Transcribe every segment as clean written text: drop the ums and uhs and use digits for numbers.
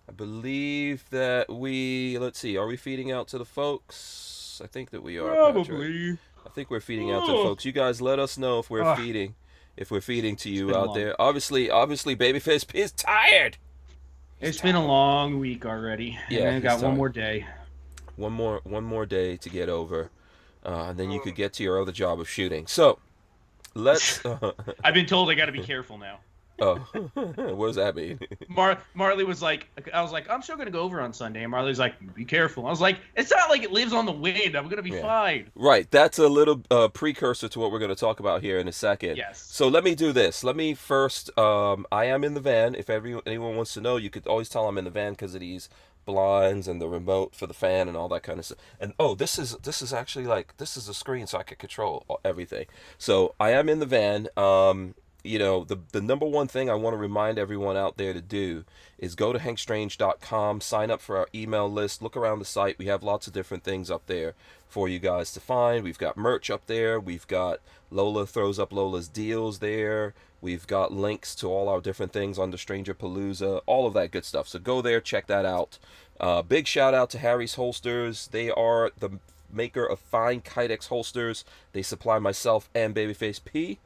I believe that let's see, are we feeding out to the folks? I think that we are, Patrick. Probably. I think we're feeding out to the Oh, folks. You guys let us know if we're ugh, feeding. If we're feeding to it's you been a out long. there. Obviously, Babyface P is tired. He's It's been a tired. long week already, and Yeah, I he's got one tired. more day. One more day to get over, and then you could get to your other job of shooting. So let's. I've been told I got to be careful now. Oh, what does that mean? Marley was like, I was like, I'm still gonna go over on Sunday, and Marley's like, be careful. I was like, it's not like it lives on the wind. I'm gonna be Yeah. fine. Right, that's a little precursor to what we're going to talk about here in a second. Yes. So let me do this. Let me first. I am in the van. If anyone wants to know, you could always tell I'm in the van because of these blinds and the remote for the fan and all that kind of stuff. And oh, this is actually like this is a screen so I can control everything. So I am in the van. The number one thing I want to remind everyone out there to do is go to hankstrange.com, sign up for our email list, look around the site. We have lots of different things up there for you guys to find. We've got merch up there. We've got Lola throws up Lola's deals there. We've got links to all our different things on the Stranger Palooza, all of that good stuff. So go there, check that out. Big shout out to Harry's Holsters. They are the maker of fine Kydex holsters. They supply myself and Babyface P.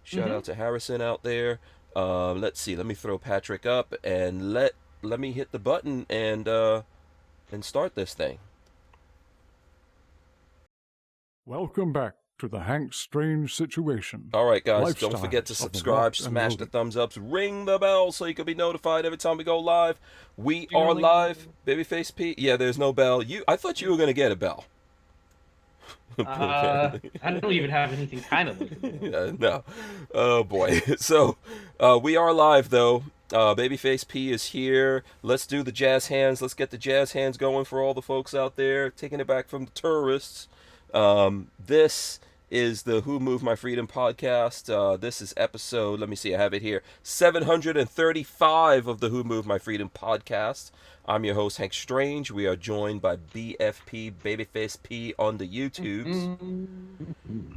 Shout out to Harrison out there. Let's see. Let me throw Patrick up and let me hit the button and start this thing. Welcome back to the Hank Strange Situation. All right, guys. Don't forget to Lifestyles of the subscribe, locked and smash the loaded. thumbs ups, ring the bell so you can be notified every time we go live. We are Ding-a-ling. live. Babyface P. Yeah, there's no bell. I thought you were gonna get a bell. I don't even have anything kind of like it. Yeah, no. Oh boy. So we are live though. Babyface P is here. Let's do the jazz hands. Let's get the jazz hands going for all the folks out there, taking it back from the tourists. This is the Who Moved My Freedom podcast. This is episode, let me see, I have it here, 735 of the Who Moved My Freedom podcast. I'm your host, Hank Strange. We are joined by BFP, Babyface P on the YouTubes.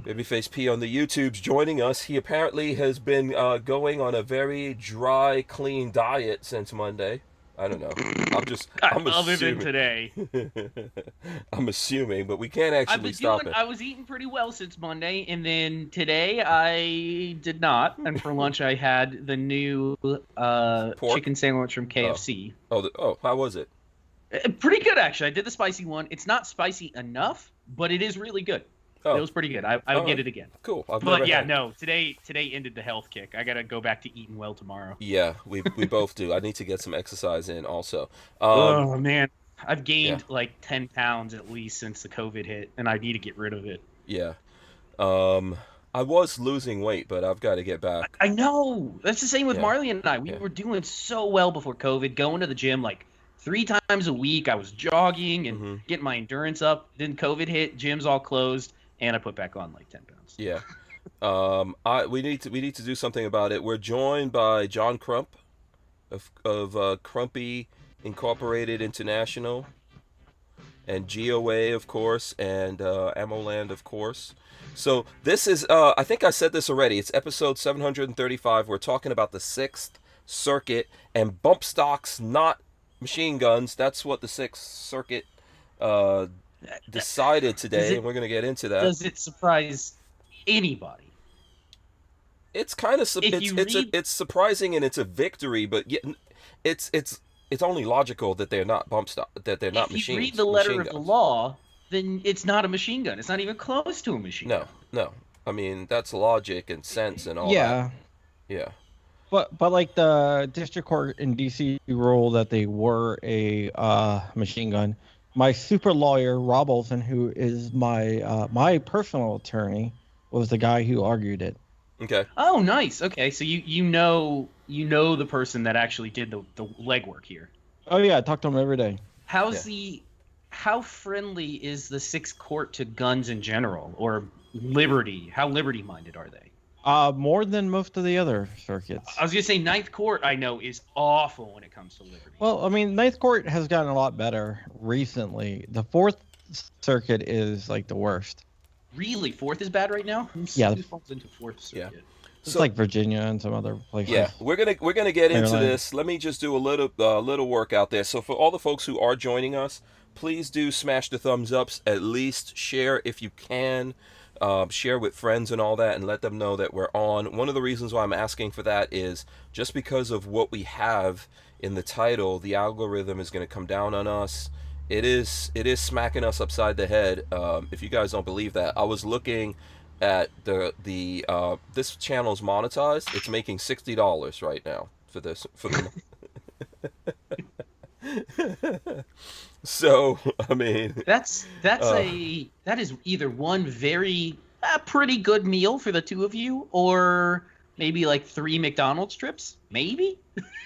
Babyface P on the YouTubes joining us. He apparently has been going on a very dry, clean diet since Monday. I don't know. I'm Other than assuming. today, I'm assuming, but we can't I've actually been stop doing. it. I was eating pretty well since Monday, and then today I did not. And for lunch, I had the new Pork? chicken sandwich from KFC. How was it? Pretty good, actually. I did the spicy one. It's not spicy enough, but it is really good. Oh, It was pretty good. I would get it again. cool. I've But never yeah, had it. no. Today ended the health kick. I gotta go back to eating well tomorrow. Yeah, we both do. I need to get some exercise in also. Oh man, I've Yeah, gained like 10 pounds at least since the COVID hit, and I need to get rid of it. yeah. I was losing weight, but I've got to get back. I know. That's the same with Yeah, Marley and I. We yeah. were doing so well before COVID, going to the gym like 3 times a week. I was jogging and hmm getting my endurance up. Then COVID hit, gyms all closed, and I put back on like 10 pounds. Yeah. We need to do something about it. We're joined by John Crump of Crumpy Incorporated International and GOA, of course, and Amoland, of course. So this is, I think I said this already. It's episode 735. We're talking about the Sixth Circuit and bump stocks, not machine guns. That's what the Sixth Circuit uh, decided Does today, and it we're going to get into that. does it surprise anybody? It's kind of If you read it's surprising and it's a victory, but yet it's only logical that they're not bump stock, that they're not if you read machines the letter machine of the guns. law, then it's not a machine gun. It's not even close to a machine No, gun. no. I mean that's logic and sense and all that. Yeah, Yeah, but like the district court in DC ruled that they were a machine gun. My super lawyer Rob Olson, who is my personal attorney, was the guy who argued it. okay. Oh, nice. Okay, so you know the person that actually did the legwork here. Oh yeah, I talk to him every day. How's Yeah. how friendly is the Sixth Court to guns in general, or liberty? How liberty minded are they? More than most of the other circuits. I was gonna say Ninth Court. I know is awful when it comes to liberty. Well, I mean, Ninth Court has gotten a lot better recently. The Fourth Circuit is like the worst. Really, Fourth is bad right now. Yeah. Who falls into Fourth Yeah. Circuit? It's So like Virginia and some other places. yeah, we're gonna get into Maryland. this. Let me just do a little work out there. So for all the folks who are joining us, please do smash the thumbs ups. At least share if you can. Share with friends and all that, and let them know that we're on. One of the reasons why I'm asking for that is just because of what we have in the title. The algorithm is going to come down on us. It is smacking us upside the head. If you guys don't believe that, I was looking at the this channel's monetized. It's making $60 right now for this for the. So I mean, That uh, is either one very pretty good meal for the two of you, or maybe like 3 McDonald's trips, maybe.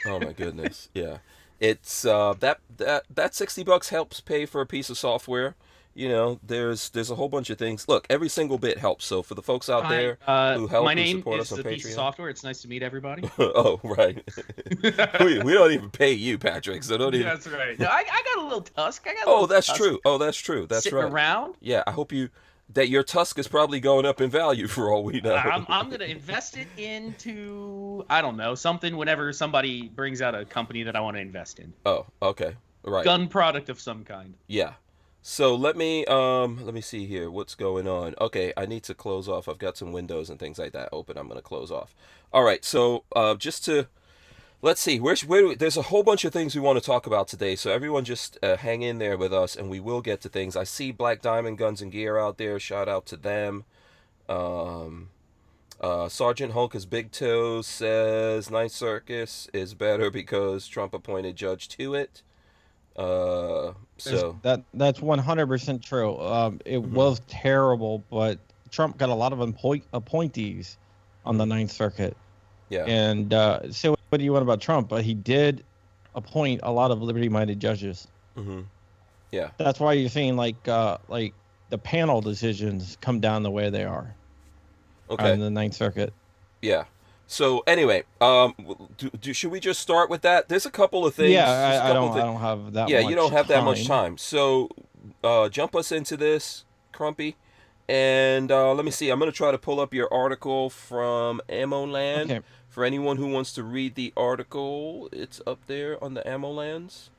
oh my goodness, yeah. It's that $60 helps pay for a piece of software. You know, there's a whole bunch of things. Look, every single bit helps. So for the folks out Hi, there who help my who name support us is on the piece of Patreon. software. It's nice to meet everybody. Oh right, we don't even pay you, Patrick. So don't even. That's right. No, I got a little Tusk. I got a Oh, little that's Tusk true. Oh, that's true. That's sitting right. around. Yeah, I hope that your Tusk is probably going up in value for all we know. I'm gonna invest it into, I don't know, something whenever somebody brings out a company that I want to invest in. Oh, okay. Right. Gun product of some kind. Yeah. So let me see here what's going on. Okay, I need to close off. I've got some windows and things like that open. I'm going to close off. All right. So just to let's see. There's a whole bunch of things we want to talk about today. So everyone just hang in there with us, and we will get to things. I see Black Diamond Guns and Gear out there. Shout out to them. Um, Sergeant Hulk Big Toes says Ninth Circus is better because Trump appointed judge to it. So. That's 100% true. It Mhm. was terrible, but Trump got a lot of appointees on the Ninth Circuit. Yeah. And say what do you want about Trump, but he did appoint a lot of liberty-minded judges. Mm-hmm. Yeah. That's why you're seeing like the panel decisions come down the way they are Okay. on the Ninth Circuit. Yeah. So anyway, should we just start with that? There's a couple of things. Yeah, I don't Things. I don't have that Yeah, much you don't have that much time. time. So, jump us into this, Crumpy, and let me see. I'm gonna try to pull up your article from Ammo Land. Okay. For anyone who wants to read the article, it's up there on the Ammo Lands.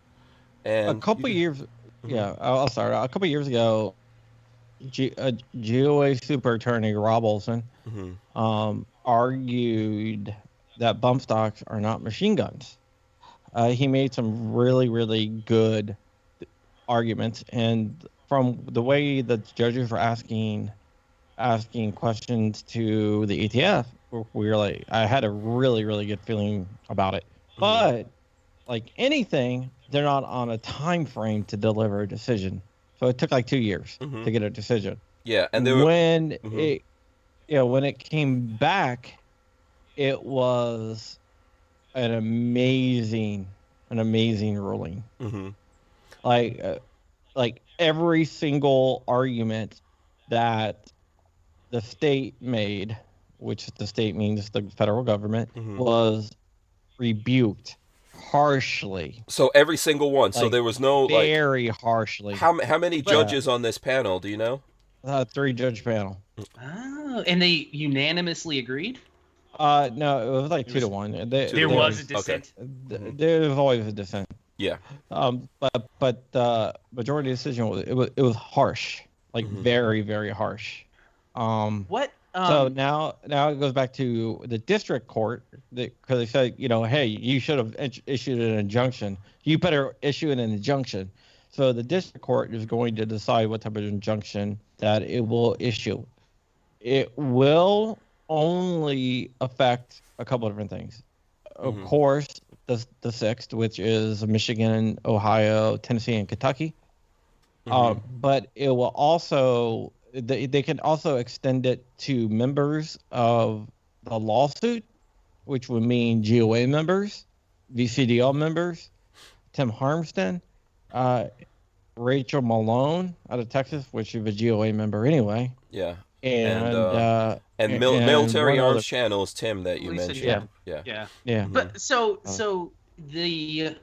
A And couple years, Mhm. yeah, I'll start. A couple years ago, GOA super attorney Rob Olson argued that bump stocks are not machine guns. He made some really, really good arguments, and from the way the judges were asking questions to the ETF, we were like, I had a really, really good feeling about it. But like anything, they're not on a time frame to deliver a decision. So it took like 2 years to get a decision. Yeah, and there were. When Mhm. when it came back, it was an amazing ruling. Mhm. Like every single argument that the state made, which the state means the federal government, was rebuked harshly. So every single one. So Like, there was no like. very harshly. How many judges on this panel? Do you know? 3-judge panel. Oh, and they unanimously agreed? No, it was like 2-1. There was a dissent. There was always a dissent. Yeah. But the majority decision was harsh, like very, very harsh. What? So now it goes back to the district court because they said, hey, you should have issued an injunction. You better issue an injunction. So the district court is going to decide what type of injunction that it will issue. It will only affect a couple of different things. Of course, the sixth, which is Michigan, Ohio, Tennessee, and Kentucky. But it will also they can also extend it to members of the lawsuit, which would mean GOA members, VCDL members, Tim Harmston, Rachel Malone out of Texas, which is a GOA member anyway. Yeah. And Military one Arms other- Channel is Tim that you Lisa, mentioned. yeah. Yeah. Yeah. But so the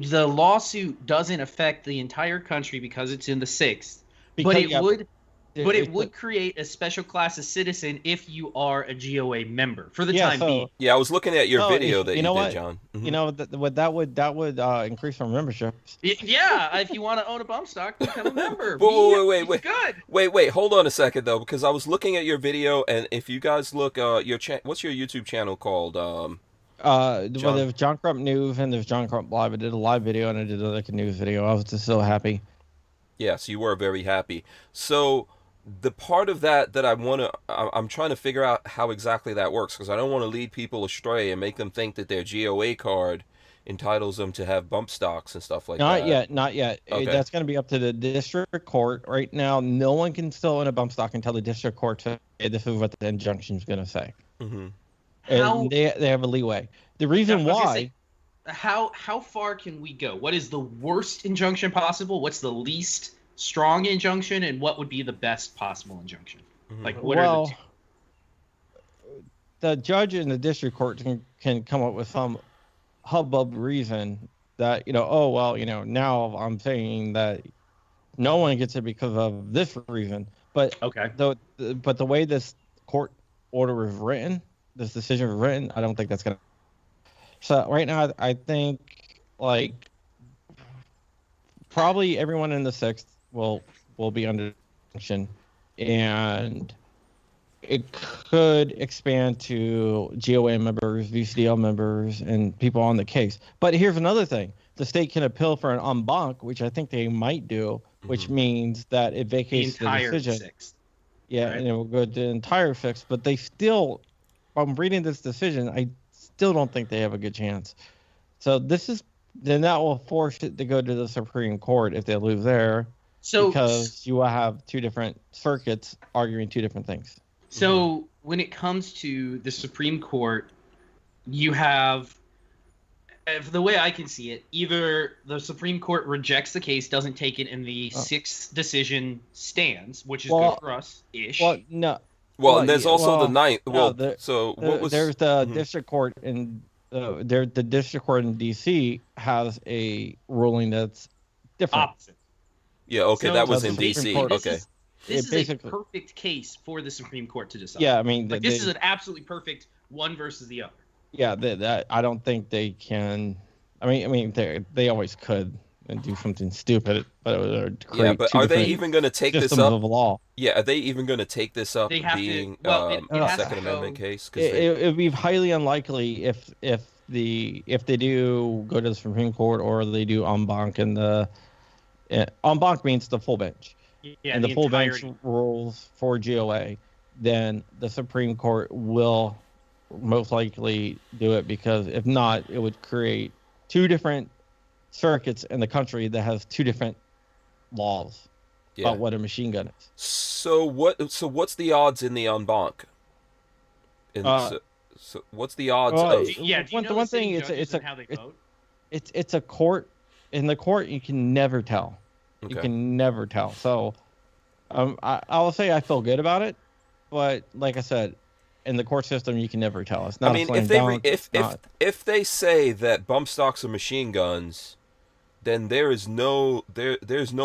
lawsuit doesn't affect the entire country because it's in the sixth, but Because- it yeah. would. But it would create a special class of citizen if you are a GOA member for the time being. Yeah, I was looking at your video that you know did, what? John. You know that would increase our memberships. Yeah, if you want to own a bump stock, become a member. Wait. Good. Wait. Hold on a second though, because I was looking at your video, and if you guys look, what's your YouTube channel called? Well, there's John Crump News and there's John Crump Live. I did a live video and I did like a news video. I was just so happy. Yes, you were very happy. So the part of that I'm trying to figure out how exactly that works, because I don't want to lead people astray and make them think that their GOA card entitles them to have bump stocks and stuff like that. Not yet. Okay. That's going to be up to the district court. Right now, no one can still own a bump stock until the district court says, hey, this is what the injunction is going to say. Mm-hmm. And they have a leeway. The reason why... How far can we go? What is the worst injunction possible? What's the least strong injunction, and what would be the best possible injunction? Mm-hmm. Like, what are the two? The judge in the district court can come up with some hubbub reason that, now I'm saying that no one gets it because of this reason. But okay, but the way this court order is written, this decision is written, I don't think that's gonna. So right now, I think like probably everyone in the sixth will be under injunction, and it could expand to GOA members, VCDL members, and people on the case. But here's another thing: the state can appeal for an en banc, which I think they might do, which means that it vacates the decision. Sixth. Yeah, right. And it will go to the entire sixth. But they still, I'm reading this decision, I still don't think they have a good chance. So then that will force it to go to the Supreme Court if they lose there, because you will have two different circuits arguing two different things. So when it comes to the Supreme Court, you have, the way I can see it, either the Supreme Court rejects the case, doesn't take it, and the sixth decision stands, which is good for us-ish. Well, no. Well, and there's also the ninth. Well, there's the district court in the district court in D.C. has a ruling that's different. Opposite. Yeah. Okay, that was in D.C. Okay. This is a perfect case for the Supreme Court to decide. Yeah, I mean, this is an absolutely perfect one versus the other. Yeah, I don't think they can. I mean, they always could and do something stupid, but but are they even going to take this up? Of law. Yeah, are they even going to take this up? Being a Second Amendment case? It would be highly unlikely if they do go to the Supreme Court or they do en banc, and the en banc means the full bench. Yeah, and the full bench rules for GOA, then the Supreme Court will most likely do it, because if not, it would create two different circuits in the country that has two different laws about what a machine gun is. So what's the odds in the en banc? So what's the odds of? Yeah, one thing it's a court. In the court, you can never tell. Okay. You can never tell. So, I will say I feel good about it, but like I said, in the court system, you can never tell. It's not. I mean, if they say that bump stocks are machine guns, then there's no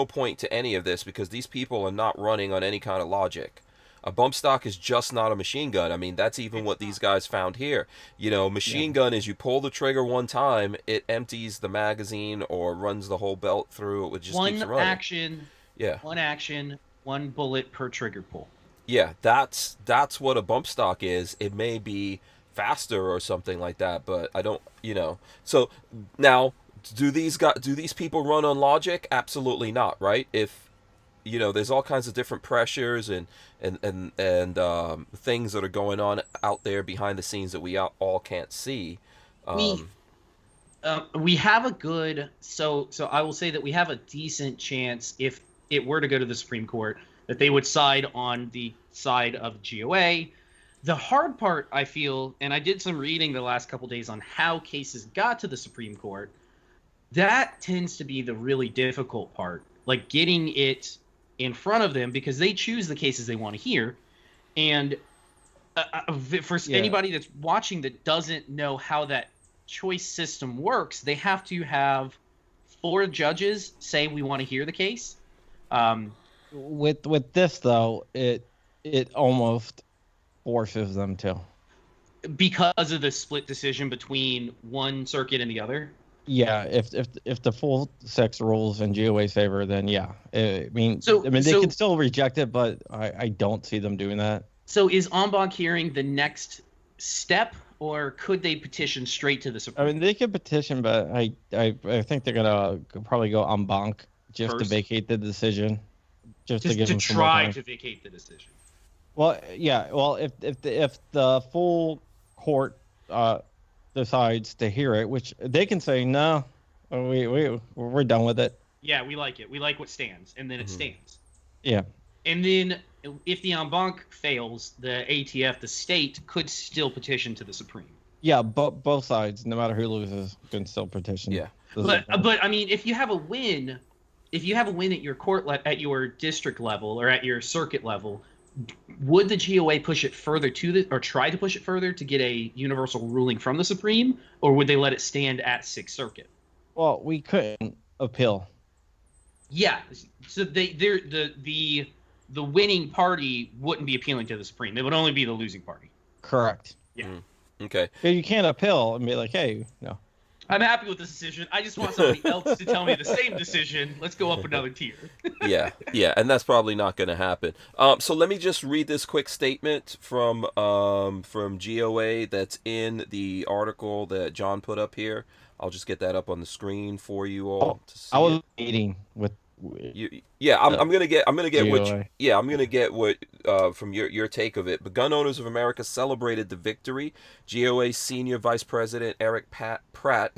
point to any of this, because these people are not running on any kind of logic. A bump stock is just not a machine gun. I mean, that's even what these guys found here. Machine gun is you pull the trigger one time, it empties the magazine or runs the whole belt through. It just keeps running. One action, one bullet per trigger pull. Yeah, that's what a bump stock is. It may be faster or something like that, but I don't, So now, do these people run on logic? Absolutely not, right? If there's all kinds of different pressures and things that are going on out there behind the scenes that we all can't see. We have a good, so I will say that we have a decent chance, if it were to go to the Supreme Court, that they would side on the side of GOA. The hard part, I feel, and I did some reading the last couple days on how cases got to the Supreme Court, that tends to be the really difficult part, like getting it in front of them, because they choose the cases they want to hear. And for anybody that's watching that doesn't know how that choice system works, they have to have 4 judges say we want to hear the case. With this though, it almost forces them to. Because of the split decision between one circuit and the other. Yeah, if the full sex rules in GOA's favor, then yeah. I mean, So they can still reject it, but I don't see them doing that. So is en banc hearing the next step, or could they petition straight to the Supreme? I mean, they could petition, but I think they're gonna probably go en banc just to First? vacate the decision, just to Just give to them some more try time. to vacate the decision. Well, yeah. Well, if the full court decides to hear it, which they can say no, we're done with it. Yeah, we like it. We like what stands, and then it Mhm. stands. Yeah. And then if the en banc fails, the ATF, the state, could still petition to the Supreme. Yeah, both sides, no matter who loses, can still petition. Yeah. But I mean, if you have a win at your at your district level or at your circuit level, would the GOA push it further or try to push it further to get a universal ruling from the Supreme, or would they let it stand at Sixth Circuit? Well, we couldn't appeal. Yeah, so the winning party wouldn't be appealing to the Supreme. It would only be the losing party. Correct. Yeah. Okay. You can't appeal and be like, hey, no. I'm happy with this decision. I just want somebody else to tell me the same decision. Let's go up another tier. Yeah, and that's probably not going to happen. So let me just read this quick statement from GOA that's in the article that John put up here. I'll just get that up on the screen for you all to see. I was meeting with I'm gonna get GOA. I'm gonna get what from your take of it. But Gun Owners of America celebrated the victory. GOA Senior Vice President Eric Pratt,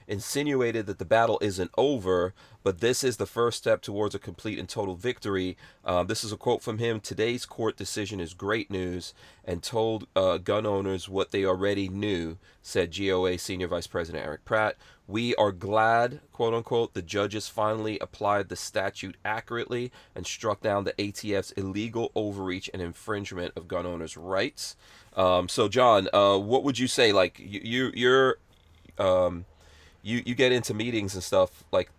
insinuated that the battle isn't over, but this is the first step towards a complete and total victory. This is a quote from him. Today's court decision is great news and told gun owners what they already knew, said GOA Senior Vice President Eric Pratt. We are glad, quote unquote, the judges finally applied the statute accurately and struck down the ATF's illegal overreach and infringement of gun owners' rights. So, John, what would you say? Like you get into meetings and stuff like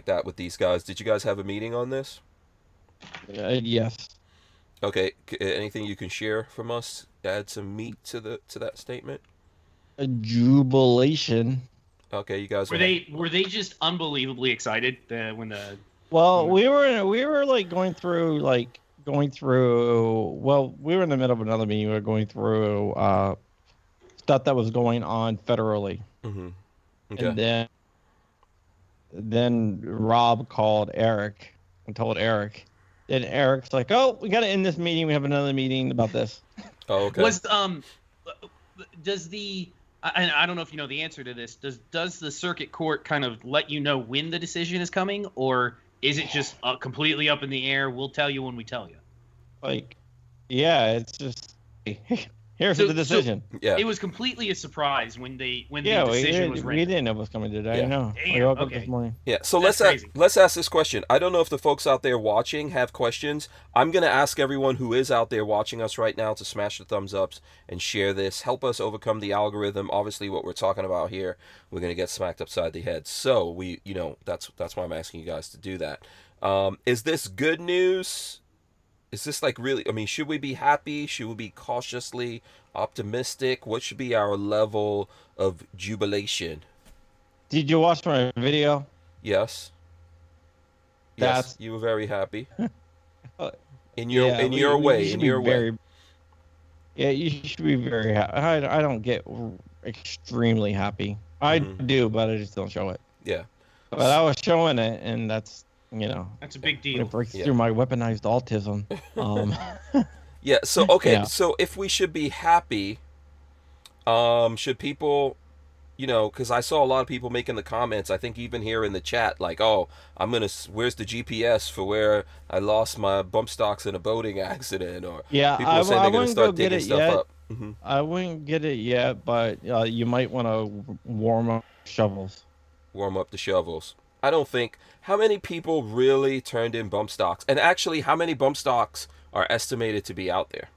that with these guys. Did you guys have a meeting on this? Yes. Okay. Anything you can share from us? Add some meat to that statement. A jubilation. Okay, you guys Were they just unbelievably excited when the Well, we were like going through. Well, we were in the middle of another meeting. We were going through stuff that was going on federally, Mm-hmm. Okay. and then Rob called Eric and told Eric. And Eric's like, "Oh, we got to end this meeting. We have another meeting about this." Oh, okay. does the I don't know if you know the answer to this. Does the circuit court kind of let you know when the decision is coming, or is it just completely up in the air? We'll tell you when we tell you. Like, yeah, it's just here's the decision. Yeah. It was completely a surprise when the We decision was rendered. didn't know it was coming today. Yeah. No, Damn, we woke up okay. this morning. Yeah, so That's let's ask this question. I don't know if the folks out there watching have questions. I'm going to ask everyone who is out there watching us right now to smash the thumbs ups and share this. Help us overcome the algorithm. Obviously, what we're talking about here, we're going to get smacked upside the head. So that's why I'm asking you guys to do that. Is this good news? Is this like really? I mean, should we be happy? Should we be cautiously optimistic? What should be our level of jubilation? Did you watch my video? Yes. Yes, you were very happy. In your way. Yeah, you should be very happy. I don't get extremely happy. I do, but I just don't show it. Yeah. But I was showing it, and that's That's a big it deal. breaks through my weaponized autism. Yeah. So okay. Yeah. So if we should be happy, should people, because I saw a lot of people making the comments. I think even here in the chat, like, oh, where's the GPS for where I lost my BumpStocks in a boating accident, or Yeah, people are saying they're gonna start digging stuff yet. up. Mm-hmm. I wouldn't get it yet, but you might want to warm up shovels. Warm up the shovels. I don't think. How many people really turned in BumpStocks? And actually, how many BumpStocks are estimated to be out there?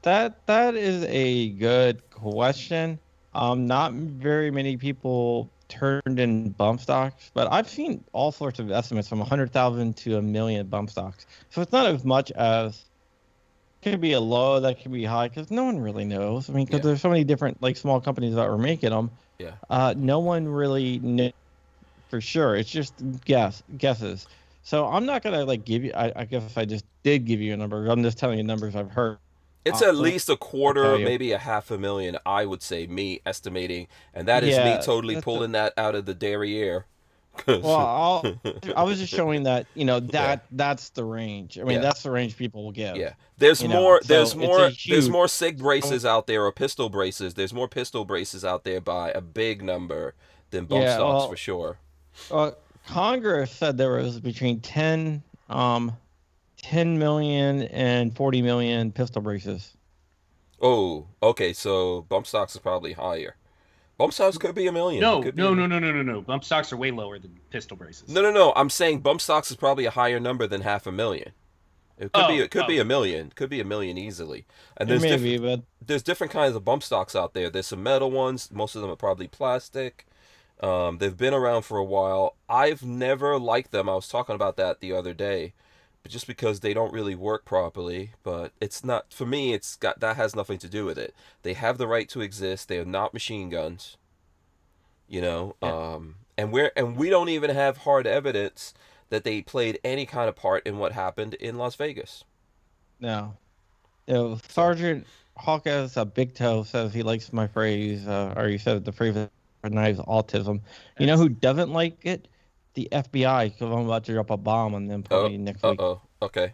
That is a good question. Not very many people turned in bump stocks, but I've seen all sorts of estimates from 100,000 to 1,000,000 bump stocks. So it's not as much as could be a low, that could be high, because no one really knows. I mean, because there's so many different like small companies that were making them. Yeah. No one really knew for sure. It's just guesses. So I'm not gonna like give you. I guess if I just did give you a number, I'm just telling you numbers I've heard. It's at So least a I'll quarter, tell you. maybe a 500,000, I would say, me estimating. And that is me Yeah, totally pulling that out of the derriere. 'Cause- well, I was just showing that Yeah. that's the range. I mean, Yeah. that's the range people will give. Yeah, there's You know, more. so There's it's more. a There's huge. more SIG braces out there, or pistol braces. There's more pistol braces out there by a big number than bump Yeah, stocks for well, sure. Congress said there was between 10 million and 40 million pistol braces. Oh, okay. So bump stocks is probably higher. Bump stocks could be a million. It No, could be no, a no, million. no, no, no, no. Bump stocks are way lower than pistol braces. No, no, no. I'm saying bump stocks is probably a higher number than 500,000. It could be. Oh, It could oh. be a million. Could be a million easily. And It may be, but there's different kinds of bump stocks out there. There's some metal ones. Most of them are probably plastic. They've been around for a while. I've never liked them. I was talking about that the other day, but just because they don't really work properly. But it's not for me. It's got that has nothing to do with it. They have the right to exist. They are not machine guns. You know, Yeah. And we don't even have hard evidence that they played any kind of part in what happened in Las Vegas. no. Sergeant Hawkes, a big toe, says he likes my phrase, or he said the phrase knives autism. You know who doesn't like it? The FBI, because I'm about to drop a bomb on them Oh, probably next uh week. oh, okay.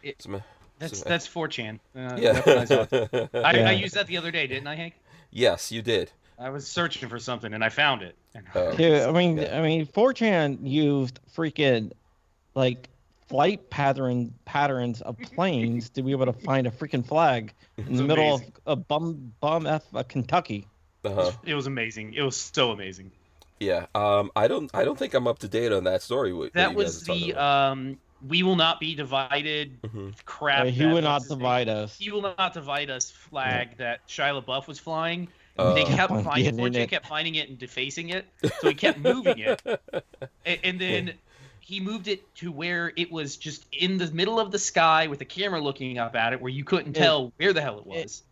It- Some- That's 4chan. yeah. I used that the other day, didn't I, Hank? Yes, you did. I was searching for something and I found it. Oh. Yeah, I Yeah. mean, 4chan used freaking like flight patterns of planes to be able to find a freaking flag in It's the middle of amazing. a bum Kentucky. Uh-huh. It was amazing. It was so amazing. Yeah. I don't think I'm up to date on that story. That you was guys are talking the about. "We will not be divided" crap. He that- would not what's his name? divide us. He will not divide us flag that Shia LaBeouf was flying. Uh, They kept on finding getting 4chan it. kept finding it and defacing it, so he kept moving it, and then he moved it to where it was just in the middle of the sky with the camera looking up at it, where you couldn't tell where the hell it was.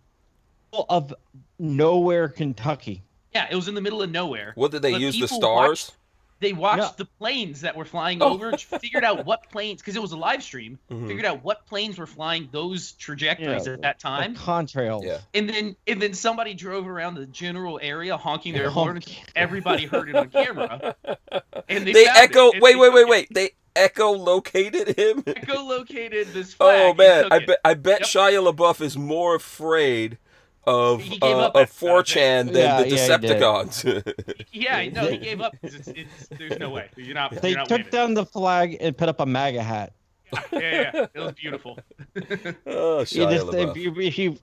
Of nowhere, Kentucky. Yeah, it was in the middle of nowhere. What did they But use the people stars? They watched Yeah. the planes that were flying Oh. over, figured out what planes, because it was a live stream, Mhm. figured out what planes were flying those trajectories at that time. The contrails. Yeah. And then somebody drove around the general area honking their horn. Honking. Everybody heard it on camera. And They found echo. it, and Wait, they wait, took wait, it. wait. They echolocated him. Echolocated this flag. Oh and man, took I it. bet. I bet Yep. Shia LaBeouf is more afraid of He gave up after 4chan than Yeah, the yeah, he did. Decepticons. Yeah, no, he gave up. There's no way. You're not. They You're not took winning. down the flag and put up a MAGA hat. Yeah. It was beautiful. Oh, You Shia just, LaBeouf. if you,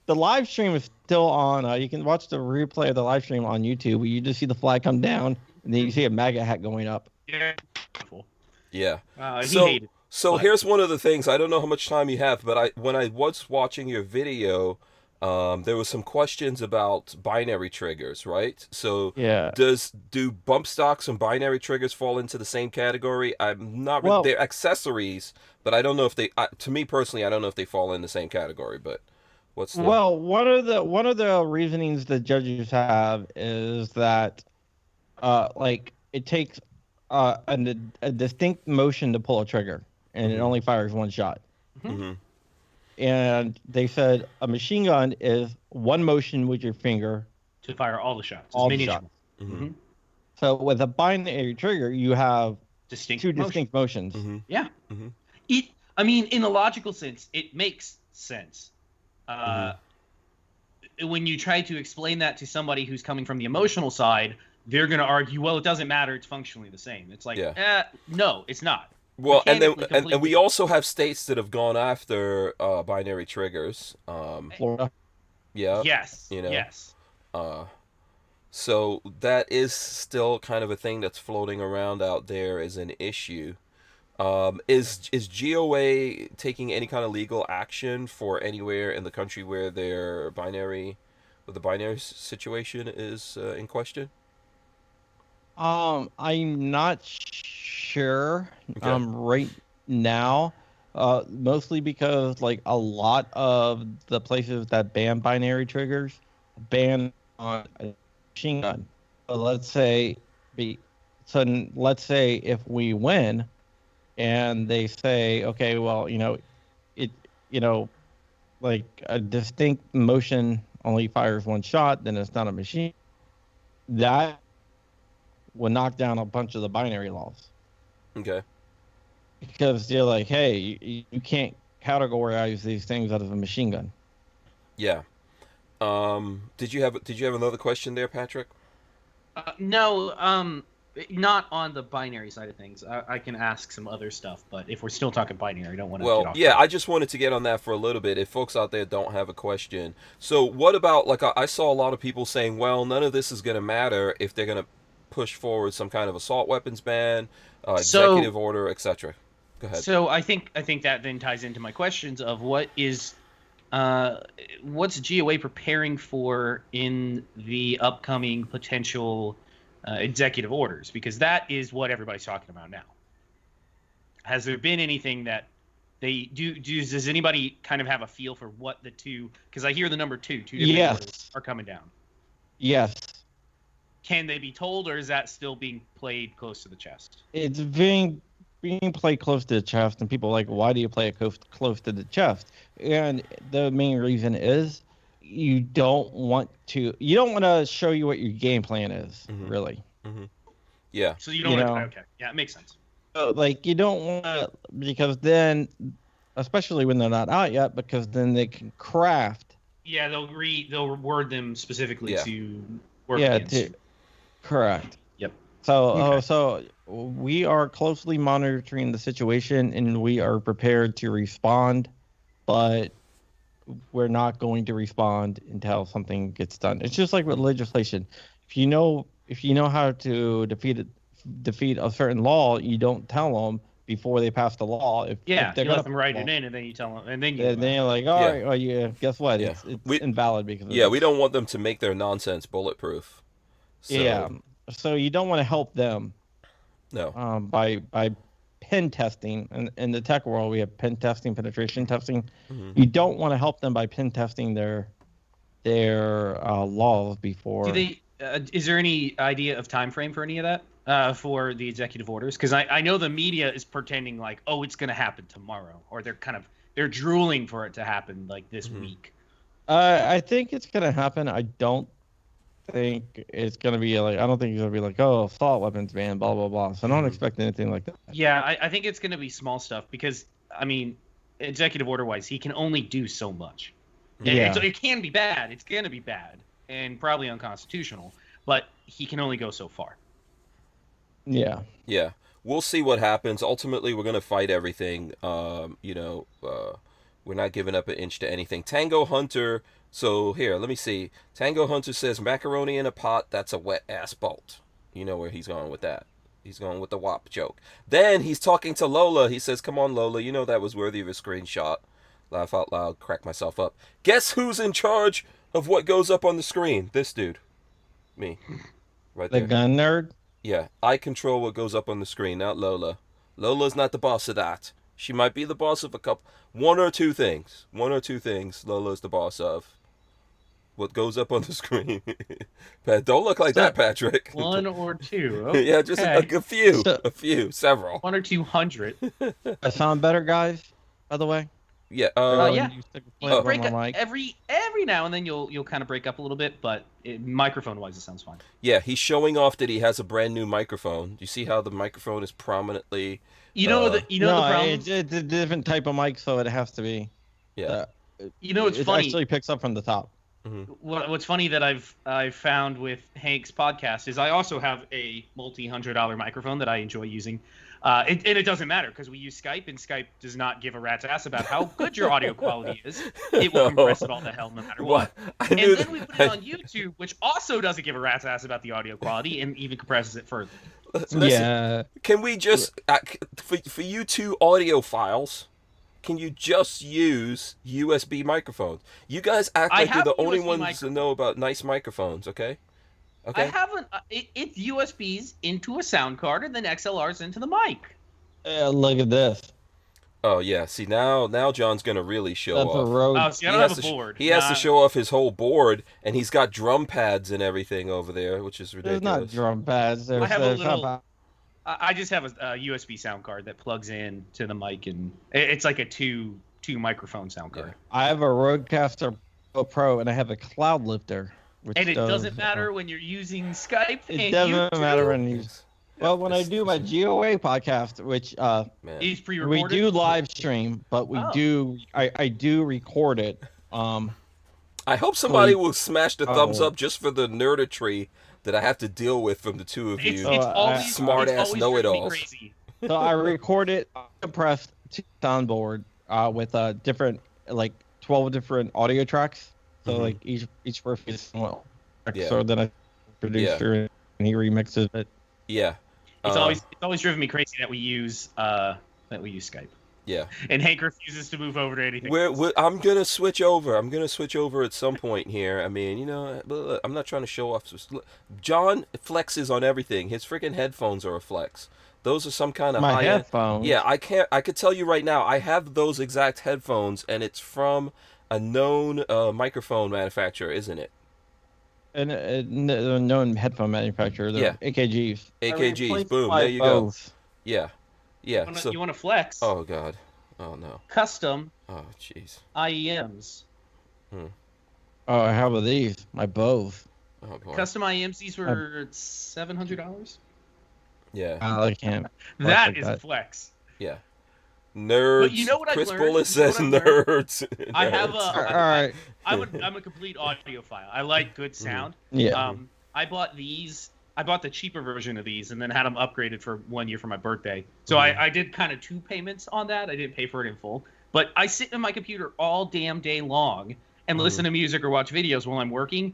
the live stream is still on. You can watch the replay of the live stream on YouTube. Where you just see the flag come down, and then you see a MAGA hat going up. Yeah. Beautiful. Yeah. He So- hated. So But- here's one of the things. I don't know how much time you have, but when I was watching your video, there was some questions about binary triggers, right? So Yeah. do bump stocks and binary triggers fall into the same category? I'm not. Well- They're accessories, but I don't know if they. To me personally, I don't know if they fall in the same category. But what's the? Well, one of the reasonings the judges have is that, like it takes a distinct motion to pull a trigger, and it only fires one shot. hmm And they said a machine gun is one motion with your finger, To fire all the shots. all as the many as shots. you want. hmm Mhm. So with a binary trigger, you have Distinct. two motion. distinct motions. hmm Yeah. Mhm. I mean, in a logical sense, it makes sense. When you try to explain that to somebody who's coming from the emotional side, they're going to argue, well, it doesn't matter. It's functionally the same. It's like, no, it's not. Well, and then Mechanically, and we completely. also have states that have gone after binary triggers. Florida. Yeah. Yes. you know. Yes. So that is still kind of a thing that's floating around out there as an issue. Is GOA taking any kind of legal action for anywhere in the country where the binary situation is in question? I'm not sure Okay. right now. Mostly because like a lot of the places that ban binary triggers ban on a machine gun. So be let's say if we win and they say, okay, well, it you know, like a distinct motion only fires one shot, then it's not a machine. That will knock down a bunch of the binary laws. Okay. Because they're like, hey, you can't categorize these things out of a machine gun. Yeah. Did you have another question there, Patrick? No, not on the binary side of things. I can ask some other stuff, but if we're still talking binary, I don't want to get Well, off yeah, track. I just wanted to get on that for a little bit. If folks out there don't have a question, so what about like I saw a lot of people saying, well, none of this is going to matter if they're going to push forward some kind of assault weapons ban, So, executive order, etc. Go ahead. so I think that then ties into my questions of uh, what's GOA preparing for in the upcoming potential executive orders, because that is what everybody's talking about now. Has there been anything that they do? Does anybody kind of have a feel for what the two? Because I hear the number two different orders Yes. are coming down. Yes. Can they be told, or is that still being played close to the chest? It's being played close to the chest, and people are like, why do you play it close to the chest? And the main reason is you don't want to show you what your game plan is, Mhm. really. Mm-hmm. Yeah. So you don't You want to. know. Okay, yeah, it makes sense. So, like, you don't want to, because then, especially when they're not out yet, because then they can craft. Yeah, they'll word them specifically Yeah. to work Yeah, against. correct. Yep. So, Okay. so we are closely monitoring the situation, and we are prepared to respond, but we're not going to respond until something gets done. It's just like with legislation. If you know how to defeat a certain law, you don't tell them before they pass the law. Yeah, If they're you gonna let them write it in, and then you tell them, and then you. then you're like, all Yeah. right, well, yeah, guess what? Yeah. It's We invalid because of yeah, we this. don't want them to make their nonsense bulletproof. So Yeah. So you don't want to help them no. by pen testing. And in the tech world, we have pen testing, penetration testing. Mm-hmm. You don't want to help them by pen testing their laws before. Do they? Is there any idea of time frame for any of that for the executive orders? Because I know the media is pretending like, oh, it's going to happen tomorrow, or they're drooling for it to happen like this Mhm. week. I think it's gonna happen. I don't think it's gonna be like. I don't think it's gonna be like, oh, assault weapons ban, blah blah blah. So I don't Mhm. expect anything like that. Yeah, I think it's going to be small stuff because I mean, executive order wise, he can only do so much. Yeah. So it can be bad. It's going to be bad and probably unconstitutional, but he can only go so far. Yeah. Yeah, we'll see what happens. Ultimately, we're gonna fight everything. We're not giving up an inch to anything. Tango Hunter. So here, let me see. Tango Hunter says macaroni in a pot. That's a wet ass bolt. You know where he's going with that. He's going with the WAP joke. Then he's talking to Lola. He says, "Come on, Lola. You know that was worthy of a screenshot." Laugh out loud. Crack myself up. Guess who's in charge of what goes up on the screen? This dude. Me. Right The there. gun nerd. Yeah, I control what goes up on the screen, not Lola. Lola's not the boss of that. She might be the boss of one or two things. One or two things Lola's the boss of. What goes up on the screen. Pat, don't look like that, Patrick. One or two. Yeah, just Okay. a few, several. 1 or 200. I sound better, guys. By the way. Yeah, Yeah. You stick a You flavor break on up my mic. every now and then you'll kind of break up a little bit, but microphone wise it sounds fine. yeah, he's showing off that he has a brand new microphone. Do you see how the microphone is prominently... The No, the problem. it's a different type of mic, so it has to be. Yeah. It's it funny. actually picks up from the top. What's funny that I've found with Hank's podcast is I also have a multi-$100 microphone that I enjoy using, and it doesn't matter because we use Skype, and Skype does not give a rat's ass about how good your audio quality is. It will compress it all to hell no matter what. I And knew then we put it on YouTube, which also doesn't give a rat's ass about the audio quality and even compresses it further. Listen, Yeah. Can we just, for you two audiophiles, can you just use USB microphones? You guys act I like you're have the a only USB ones to microphone. know about nice microphones, okay? Okay. I haven't. It's USBs into a sound card and then XLRs into the mic. Look at this. Oh yeah. See now John's gonna really show That's a off. Rode. Oh, see, I don't have a board. He has to show off his whole board, and he's got drum pads and everything over there, which is There's ridiculous. not drum pads. I have a there's little. not- I just have a USB sound card that plugs in to the mic, and it's like a two microphone sound card. I have a Rodecaster Pro, and I have a cloud lifter. Which And it does, doesn't matter when you're using Skype. It and doesn't YouTube. matter when you. Well, when I This- do my GOA podcast, which Man. He's we pre-recorded. do live stream, but we Oh. do I do record it. I hope somebody Well, will smash the thumbs oh. up just for the nerdetry that I have to deal with from the two of It's, you. it's Oh, always smart it's ass always know-it-alls. driven me crazy. So I record it compressed to soundboard with different 12 different audio tracks. So Mhm. like each person is well. Yeah. So then I producer and he remixes it. Yeah. It's always driven me crazy that we use Skype. Yeah. And Hank refuses to move over to anything. I'm gonna switch over. I'm gonna switch over at some point here. I mean, I'm not trying to show off. John flexes on everything. His freaking headphones are a flex. Those are some kind of My high-end. headphones. Yeah, I could tell you right now. I have those exact headphones, and it's from a known microphone manufacturer, isn't it? And a known headphone manufacturer. Yeah. AKGs. AKGs. Boom. There you go. Yeah. Yeah. You want to flex? Oh God. Oh no. Custom Oh jeez. IEMs. Oh, I have these. My bows. Oh boy. Custom IEMs. These were $700. Yeah. I can't. That like is that. a flex. Yeah. Nerds. But you know what I've Chris learned? Bullis You know says what I've learned? nerds. I have Nerds. All right. I'm a complete audiophile. I like good sound. Yeah. I bought these. I bought the cheaper version of these and then had them upgraded for 1 year for my birthday. So I did kind of 2 payments on that. I didn't pay for it in full. But I sit in my computer all damn day long and listen to music or watch videos while I'm working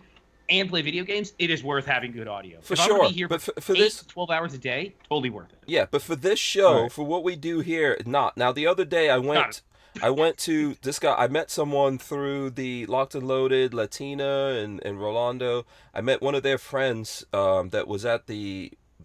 and play video games. It is worth having good audio. For if I'm sure. gonna be here But for for 8 this, to 12 hours a day, totally worth it. yeah. But for this show, Right. for what we do here, not now. The other day, I went to this guy. I met someone through the Locked and Loaded, Latina and Rolando. I met one of their friends that was that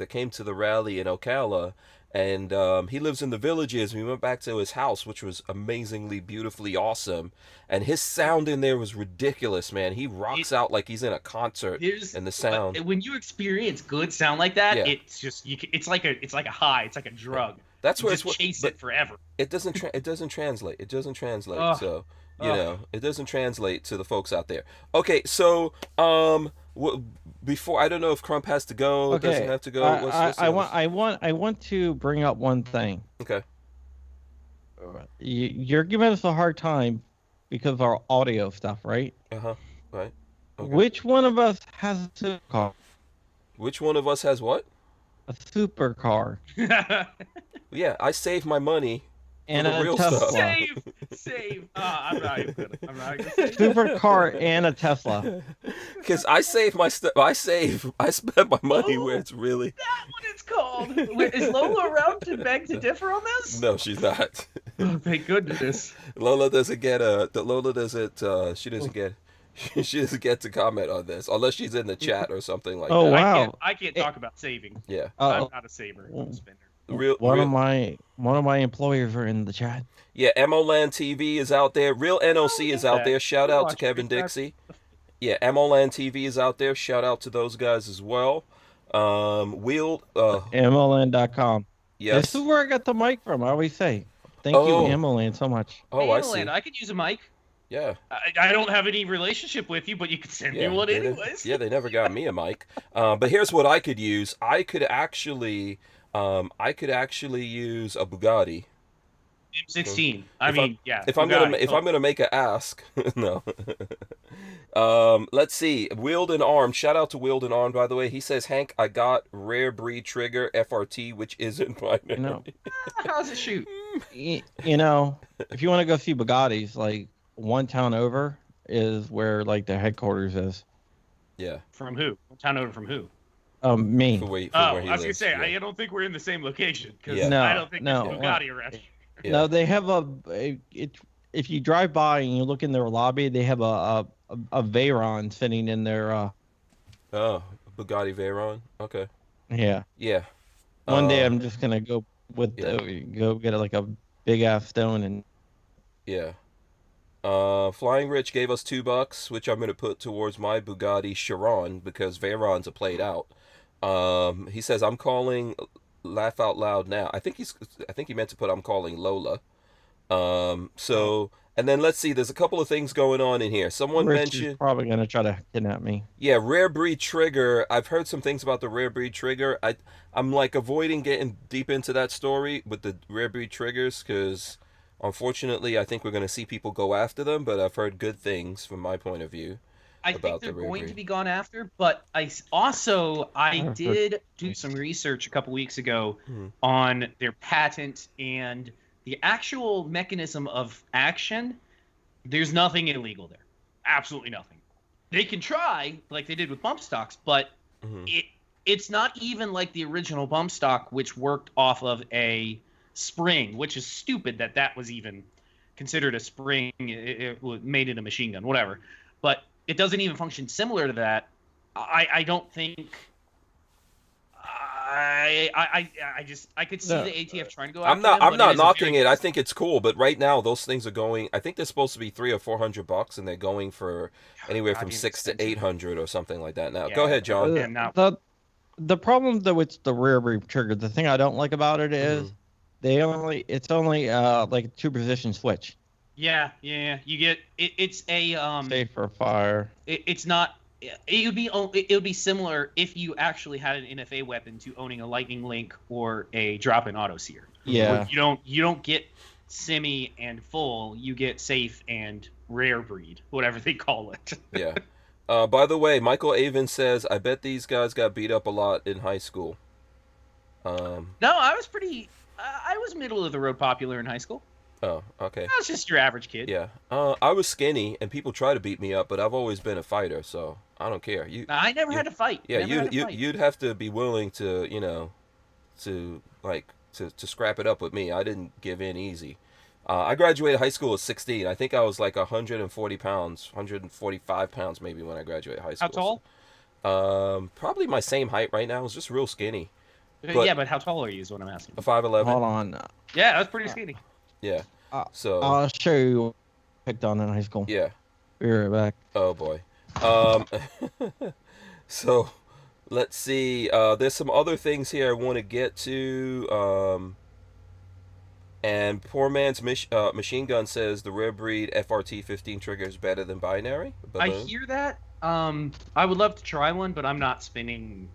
came to the rally in Ocala, and he lives in the Villages. We went back to his house, which was amazingly, beautifully awesome, and his sound in there was ridiculous, man. He rocks out like he's in a concert, and the sound. When you experience good sound like that, Yeah. it's just it's like a high. It's like a drug. That's You where just chase but it forever. it doesn't translate. It doesn't translate. Ugh. So Ugh. it doesn't translate to the folks out there. Okay, so before I don't know if Crump has to go. Okay. Doesn't have to go. I want to bring up one thing. Okay. You're giving us a hard time because of our audio stuff, right? Right. Okay. Which one of us has a supercar? Which one of us has what? A supercar Yeah, I save my money. and the a real Tesla. stuff. Save. I'm not even gonna say it. Supercar and a Tesla. Because I save my stuff. I spend my money where it's really. That's what it's called. Wait, is Lola around to beg to differ on this? No, she's not. Oh, thank goodness. Lola doesn't get Lola doesn't. She doesn't get. She doesn't get to comment on this unless she's in the chat or something like Oh, that. wow. I can't talk about saving. Yeah. I'm not a saver. I'm a spender. One of my employers are in the chat. Yeah, MOLAN TV is out there. Real NOC is out there. Shout out to Watch Kevin it. Dixie. Yeah, MOLAN TV is out there. Shout out to those guys as well. Wheeled. MLN.com. Yes. This is where I got the mic from. I always say, thank Oh. you, MLN, so much. Oh, I see. Land, I could use a mic. Yeah. I don't have any relationship with you, but you could send me one they anyways. they never got me a mic. But here's what I could use. I could actually use a Bugatti. M16. If I'm gonna make an ask, no. Let's see. Wheeled and Arm. Shout out to Wheeled and Arm, by the way. He says, Hank, I got rare breed trigger FRT, which isn't binary. You know, How's it shoot? you know, if you want to go see Bugattis, like one town over is where like the headquarters is. Yeah. From who? Town over from who? Me. For where he I was gonna lives, say yeah. I don't think we're in the same location because Yeah. No, I don't think no. there's Bugatti around here. Yeah. No, they have if you drive by and you look in their lobby, they have a Veyron sitting in their Oh, Bugatti Veyron. Okay. Yeah. Yeah. One day Uh, I'm just gonna go with yeah. go get like a big ass stone and Yeah. Flying Rich gave us $2, which I'm gonna put towards my Bugatti Chiron because Veyron's are played out. He says I'm calling. Laugh out loud now. I think he meant to put I'm calling Lola. Oh, So and then let's see. There's a couple of things going on in here. Someone Rich is mentioned. probably gonna try to kidnap me. Yeah, rare breed trigger. I've heard some things about the rare breed trigger. I'm like avoiding getting deep into that story with the rare breed triggers because unfortunately I think we're going to see people go after them, but I've heard good things from my point of view I think about they're the rare going to breed. be gone after, but I I've heard did do some research a couple weeks ago Mhm. on their patent and the actual mechanism of action. There's nothing illegal there. Absolutely nothing. They can try like they did with bump stocks, but Mhm. it's not even like the original bump stock, which worked off of a spring, which is stupid that that was even considered a spring. It made it a machine gun, whatever. But it doesn't even function similar to that. I don't think. I could see No, the ATF trying to go I'm after not them, I'm but it not is a knocking very it. I think it's cool, but right now those things are going. I think they're supposed to be $300 or $400, and they're going for anywhere from goddamn 600 to 800 or something like that. Now, go Yeah, ahead, John. and now the problem though with the rear breed trigger, the thing I don't like about it is Mhm. it's only like a two position switch. yeah. You get it's a Safe for fire. it's not. It would be similar if you actually had an NFA weapon to owning a lightning link or a drop-in auto sear. Where Yeah. you don't get semi and full, you get safe and rare breed, whatever they call it. Yeah. By the way, Michael Avon says, "I bet these guys got beat up a lot in high school." Um, No, I was pretty. I was middle of the road popular in high school. oh, okay. I was just your average kid. Yeah. I was skinny, and people try to beat me up, but I've always been a fighter, so I don't care. I never You, had to fight. yeah, Never had to fight. you'd have to be willing to, to like to scrap it up with me. I didn't give in easy. I graduated high school at 16. I think I was like 140 pounds, 145 pounds maybe when I graduated high How school. tall? Probably my same height right now. I was just real skinny. But Yeah, but how tall are you? Is what I'm asking. a 5'11". Hold on. Yeah, that's pretty skinny. Yeah. Uh, So I'll show you what I picked on in high school. yeah. Be right back. Oh boy. Um, so let's see. There's some other things here I want to get to. And poor man's machine gun says the rare breed FRT 15 trigger is better than binary. I Balloon. hear that. I would love to try one, but I'm not spending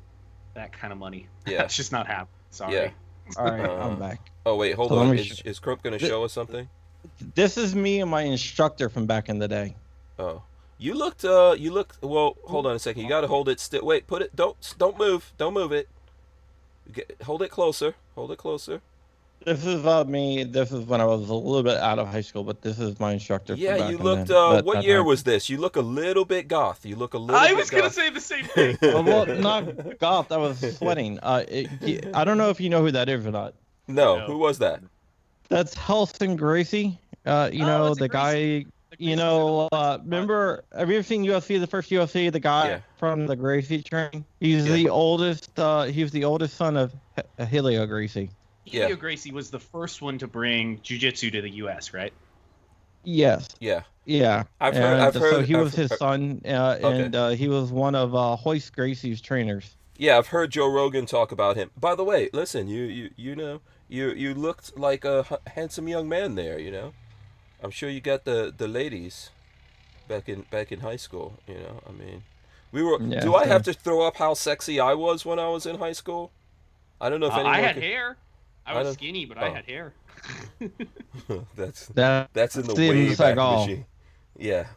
that kind of money. Yeah. That's just not happening. Sorry. Yeah. All right, Uh, I'm back. Oh wait, hold So let on. me Is Crump gonna show us something? This is me and my instructor from back in the day. Oh, you looked. You looked. Well, hold on a second. You gotta hold it still. Wait, put it. Don't move. Don't move it. Hold it closer. Hold it closer. This is me. This is when I was a little bit out of high school, but this is my instructor. Yeah, from back you in looked. then, What that year time. was this? You look a little bit goth. You look a little. I bit was gonna goth. say the same thing. Well, not golf. I was sweating. I don't know if you know who that is or not. No, No. who was that? That's Helson Gracie. You Oh, know that's a the Gracie. guy. You know, remember? Have you ever seen UFC? The first UFC, the guy Yeah. from the Gracie train. He's Yeah. the oldest. He was the oldest son of Helio Gracie. Yeah. Helio Gracie was the first one to bring jiu-jitsu to the U.S., right? Yes. Yeah. Yeah. I've heard- I've So heard- he I've was his heard- son, and he was one of Hoist Gracie's trainers. Yeah, I've heard Joe Rogan talk about him. By the way, listen, you know, you looked like a handsome young man there. You know, I'm sure you got the ladies back in high school. You know, I mean, we were. Yeah, do I so- have to throw up how sexy I was when I was in high school? I don't know if anyone. I had could- hair. I I was don't- skinny, but oh. I had hair. that's That that's in the seems way back like all. machine. Yeah.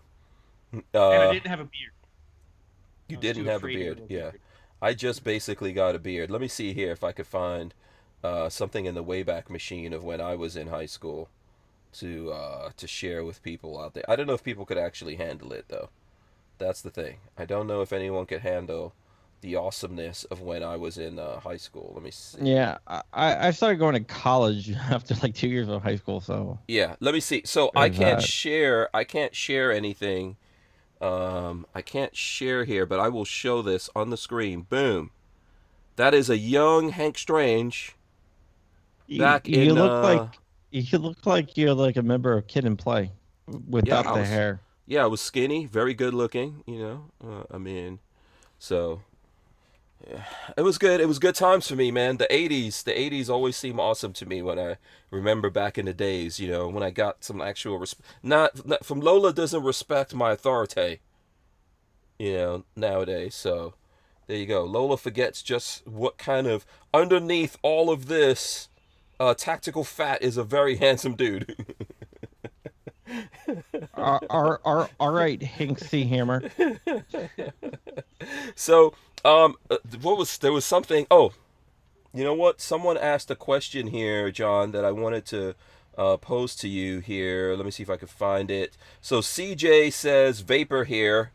And I didn't have a beard. You I was didn't too have a afraid to beard. grow a Yeah. beard. I just basically got a beard. Let me see here if I could find something in the Wayback Machine of when I was in high school to share with people out there. I don't know if people could actually handle it though. That's the thing. I don't know if anyone could handle the awesomeness of when I was in high school. Let me see. Yeah, I started going to college after like 2 years of high school, so Yeah, let me see. So I There's can't that. share. I can't share anything I can't share here, but I will show this on the screen. Boom. That is a young Hank Strange You, back you in look like you look like you're like a member of Kid and Play yeah, without I the was hair. yeah, I was skinny, very good looking, so yeah, it was good. It was good times for me, man. The 80s always seem awesome to me when I remember back in the days, when I got some actual not from Lola doesn't respect my authority, nowadays. So there you go. Lola forgets just what kind of underneath all of this tactical fat is a very handsome dude. All right, Hank C. Hammer. So, there was something. Oh, you know what? Someone asked a question here, John, that I wanted to pose to you here. Let me see if I can find it. So CJ says, Vapor here.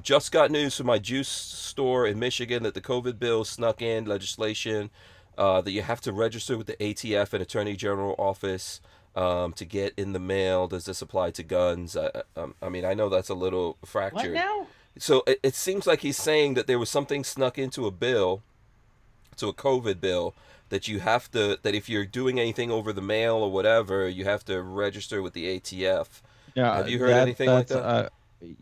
Just got news from my juice store in Michigan that the COVID bill snuck in legislation that you have to register with the ATF and Attorney General office to get in the mail. Does this apply to guns? I mean, I know that's a little What fractured. now? So it seems like he's saying that there was something snuck into a bill, to a COVID bill, that that if you're doing anything over the mail or whatever, you have to register with the ATF. Yeah, Have you heard anything like that's that?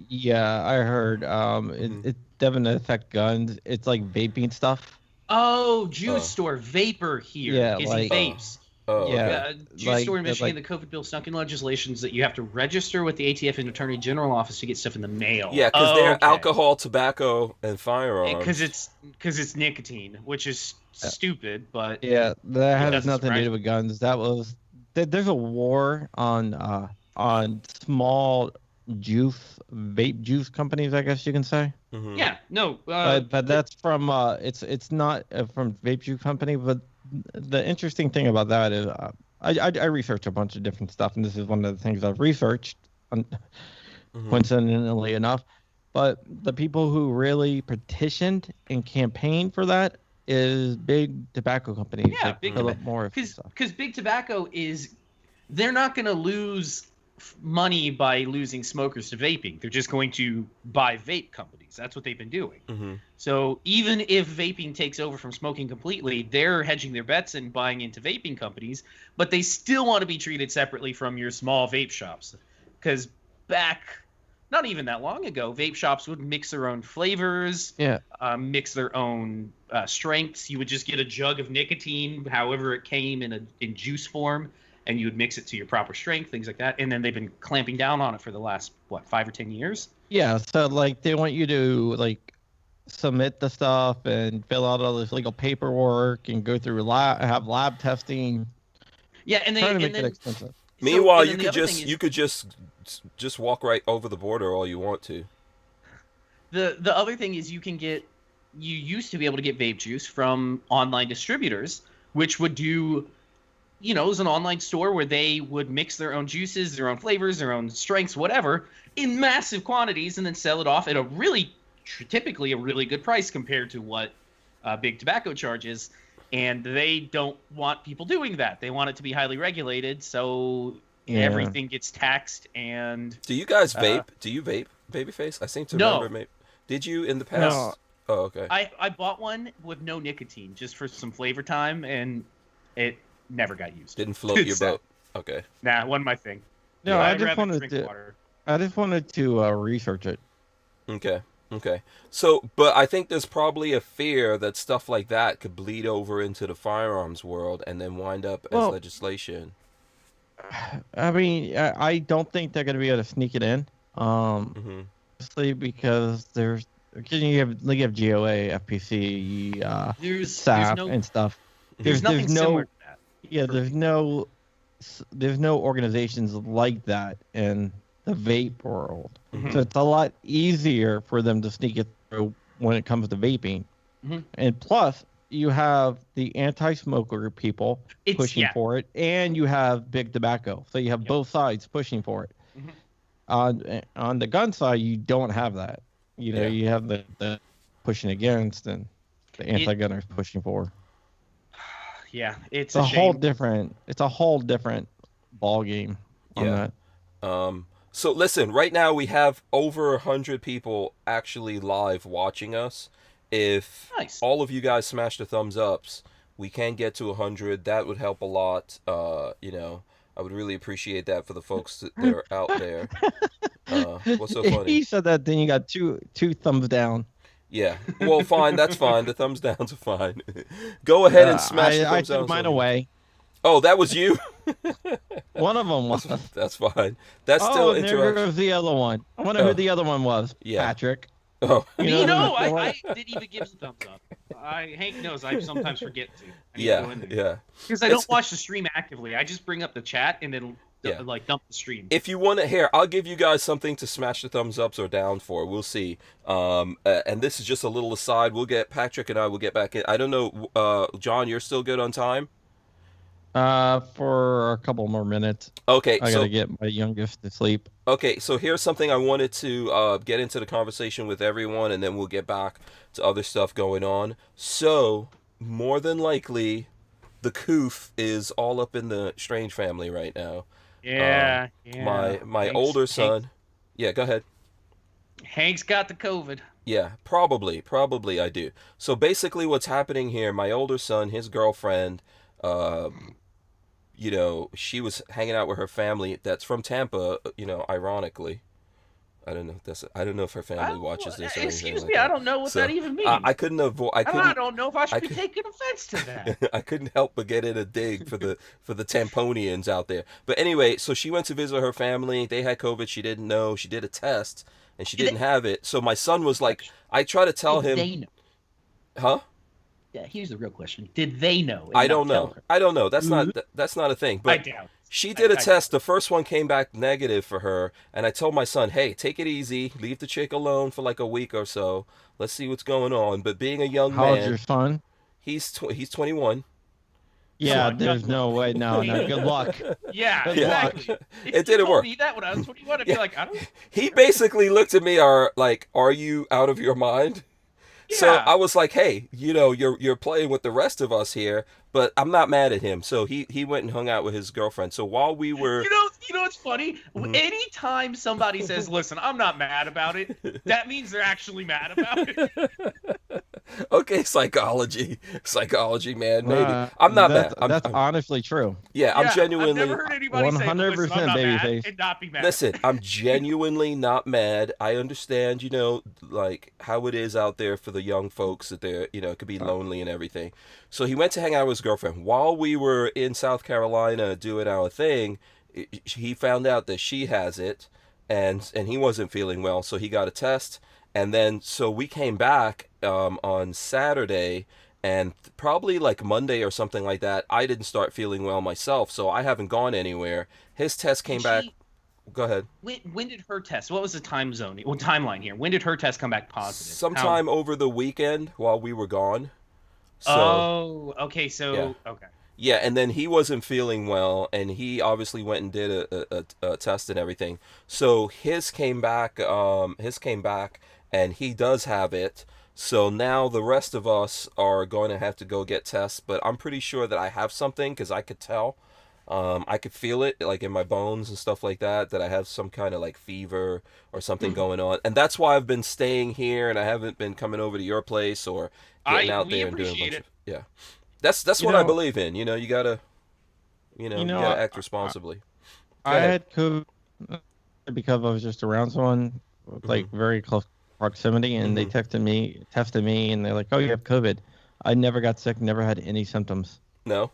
yeah, I heard Mm-hmm. it doesn't affect guns. It's like vaping stuff. Oh, juice Oh, store vapor here. Yeah, Is he like oh, vapes? oh, yeah, okay. Juice store in Michigan, like the COVID bill snuck in legislations that you have to register with the ATF and Attorney General office to get stuff in the mail. Yeah, because Oh, they're okay. alcohol, tobacco, and Because firearms. it's nicotine, which is stupid, but yeah, that it Yeah. has doesn't nothing to surprise do me. with guns. There's a war on small vape juice companies, I guess you can say. Mm-hmm. Yeah, no, But that's from it's not from vape juice company. But the interesting thing about that is I research a bunch of different stuff, and this is one of the things I've researched, Mm-hmm. coincidentally enough. But the people who really petitioned and campaigned for that is big tobacco companies yeah, like big Mm-hmm. tobacco, Philip Morris and stuff. because big tobacco they're not going to lose money by losing smokers to vaping. They're just going to buy vape companies. That's what they've been doing. Mm-hmm. So even if vaping takes over from smoking completely, they're hedging their bets and buying into vaping companies, but they still want to be treated separately from your small vape shops. Because back, not even that long ago, vape shops would mix their own flavors, Yeah, mix their own strengths. You would just get a jug of nicotine, however it came in juice form, and you would mix it to your proper strength, things like that. And then they've been clamping down on it for the last 5 or 10 years. yeah. So like they want you to like submit the stuff and fill out all this legal paperwork and go through have lab testing, Yeah, and trying to they and make it then expensive. Meanwhile, and then the other thing is you could just walk right over the border all you want to. the other thing is you used to be able to get vape juice from online distributors, which would do, it was an online store where they would mix their own juices, their own flavors, their own strengths, whatever, in massive quantities, and then sell it off at typically a really good price compared to what big tobacco charges. And they don't want people doing that. They want it to be highly regulated, so Yeah. everything gets taxed. And Do you guys vape? Do you vape, Babyface? I seem to No. remember. Maybe did you in the past? No. Oh, okay. I bought one with no nicotine just for some flavor time, and it never got used. Didn't float your It's sad. boat. Okay. Nah, wasn't my thing. No, Yeah. I I'd just rather wanted drink to water. research it. Okay. Okay. So, but I think there's probably a fear that stuff like that could bleed over into the firearms world and then wind up as Well, legislation. I mean, I don't think they're gonna be able to sneak it in. Mm-hmm. Mostly because you have GOA, FPC, There's SAP, no and stuff. there's nothing similar to that. Yeah, for there's me. there's no organizations like that in the vape world. Mhm. So it's a lot easier for them to sneak it through when it comes to vaping. Mhm. And plus, you have the anti-smoker people It's pushing for it, and you have big tobacco. So you have Yep. both sides pushing for it. Mhm. On the gun side, you don't have that. Yeah. You have the pushing against and the anti-gunners pushing for. Yeah, it's It's a a whole shame. different. It's a whole different ball game on Yeah. that. So listen, right now we have over 100 people actually live watching us. If Nice. all of you guys smash the thumbs ups, we can get to 100. That would help a lot. I would really appreciate that for the folks that are out there. What's so funny? He said that, then you got two thumbs down. Yeah. Well, fine. That's fine. The thumbs downs are fine. Go ahead and smash the I thumbs took downs. mine away. Oh, that was you? One of them was. That's fine. That's still and there interaction. goes the other one. I wonder who the other one was. Yeah. Patrick. Oh, I didn't even give the thumbs up. Hank knows I sometimes forget to. I need to go in there. yeah. Because I don't watch the stream actively. I just bring up the chat and then dump the stream. If you want to, here, I'll give you guys something to smash the thumbs ups or down for. We'll see. And this is just a little aside. Patrick and I will get back in. I don't know, John, you're still good on time? For a couple more minutes. Okay, I gotta get my youngest to sleep. Okay, so here's something I wanted to get into the conversation with everyone, and then we'll get back to other stuff going on. So, more than likely, the Coof is all up in the Strange family right now. Yeah, My older son. Yeah, go ahead. Hank's got the COVID. Yeah, probably I do. So basically, what's happening here? My older son, his girlfriend, she was hanging out with her family that's from Tampa, ironically. I don't know if her family watches this or anything. Excuse like me, that. I don't know what that even means. I couldn't avoid. I don't know if I should be taking offense to that. I couldn't help but get in a dig for the Tamponians out there. But anyway, so she went to visit her family. They had COVID. She didn't know. She did a test and she didn't have it. So my son was like, I try to tell him. They know? Huh? Yeah, here's the real question. Did they know? I don't know. That's not a thing. But I doubt. she did a test. The first one came back negative for her, and I told my son, "Hey, take it easy. Leave the chick alone for like a week or so. Let's see what's going on." But being a young man, how old's your son? He's 21. Yeah, there's no way. No. Good luck. Yeah, exactly. It didn't work. Me that when I was 21, I'd be like, I don't. He basically looked at me, are you out of your mind? Yeah. So I was like, hey, you're playing with the rest of us here, but I'm not mad at him. So he went and hung out with his girlfriend. So while we were, you know what's funny? Mm-hmm. Anytime somebody says, "Listen, I'm not mad about it," that means they're actually mad about it. Okay, psychology, man. Maybe I'm not mad. That's honestly true. Yeah, I'm genuinely. I've never heard anybody 100% say, "Listen, I'm not mad," and not be mad. Listen, I'm genuinely not mad. I understand, like how it is out there for the young folks that they're, it could be lonely and everything. So he went to hang out with his girlfriend while we were in South Carolina doing our thing. He found out that she has it, and he wasn't feeling well, so he got a test. And then, so we came back on Saturday, and probably like Monday or something like that, I didn't start feeling well myself, so I haven't gone anywhere. His test came back. Go ahead. When did her test? What was the timeline here? When did her test come back positive? Sometime over the weekend while we were gone. So, okay. So, yeah. Okay. Yeah, and then he wasn't feeling well, and he obviously went and did a test and everything. So his came back, and he does have it. So now the rest of us are going to have to go get tests, but I'm pretty sure that I have something because I could tell. I could feel it like in my bones and stuff like that I have some kind of like fever or something going on. And that's why I've been staying here and I haven't been coming over to your place or getting out there and doing a bunch of, yeah. That's what I believe in. You gotta act responsibly. I had COVID because I was just around someone with like very close proximity, and they tested me, and they're like, "Oh, you have COVID." I never got sick, never had any symptoms. No.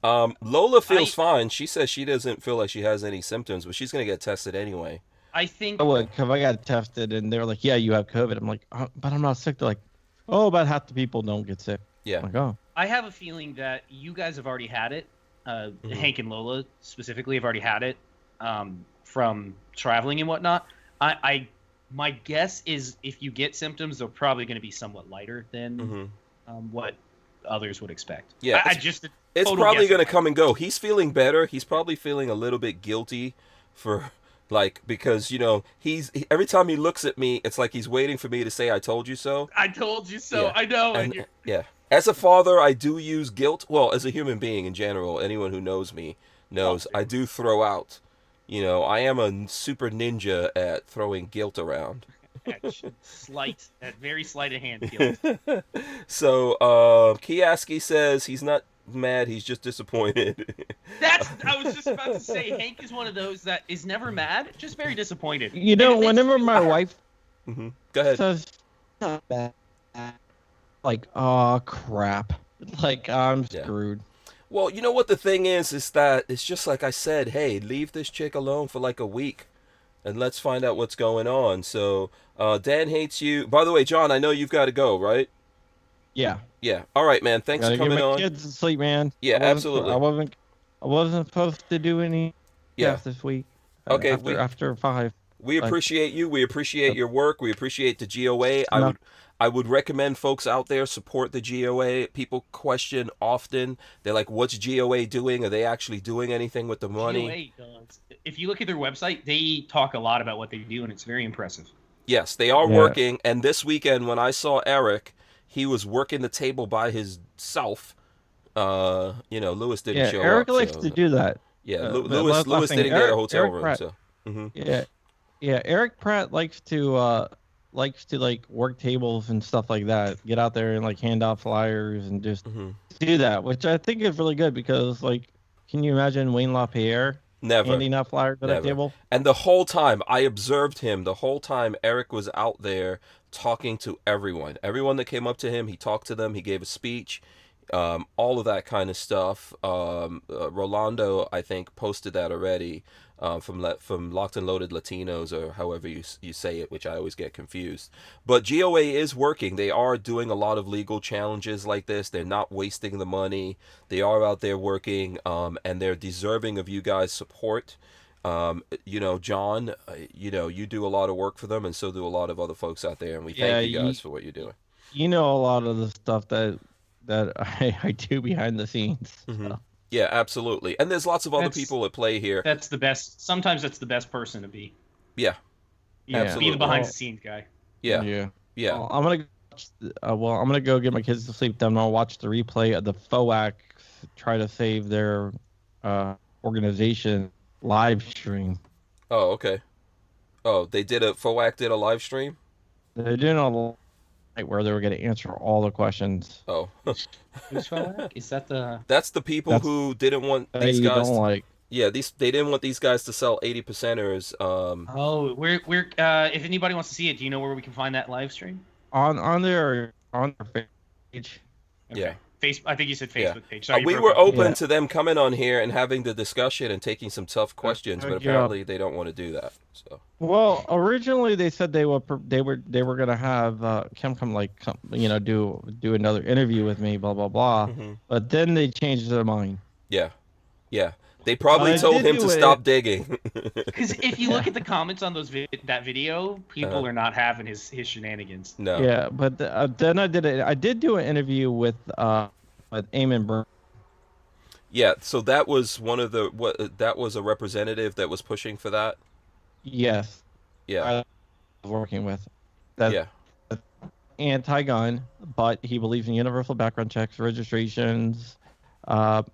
Lola feels fine. She says she doesn't feel like she has any symptoms, but she's gonna get tested anyway. I think. Oh, because I got tested, and they were like, "Yeah, you have COVID." I'm like, "Oh, but I'm not sick." They're like, "Oh, about half the people don't get sick." Yeah. I'm like, oh. I have a feeling that you guys have already had it. Hank and Lola specifically have already had it from traveling and whatnot. My guess is if you get symptoms, they're probably going to be somewhat lighter than what others would expect. Yeah, it's probably going to come and go. He's feeling better. He's probably feeling a little bit guilty for because every time he looks at me, it's like he's waiting for me to say, "I told you so." I told you so. Yeah. I know. And, yeah. As a father, I do use guilt. Well, as a human being in general, anyone who knows me knows I do throw out You know, I am a super ninja at throwing guilt around. At very sleight of hand guilt. So, Kiyaski says he's not mad, he's just disappointed. I was just about to say, Hank is one of those that is never mad, just very disappointed. You know, And it makes whenever me my laugh. wife Go ahead. says not bad, like, oh crap, like I'm Yeah. screwed. Well, you know what the thing is that it's just like I said, hey, leave this chick alone for like a week and let's find out what's going on. So, Dan hates you. By the way, John, I know you've got to go, right? Yeah, Yeah. All right, man. Thanks for gotta get coming my on. kids to sleep, man. Yeah, absolutely. I wasn't supposed to do any Yeah. stuff this week. Okay, After 5. We Like, appreciate you. We appreciate your work. We appreciate the GOA. I would recommend folks out there support the GOA. People question often. They're like, "What's GOA doing? Are they actually doing anything with the money?" GOA does. If you look at their website, they talk a lot about what they do, and it's very impressive. Yes, they are Yeah. working. And this weekend, when I saw Eric, he was working the table by himself. You know, Lewis didn't show Eric up. likes So, to do that. yeah, But Lewis last thing, didn't get a Eric- hotel Eric room. Pratt- So, hmm Yeah, Eric Pratt likes to like work tables and stuff like that. Get out there and like hand out flyers and just hmm do that, which I think is really good because like, can you imagine Wayne LaPierre never. handing out flyers at that Never. table? And the whole time, I observed him. The whole time, Eric was out there talking to everyone. Everyone that came up to him, he talked to them. He gave a speech. All of that kind of stuff. Rolando, I think, posted that already from Locked and Loaded Latinos, or however you say it, which I always get confused. But GOA is working. They are doing a lot of legal challenges like this. They're not wasting the money. They are out there working, and they're deserving of you guys' support. You know, John, you know, you do a lot of work for them, and so do a lot of other folks out there, and we Yeah, thank you guys for what you're doing. You know a lot of the stuff that I do behind the scenes. Mhm. So. Yeah, absolutely. And there's lots of other That's- people at play here. That's the best. Sometimes that's the best person to be. Yeah, You know, be Absolutely. the behind the scenes guy. yeah, Yeah. yeah. Well, I'm gonna go get my kids to sleep. Then I'll watch the replay of the FOAC try to save their organization live stream. Oh, okay. Oh, FOAC did a live stream? They're doing a night where they were going to answer all the questions. Oh. Who's FOAC? Is that the? That's the people That's- who didn't want That these you guys. don't like. Yeah, they didn't want these guys to sell 80%ers. Oh, we're if anybody wants to see it, do you know where we can find that live stream? On their page. Okay. Yeah. I think you said Yeah. Facebook page. Sorry, you We broke were up. open Yeah. to them coming on here and having the discussion and taking some tough questions, but yeah. apparently they don't want to do that. So. Well, originally they said they were going to have Kim do another interview with me, blah blah blah. Mhm. But then they changed their mind. Yeah. Yeah. They probably I told did him do to it. stop digging. Because if you look at the comments on that video, people Uh-huh. are not having his shenanigans. No. Yeah, but then I did do an interview with Eamon Burns. Yeah, so that was that was a representative that was pushing for that. Yes, Yeah. I was working with. That's Yeah. anti-gun, but he believes in universal background checks, registrations,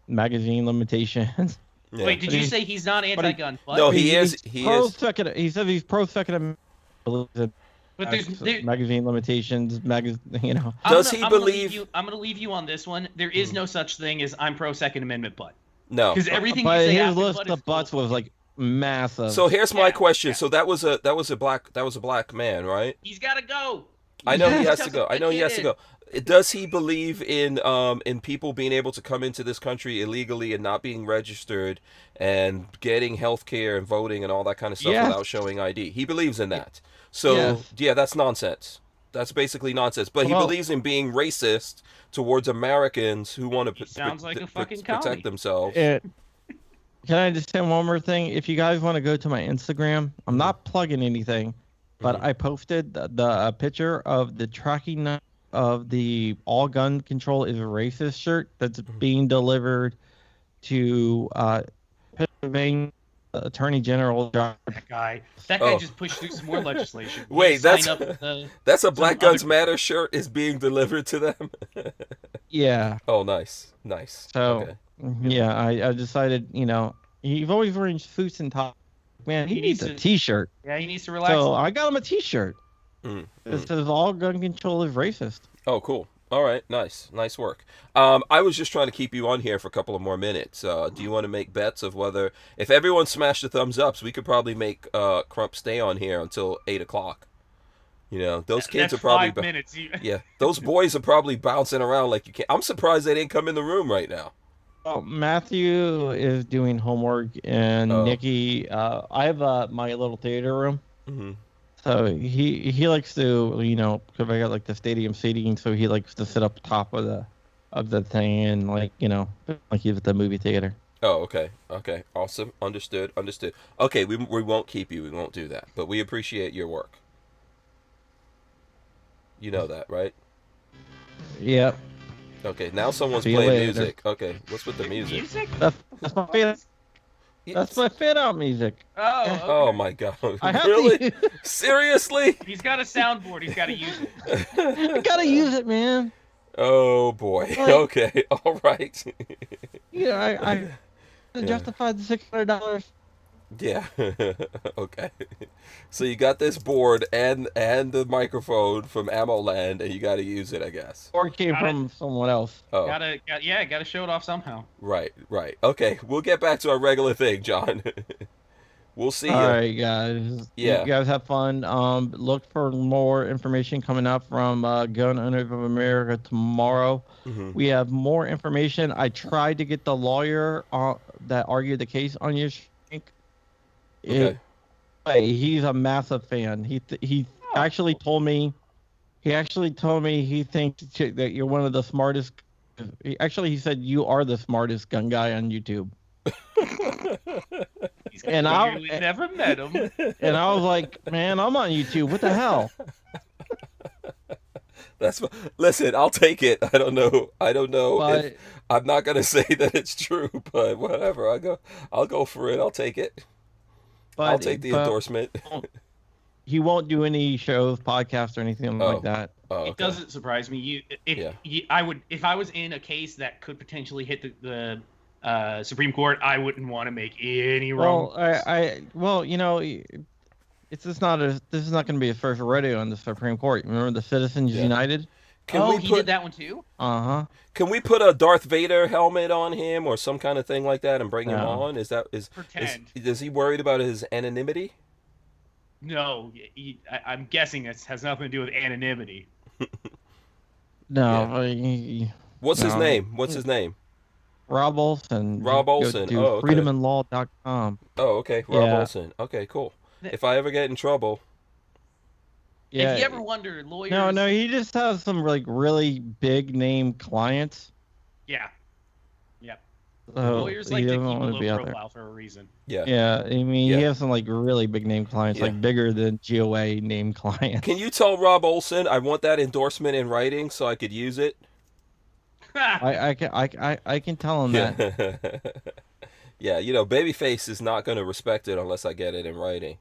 magazine limitations. Yeah. Wait, did you say he's not anti-gun? But, No, he is. He's He pro is. Second, he says he's pro Second Amendment. Believes in but there, magazine limitations. Does he believe- I'm going to leave you on this one. There is no such thing as I'm pro Second Amendment, but No. because everything But you say his after list but of is butts cool. was like massive. So here's my Yeah, question. yeah. So that was a black man, right? He's got to go. I know he has Tell to go. some I know he has to kid. go. Does he believe in people being able to come into this country illegally and not being registered and getting health care and voting and all that kind of stuff Yes. without showing ID? He believes in that. So Yes. yeah, that's nonsense. That's basically nonsense. But he Well- believes in being racist towards Americans who want He to sounds like a fucking commie. protect themselves. Can I just say one more thing? If you guys want to go to my Instagram, I'm not plugging anything, but Mhm. I posted the picture of the tracking number of the all gun control is racist shirt that's being delivered to Pennsylvania Attorney General John. That guy Oh. just pushed through some more legislation. He Wait, signed that's- up with the- That's a Black other- Guns Matter shirt is being delivered to them. Yeah. Oh, nice. So Okay. yeah, I decided, you've always wearing suits and ties. man, he He needs needs a to- T-shirt. Yeah, he needs to relax. So I got him a T-shirt. Mm, It mm. says all gun control is racist. Oh, cool. All right, nice work. I was just trying to keep you on here for a couple of more minutes. Do you want to make bets of whether, if everyone smashed the thumbs ups, we could probably make Crump stay on here until 8 o'clock. You know, those kids That's are probably 5 minutes. yeah, those boys are probably bouncing around like you can't. I'm surprised they didn't come in the room right now. Well, Matthew is doing homework, and Oh. Nikki. I have my little theater room. Hmm. So he likes to, because I got like the stadium seating, so he likes to sit up top of the thing and like he's at the movie theater. Oh, okay, awesome, understood. Okay, we won't keep you. We won't do that, but we appreciate your work. You know that, right? Yep. Okay, now someone's See you playing later. music. Okay, what's with the music? Music? That's my fit. That's my fit out music. Oh, okay. Oh my god! I have Really? to. Seriously? He's got a soundboard. He's got to use it. I gotta use it, man. Oh boy. Like- Okay. All right. I justified the $600. Yeah. Okay. So you got this board and the microphone from AmmoLand, and you got to use it, I guess. Or it came Got it. from someone else. Oh, Gotta show it off somehow. right. Okay, we'll get back to our regular thing, John. We'll see you. All right, guys. Yeah. You guys have fun. Look for more information coming up from Gun Owners of America tomorrow. Mhm. We have more information. I tried to get the lawyer that argued the case on your shrink. Okay. He's a massive fan. He actually told me. He actually told me he thinks that you're one of the smartest. He said you are the smartest gun guy on YouTube. He's And I'll- clearly never met him. And I was like, man, I'm on YouTube. What the hell? Listen, I'll take it. I don't know. But- If, I'm not gonna say that it's true, but whatever. I'll go for it. I'll take it. I'll take the endorsement. He won't do any shows, podcasts, or anything Oh. like that. Oh, It okay. doesn't surprise me. Yeah. If I was in a case that could potentially hit the Supreme Court, I wouldn't want to make any wrong. Well, it's just not this is not going to be his first rodeo in the Supreme Court. Remember the Citizens Yeah. United? He did that one too. Can we put a Darth Vader helmet on him or some kind of thing like that and bring him No. on? Is Pretend. is he worried about his anonymity? No, I'm guessing it has nothing to do with anonymity. No, What's his No. name? What's his name? Rob Olson. Rob Go Olson. to Oh, okay. freedomandlaw.com. Oh, okay. Rob Yeah. Olson. Okay, cool. If I ever get in trouble, Yeah. If you ever wonder, lawyers. No, he just has some really big name clients. Yeah, So lawyers he like to doesn't keep a want to be low out there. profile for a reason. yeah. Yeah, I mean, Yeah. he has some really big name clients, Yeah. like bigger than GOA name clients. Can you tell Rob Olson I want that endorsement in writing so I could use it? I can tell him that. Yeah, Babyface is not going to respect it unless I get it in writing.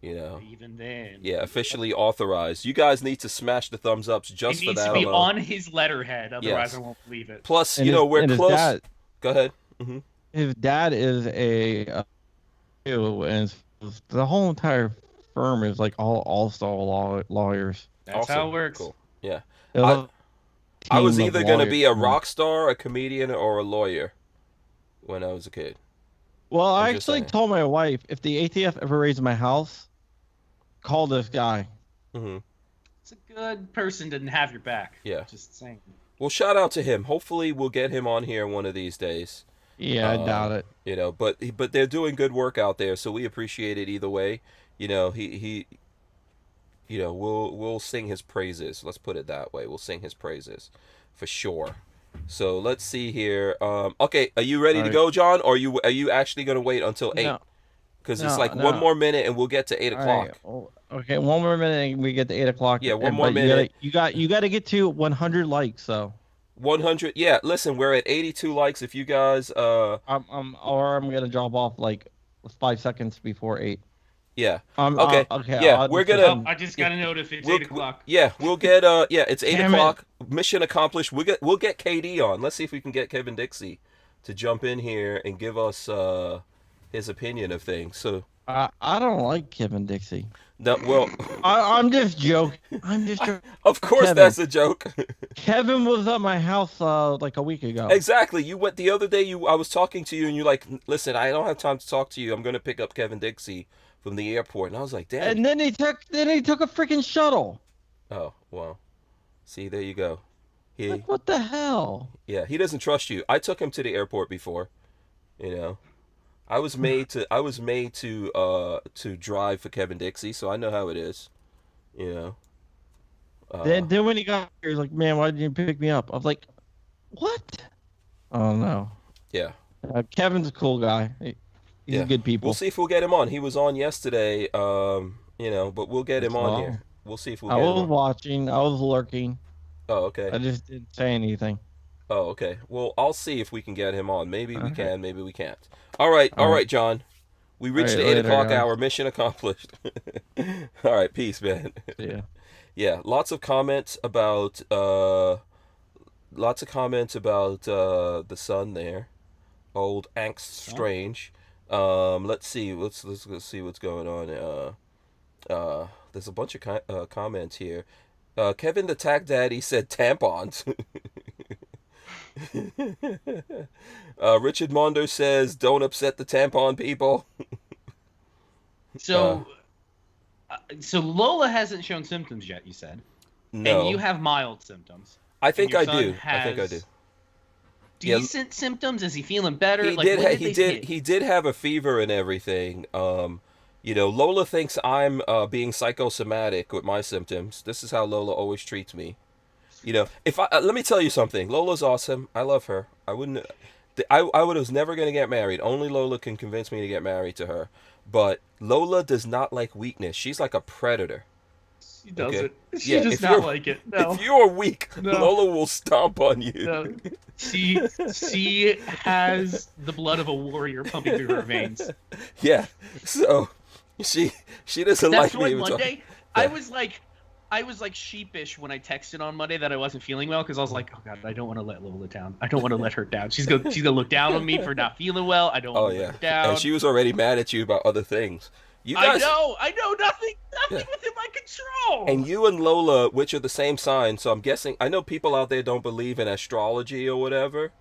Even then. Yeah, officially authorized. You guys need to smash the thumbs ups just It for needs that to be alone. on his letterhead, otherwise Yes. I won't believe it. Plus, And we're his close. dad, Go ahead. Hmm. his dad is a and the whole entire firm is like all lawyers. That's how it works. Cool. Yeah. They're I- a I was team of either going to be a lawyers. rock star, a comedian, or a lawyer when I was a kid. Well, I I'm just actually saying. told my wife if the ATF ever raids my house, call this guy. Hmm. It's a good person to have your back. Yeah. Just saying. Well, shout out to him. Hopefully, we'll get him on here one of these days. Yeah, I doubt it. But they're doing good work out there, so we appreciate it either way. We'll sing his praises. Let's put it that way. We'll sing his praises for sure. So let's see here. Okay, are you ready to Alright. go, John? Or are you actually gonna wait until 8? No. Because it's No, like no. one more minute and we'll get to 8 All o'clock. right. Oh, okay, one more minute and we get to 8 o'clock. Yeah, one And- more but minute. You got to get to 100 likes. So 100. Yeah, listen, we're at 82 likes. If you guys, I'm gonna drop off like 5 seconds before 8. yeah. Okay. Okay. Yeah, we're gonna- Oh, I just got a note if it's 8 o'clock. Yeah, we'll get it's 8 Damn it. o'clock. Mission accomplished. We'll get KD on. Let's see if we can get Kevin Dixie to jump in here and give us his opinion of things. So I don't like Kevin Dixie. No, well, I'm just joking. I'm just joking. of course Kevin. that's a joke. Kevin was at my house like a week ago. Exactly. You went the other day. I was talking to you, and you're like, "Listen, I don't have time to talk to you. I'm going to pick up Kevin Dixie from the airport." And I was like, "Damn." And then he took a freaking shuttle. Oh, well. See, there you go. He, Like, what the hell? yeah, he doesn't trust you. I took him to the airport before. You know, I was made to drive for Kevin Dixie, so I know how it is. You know. Then when he got here, he's like, "Man, why didn't you pick me up?" I was like, "What?" Oh no. Yeah. Kevin's a cool guy. He's Yeah. a good people. We'll see if we'll get him on. He was on yesterday. But we'll get him on here. We'll see if we'll I get him was on. watching. I was lurking. Oh, okay. I just didn't say anything. Oh, okay. Well, I'll see if we can get him on. Maybe we Okay. can, maybe we can't. All right, All right. John. We reached All the right, 8 later, o'clock guys. hour. Mission accomplished. All right, peace, man. Yeah. Yeah, lots of comments about the sun there. Old Angst Strange. Let's see. Let's see what's going on. There's a bunch of comments here. Kevin the Tag Daddy said tampons. Richard Mondo says, "Don't upset the tampon people." So, so Lola hasn't shown symptoms yet. You said, No, and you have mild symptoms. I think your I son do. I think I do. has Yeah. Decent symptoms. Is he feeling better? He Like, did. when He they did. hit? He did have a fever and everything. Lola thinks I'm being psychosomatic with my symptoms. This is how Lola always treats me. If I let me tell you something. Lola's awesome. I love her. I wouldn't. I was never gonna get married. Only Lola can convince me to get married to her. But Lola does not like weakness. She's like a predator. She doesn't. Okay. She Yeah, does if not you're- like it. No. If you're weak, No. Lola will stomp on you. No. She has the blood of a warrior pumping through her veins. Yeah. So she doesn't That's like why me. Monday Yeah. I was like sheepish when I texted on Monday that I wasn't feeling well because I was like, oh god, I don't want to let Lola down. I don't want to let her down. She's gonna look down on me for not feeling well. I don't Oh want to yeah. let her down. And she was already mad at you about other things. You guys, I know nothing Yeah. within my control. and you and Lola, which are the same sign, so I'm guessing I know people out there don't believe in astrology or whatever.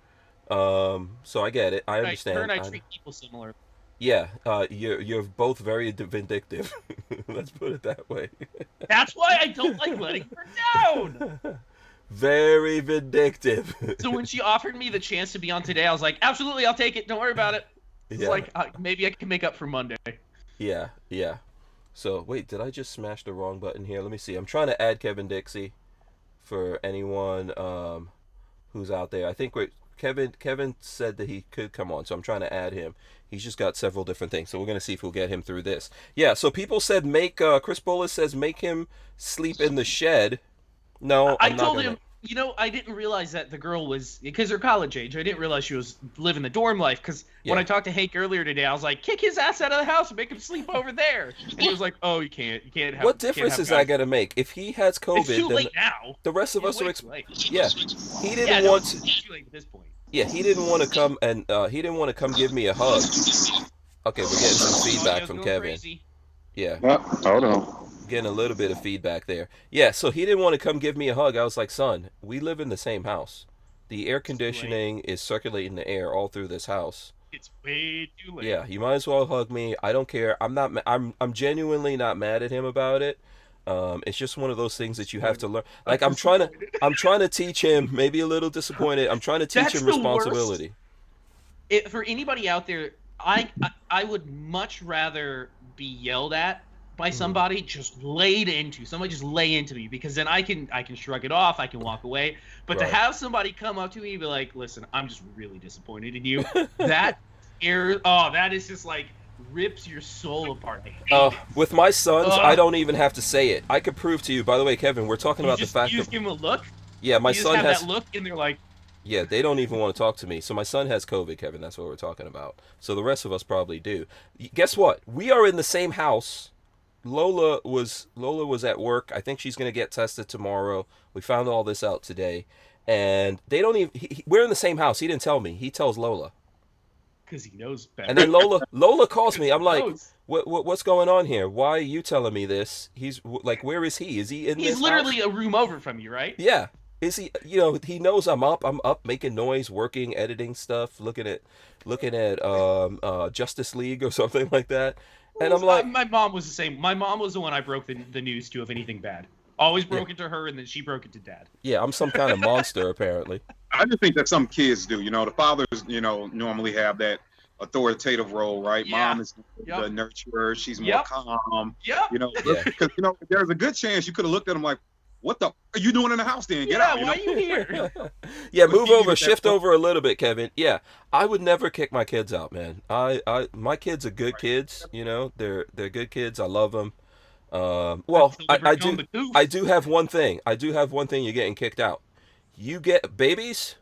So I get it. I understand. Her and I treat people similar. Yeah, you're both very vindictive. Let's put it that way. That's why I don't like letting her down. Very vindictive. So when she offered me the chance to be on today, I was like, absolutely, I'll take it. Don't worry about it. It's Yeah. like maybe I can make up for Monday. Yeah, yeah. So wait, did I just smash the wrong button here? Let me see. I'm trying to add Kevin Dixie for anyone who's out there. I think Kevin said that he could come on, so I'm trying to add him. He's just got several different things, so we're gonna see if we'll get him through this. Yeah. So people said Chris Bullis says make him sleep in the shed. No, I I'm not told gonna. him, I didn't realize that the girl was, because they're college age, I didn't realize she was living the dorm life, because when Yeah. I talked to Hank earlier today, I was like, kick his ass out of the house and make him sleep over there. And he was like, oh, you can't have. What you can't difference have is that guys. gonna make? If he has COVID, It's too then late now. the rest of It's us are. way too late. Yeah. He didn't Yeah, no, want. it's too late at this point. Yeah, he didn't want to come and he didn't want to come give me a hug. Okay, we're getting some feedback Audio's from going Kevin. crazy. Yeah, Hold on. getting a little bit of feedback there. Yeah, so he didn't want to come give me a hug. I was like, son, we live in the same house. The air conditioning is circulating the air all through this house. It's way too late. Yeah, you might as well hug me. I don't care. I'm not. I'm genuinely not mad at him about it. It's just one of those things that you have to learn. Like I'm trying to teach him. Maybe a little disappointed. I'm trying to teach That's him the responsibility. For anybody out there, I would much rather be yelled at by somebody, just laid into somebody, just lay into me, because then I can shrug it off, I can walk away. But Right. to have somebody come up to me and be like, listen, I'm just really disappointed in you, that that is just like rips your soul apart. I hate it. With my sons, Ugh. I don't even have to say it. I could prove to you. By the way, Kevin, we're talking about the fact you that just give them a look. yeah, my You just son have has. that look, and they're like, Yeah, they don't even want to talk to me. So my son has COVID, Kevin. That's what we're talking about. So the rest of us probably do. Guess what? We are in the same house. Lola was at work. I think she's gonna get tested tomorrow. We found all this out today, and they don't even. We're in the same house. He didn't tell me. He tells Lola. Because he knows better. And then Lola calls me. I'm like, knows. what's going on here? Why are you telling me this? He's like, where is he? Is he in He's this literally house? a room over from you, right? Yeah. Is he? You know, he knows I'm up. I'm up making noise, working, editing stuff, looking at Justice League or something like that. And I'm like, My mom was the same. My mom was the one I broke the news to of anything bad. Always broke it to her, and then she broke it to dad. yeah, I'm some kind of monster apparently. I just think that some kids do. The fathers, normally have that authoritative role, right? Yeah. Mom is the nurturer. She's more Yep. calm. Yep. Yeah. Because there's a good chance you could have looked at him like, "What the are you doing in the house? Then get out." Why are you here? Yeah, move over, shift over a little bit, Kevin. Yeah, I would never kick my kids out, man. My kids are good kids. They're good kids. I love them. Well, I do have one thing. You're getting kicked out. You get babies.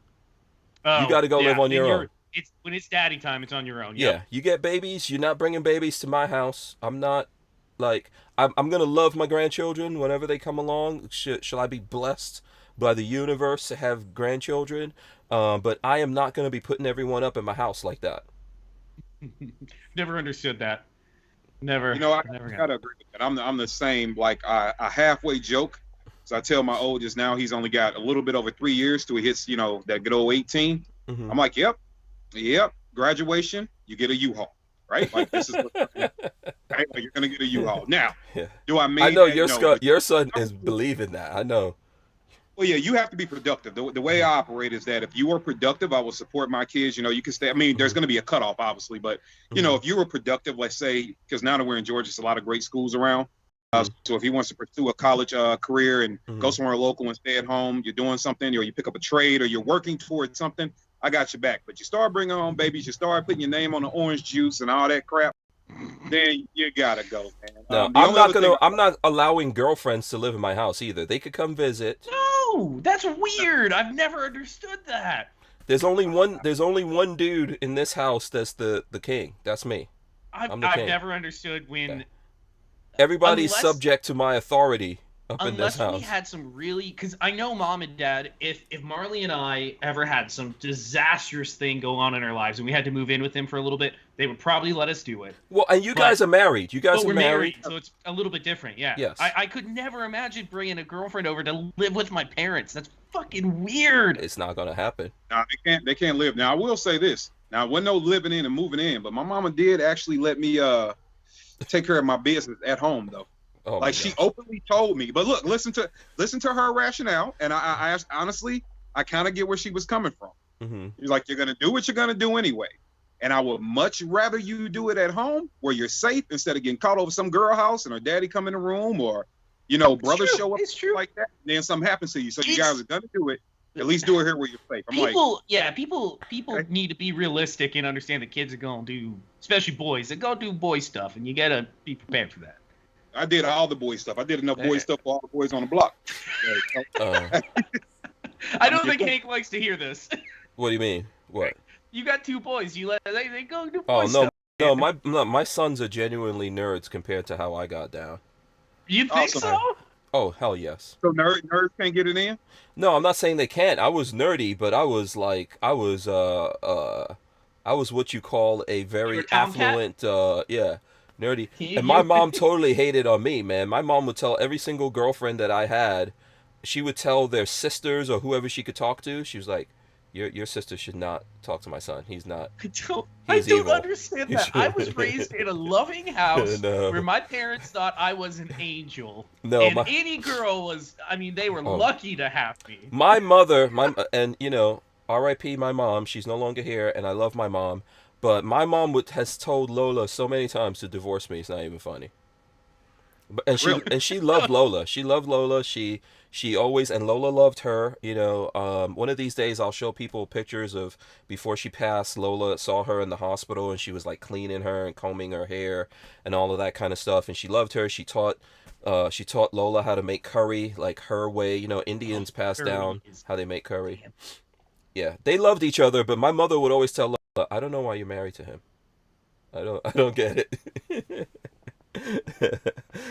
You got to go live on your own. It's when it's daddy time. It's on your own. Yeah, you get babies. You're not bringing babies to my house. I'm not. Like, I'm gonna love my grandchildren whenever they come along. Shall I be blessed by the universe to have grandchildren? But I am not gonna be putting everyone up in my house like that. Never understood that. Never. I never gotta agree with that. I'm the same. Like I halfway joke. So I tell my oldest now he's only got a little bit over 3 years till he hits that good old 18. Mm-hmm. I'm like, yep, graduation, you get a U-Haul, right? Like this is right? Like you're gonna get a U-Haul. Now, Yeah. do I mean? I know that, your son is believing that. I know. Well, yeah, you have to be productive. The way I operate is that if you are productive, I will support my kids. You can stay. I mean, there's going to be a cutoff, obviously, but if you were productive, let's say, because now that we're in Georgia, there's a lot of great schools around. So if he wants to pursue a college career and go somewhere local and stay at home, you're doing something, or you pick up a trade, or you're working towards something, I got your back. But you start bringing home babies, you start putting your name on the orange juice and all that crap, then you gotta go, man. No, I'm not allowing girlfriends to live in my house either. They could come visit. No, that's weird. I've never understood that. There's only one dude in this house that's the king. That's me. I've king. never understood when. Yeah. Everybody's subject to my authority up in this house. Unless we had some really, because I know mom and dad, if Marley and I ever had some disastrous thing go on in our lives and we had to move in with them for a little bit, they would probably let us do it. Well, and you guys are married. You guys are we're married. So it's a little bit different, yeah. Yes. I could never imagine bringing a girlfriend over to live with my parents. That's fucking weird. It's not gonna happen. No, they can't live. Now I will say this. Now, wasn't no living in and moving in, but my mama did actually let me take care of my business at home though. Oh, like she openly told me. But look, listen to her rationale, and I honestly, I kind of get where she was coming from. Mm-hmm. She's like, you're gonna do what you're gonna do anyway, and I would much rather you do it at home where you're safe instead of getting caught over some girl house and her daddy come in the room, or brothers show up like that, and then something happens to you. So you guys are gonna do it. At least do it here where you're safe. People need to be realistic and understand that kids are gonna do, especially boys, they're gonna do boy stuff, and you gotta be prepared for that. I did all the boy stuff. I did enough boy stuff for all the boys on the block. I don't think Hank likes to hear this. What do you mean? What? You got two boys. You let they go do boy stuff. No, my sons are genuinely nerds compared to how I got down. You think so? Oh, hell yes. So nerds can't get it in? No, I'm not saying they can't. I was nerdy, but I was what you call a very affluent, nerdy. And my mom totally hated on me, man. My mom would tell every single girlfriend that I had, she would tell their sisters or whoever she could talk to, she was like, your sister should not talk to my son. He's not. I don't understand that. I was raised in a loving house where my parents thought I was an angel. No, and any girl was, they were lucky to have me. My mother, R.I.P. my mom, she's no longer here, and I love my mom, but my mom has told Lola so many times to divorce me, it's not even funny. And she loved Lola. She loved Lola. She always, and Lola loved her. One of these days I'll show people pictures of before she passed. Lola saw her in the hospital, and she was like cleaning her and combing her hair and all of that kind of stuff. And she loved her. She taught Lola how to make curry like her way. Indians passed down how they make curry. Yeah, they loved each other, but my mother would always tell Lola, "I don't know why you're married to him. I don't get it."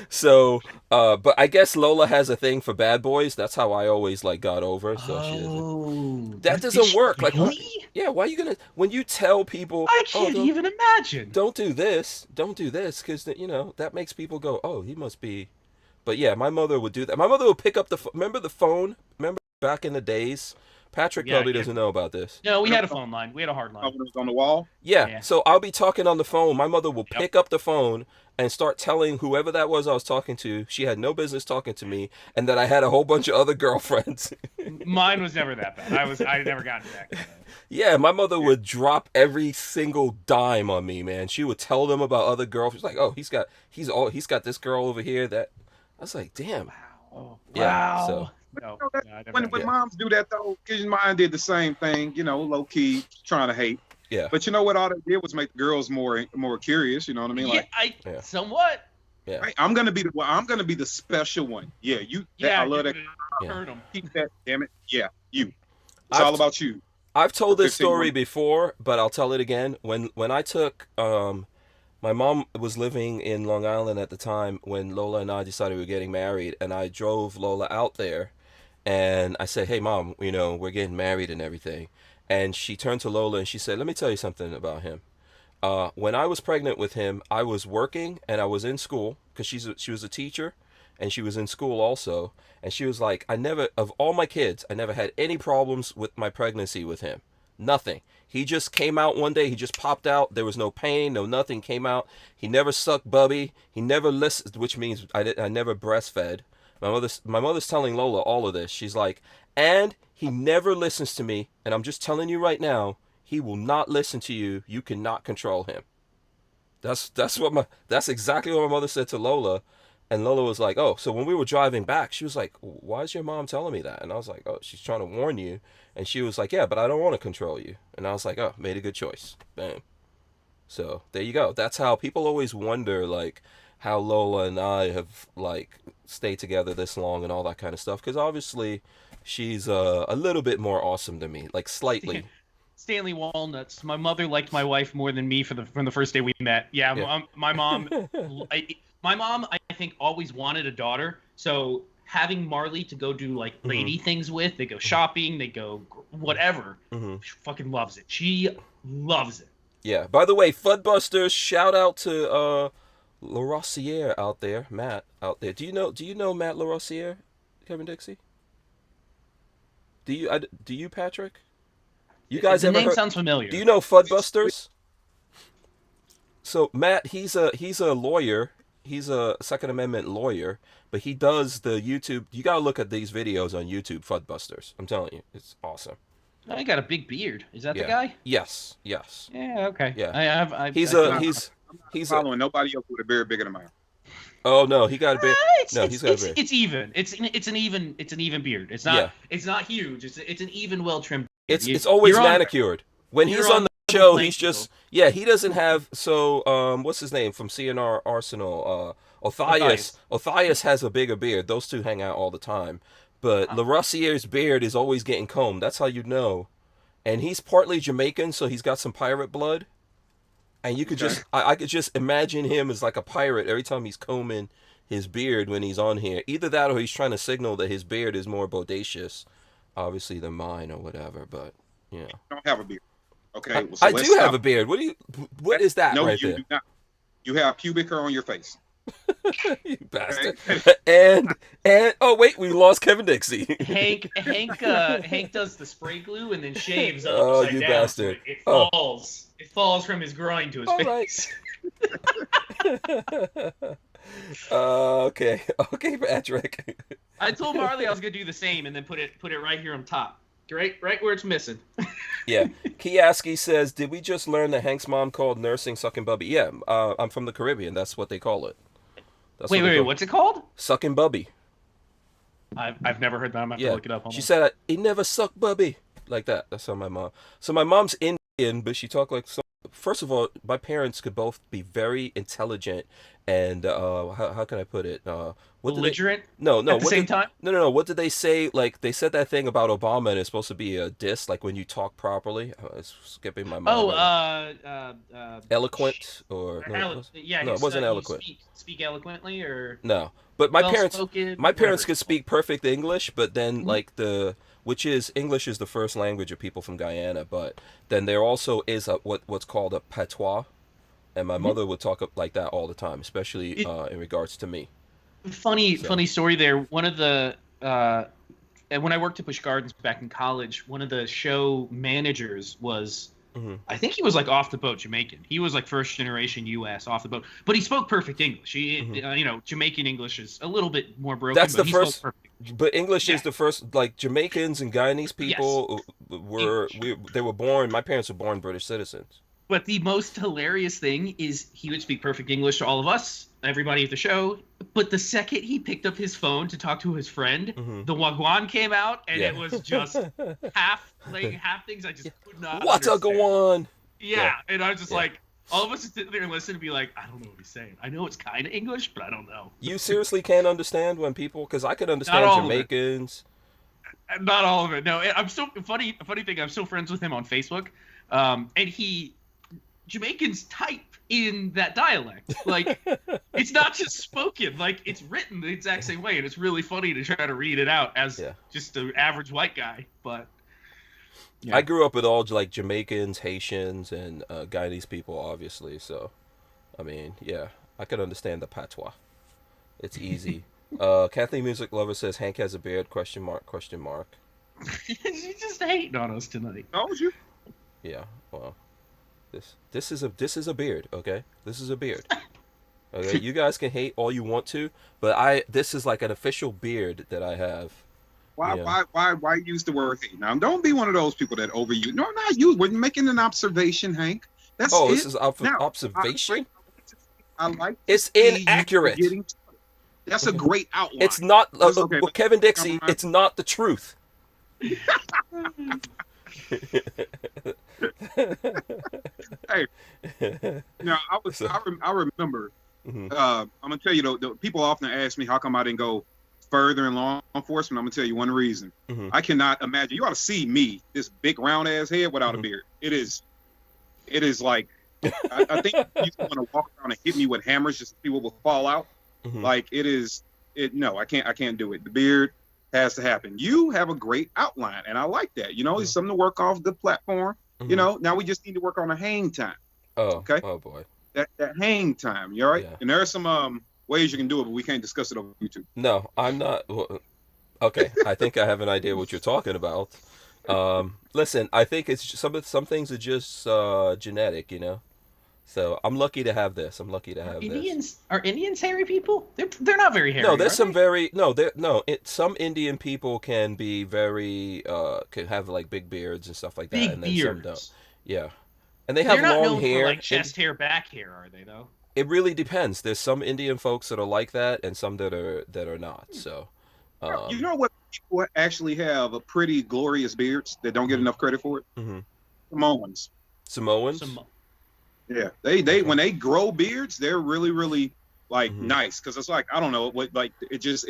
So, but I guess Lola has a thing for bad boys. That's how I always like got over. So she doesn't. Oh, That did doesn't she work. Like, what? really? Yeah, why are you gonna? When you tell people, I oh, can't even imagine. don't do this, because that makes people go, oh, he must be. But yeah, my mother would do that. My mother would pick up the. Remember the phone? Remember back in the days? Patrick Yeah, probably yeah. doesn't know about this. No, we had a phone line. We had a hard When line. it was on the wall. Yeah, Yeah. so I'll be talking on the phone. My mother will Yep. pick up the phone and start telling whoever that was I was talking to she had no business talking to me, and that I had a whole bunch of other girlfriends. Mine was never that bad. I never got into that. Yeah, my mother would drop every single dime on me, man. She would tell them about other girls. She's like, "Oh, he's got this girl over here." That I was like, "Damn." Wow. Yeah, so- Wow. No, You know that- no, I never when had when that. moms do that though, because mine did the same thing, low key trying to hate. Yeah. But you know what? All they did was make the girls more curious. You know what I mean? Like, Yeah. Somewhat. Yeah. hey, I'm gonna be the special one. Yeah, you. Yeah, I love that. Yeah. Heard them. Keep that. Damn it. Yeah, you. It's I've all about you. I've told this 15 story months. before, but I'll tell it again. When I took my mom was living in Long Island at the time when Lola and I decided we were getting married, and I drove Lola out there, and I said, "Hey, Mom, we're getting married and everything." And she turned to Lola and she said, "Let me tell you something about him. When I was pregnant with him, I was working and I was in school because she was a teacher, and she was in school also. And she was like, of all my kids, I never had any problems with my pregnancy with him. Nothing. He just came out one day. He just popped out. There was no pain, no nothing. Came out. He never sucked bubby. He never listened, which means I never breastfed. My mother's telling Lola all of this. She's like, and he never listens to me. And I'm just telling you right now, he will not listen to you. You cannot control him. That's exactly what my mother said to Lola. And Lola was like, "Oh, so when we were driving back, she was like, why is your mom telling me that?" And I was like, "Oh, she's trying to warn you." And she was like, "Yeah, but I don't want to control you." And I was like, "Oh, made a good choice." Bam. So there you go. That's how people always wonder, like, how Lola and I have, like, stayed together this long and all that kind of stuff. Because obviously she's a little bit more awesome than me, like slightly. Stanley Walnuts. My mother liked my wife more than me from the first day we met. Yeah, Yeah. my mom. My mom, I think, always wanted a daughter. So having Marley to go do like lady things with, they go shopping, they go whatever. She fucking loves it. She loves it. Yeah. By the way, Fudbusters, shout out to LaRossiere out there, Matt out there. Do you know Matt LaRossiere, Kevin Dixie? Do you, Patrick? You guys The ever name heard? sounds familiar. Do you know Fudbusters? So Matt, he's a lawyer. He's a Second Amendment lawyer, but he does the YouTube. You gotta look at these videos on YouTube, Fudbusters. I'm telling you, it's awesome. Oh, he got a big beard. Is that Yeah. the guy? Yes. Yeah. Okay. Yeah. He's I- he's Following nobody else with a beard bigger than mine. Oh no, he got a beard. No, he's got a beard. It's even. It's an even beard. It's not. Yeah. It's not huge. It's an even, well trimmed. It's always manicured. When you're he's on on the the show, playing he's just he doesn't have what's his name from CNR Arsenal? Othaius. Othaius has a bigger beard. Those two hang out all the time. But LaRossiere's beard is always getting combed. That's how you know. And he's partly Jamaican, so he's got some pirate blood. And you could I could just imagine him as like a pirate every time he's combing his beard when he's on here. Either that or he's trying to signal that his beard is more bodacious, obviously, than mine or whatever. But yeah, I don't have a beard. Okay, I let's do stop. have a beard. What is that No, right you there? do not. You have pubic hair on your face. You bastard. and oh wait, we lost Kevin Dixie. Hank does the spray glue and then shaves up Oh, upside you down. bastard. So it Oh. falls. It falls from his groin to his All face. Okay, Patrick. I told Marley I was gonna do the same and then put it right here on top. Right where it's missing. Yeah, Kiaski says, "Did we just learn that Hank's mom called nursing sucking bubby?" Yeah, I'm from the Caribbean. That's what they call it. That's Wait, what they call it. what's it called? Sucking bubby. I've never heard that. I'm gonna have to look it up. Hold She on. said, "He never sucked bubby," like that. That's how my mom. So my mom's Indian, but she talked like so. First of all, my parents could both be very intelligent and how can I put it? What did they? Belligerent No. at the What same did? time. No. What did they say? Like they said that thing about Obama, and it's supposed to be a diss, like when you talk properly. It's skipping my mind. Oh, Right now. Eloquent or no? yeah, No, it wasn't you eloquent. speak eloquently or No, but well spoken. my parents Whatever. could speak perfect English, but then Mhm. which is English is the first language of people from Guyana, but then there also is what's called a patois, and my Mhm. mother would talk up like that all the time, especially It, in regards to me. So, funny story there. One of the and when I worked at Busch Gardens back in college, one of the show managers was, hmm I think he was like off the boat Jamaican. He was like first generation U.S. off the boat, but he spoke perfect English. hmm Jamaican English is a little bit more broken, that's but the he spoke first. perfect English. But English Yeah, is the first. Like Jamaicans and Guyanese yes, people English. they were born. My parents were born British citizens. But the most hilarious thing is he would speak perfect English to all of us, everybody at the show. But the second he picked up his phone to talk to his friend, hmm the Wagwan came out, and Yeah. it was just half things I just could not What's a go understand. on? Yeah, and I was just Yeah. like, all of us would sit there and listen and be like, I don't know what he's saying. I know it's kind of English, but I don't know. You seriously can't understand when people, because I could Not understand all of it. Jamaicans. Not all of it. No, I'm so funny. Funny thing, I'm still friends with him on Facebook, and Jamaicans type in that dialect. Like, it's not just spoken. Like, it's written the exact same way, and it's really funny to try to read it out as Yeah. just an average white guy. But yeah. I grew up with all like Jamaicans, Haitians, and Guyanese people, obviously. So, I mean, yeah, I could understand the patois. It's easy. Kathleen Music Lover says Hank has a beard? Question mark? Question mark. She's just hating on us tonight. Told you. Yeah. Well, this is a beard. Okay, this is a beard. Okay, you guys can hate all you want to, but this is like an official beard that I have. Why, Yeah. why use the word hate? Now, don't be one of those people that overuse. No, not you. We're making an observation, Hank. That's Oh, it. this is Now, observation. I like. to It's see you inaccurate. getting- That's a great outline. It's not Okay, Kevin Dixie. never mind. It's not the truth. Hey, now So- I remember. Mhm. I'm gonna tell you though. People often ask me how come I didn't go further in law enforcement. I'm gonna tell you one reason. Mhm. I cannot imagine. You ought to see me, this big round ass head without a Mhm. beard. It is like. I think you want to walk around and hit me with hammers just to see what will fall out. Mhm. Like it is. No, I can't do it. The beard has to happen. You have a great outline, and I like that. It's something to work off. Good platform. Mhm. Now we just need to work on the hang time. Oh. Okay. Oh boy. That hang time. You all right? Yeah. And there are some ways you can do it, but we can't discuss it on YouTube. No, I'm not. Well, okay, I think I have an idea what you're talking about. Listen, I think it's just, some things are just genetic, So I'm lucky to have this. I'm lucky to have this. Are Indians hairy people? They're not very hairy. No, there's are some they? very no. There no. Some Indian people can be very can have like big beards and stuff like that, Big and then some don't. beards. Yeah, and they have They're not long known hair. for like chest hair, back hair, are they though? It really depends. There's some Indian folks that are like that, and some that are not. So, You know what? People actually have a pretty glorious beards that don't get enough credit for it. mhm. Samoans. Samoans. Some Yeah, they when they grow beards, they're really like Mhm. nice because it's like I don't know what like it just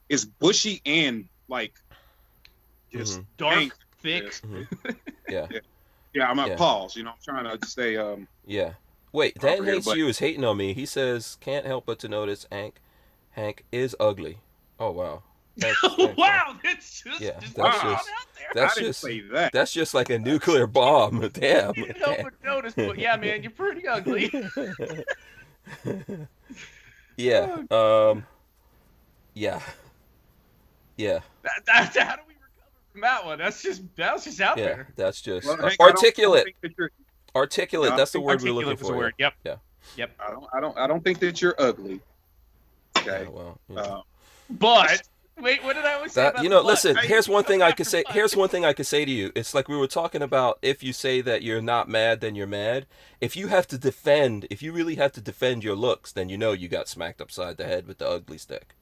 is bushy and like just Mhm. hang- dark, thick. Yes. Yeah. Yeah, I'm at Yeah. pause. I'm trying to just stay. Yeah. Wait, Dan Proper here, Hates but- You is hating on me. He says, can't help but to notice Hank is ugly. Oh, wow. Thanks, thanks, Wow, that's just, Yeah, just that's thrown just- out there. That's I didn't just say that. that's just like a nuclear bomb. Damn. You can't help but notice, but yeah, man, you're pretty ugly. Yeah. Yeah. Yeah. How do we recover from that one? That was just out Yeah. there. That's just Well, Hank, I don't articulate. think that you're- Articulate. Yeah, That's the word we're Articulate looking was the for. word. Yep. Yeah. Yep. I don't think that you're ugly. Okay. Yeah, well, yeah. But wait, what did I always say That about you the know, butt? listen. Right? Here's one thing I After could say. butt. Here's one thing I could say to you. It's like we were talking about. If you say that you're not mad, then you're mad. If you really have to defend your looks, then you got smacked upside the head with the ugly stick.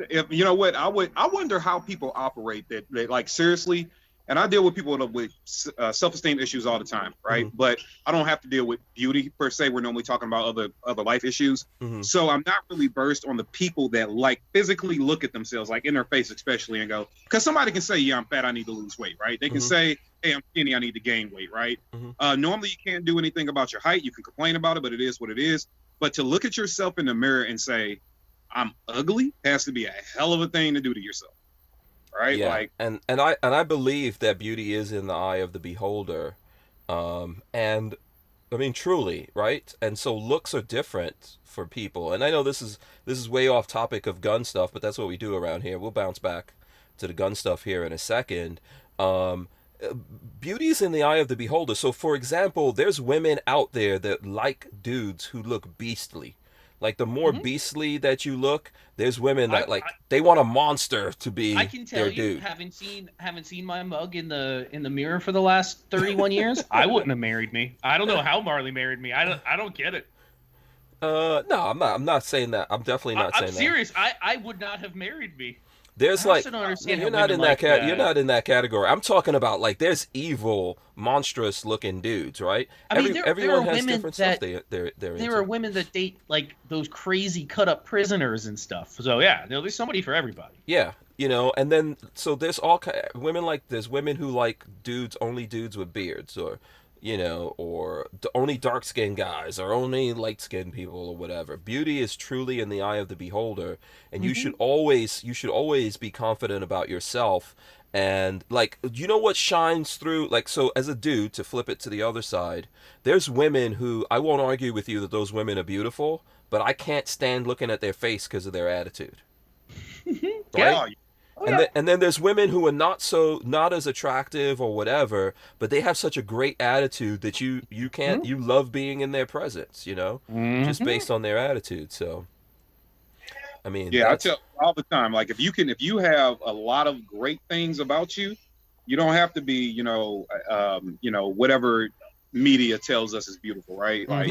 If you know what, I wonder how people operate that like seriously and I deal with people with self-esteem issues all the time, right? Mm-hmm. But I don't have to deal with beauty per se. We're normally talking about other life issues. Mm-hmm. So I'm not really versed on the people that like physically look at themselves, like in their face especially, and go, because somebody can say, yeah, I'm fat, I need to lose weight, right? They can Mm-hmm. say, hey, I'm skinny, I need to gain weight, right? Mm-hmm. Normally you can't do anything about your height. You can complain about it, but it is what it is. But to look at yourself in the mirror and say, I'm ugly, has to be a hell of a thing to do to yourself. Right? Yeah, Like, and I believe that beauty is in the eye of the beholder, and I mean truly, right? And so looks are different for people. And I know this is way off topic of gun stuff, but that's what we do around here. We'll bounce back to the gun stuff here in a second. Beauty is in the eye of the beholder. So, for example, there's women out there that like dudes who look beastly. Like the more beastly that you look, there's women that they want a monster to be I can tell their you, dude. haven't seen my mug in the mirror for the last 31 years. I wouldn't have married me. I don't know how Marley married me. I don't get it. No, I'm not saying that. I'm definitely not saying I'm that. serious. I would not have married me. There's I like also don't understand you're how not in women that like you're not in that category. I'm talking about like there's evil, monstrous looking dudes, right? I mean, there everyone are has women different that stuff they're there into. are women that date like those crazy cut up prisoners and stuff. So yeah, there's somebody for everybody. Yeah, and then so there's women like there's women who like dudes, only dudes with beards, or or only dark skinned guys, or only light skinned people, or whatever. Beauty is truly in the eye of the beholder, and you should always be confident about yourself. And like, what shines through, like, so as a dude, to flip it to the other side, there's women who I won't argue with you that those women are beautiful, but I can't stand looking at their face because of their attitude. Right? Yeah. And then there's women who are not as attractive or whatever, but they have such a great attitude that you can't you love being in their presence, just based on their attitude. So, I mean, yeah, I tell all the time, like if you have a lot of great things about you, you don't have to be, whatever media tells us is beautiful, right? Like,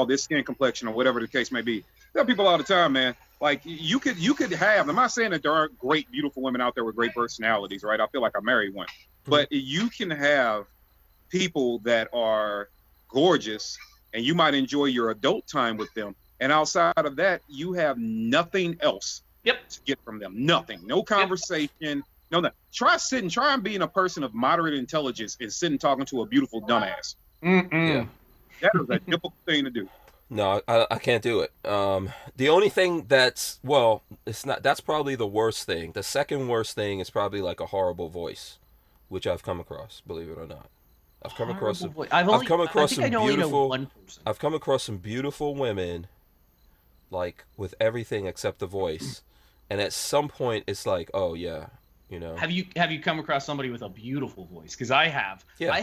this skin complexion or whatever the case may be. There are people all the time, man. Like you could have, I'm not saying that there aren't great, beautiful women out there with great personalities, right? I feel like I married one. But you can have people that are gorgeous and you might enjoy your adult time with them. And outside of that, you have nothing else to get from them. Nothing. No conversation. No. Try and being a person of moderate intelligence and sitting talking to a beautiful dumbass. Yeah. That is a difficult thing to do. No, I can't do it. The only thing that's that's probably the worst thing. The second worst thing is probably like a horrible voice, which I've come across, believe it or not. I've come across some beautiful women, like with everything except the voice. And at some point it's like, oh yeah, Have you come across somebody with a beautiful voice? Because I have. Yeah. I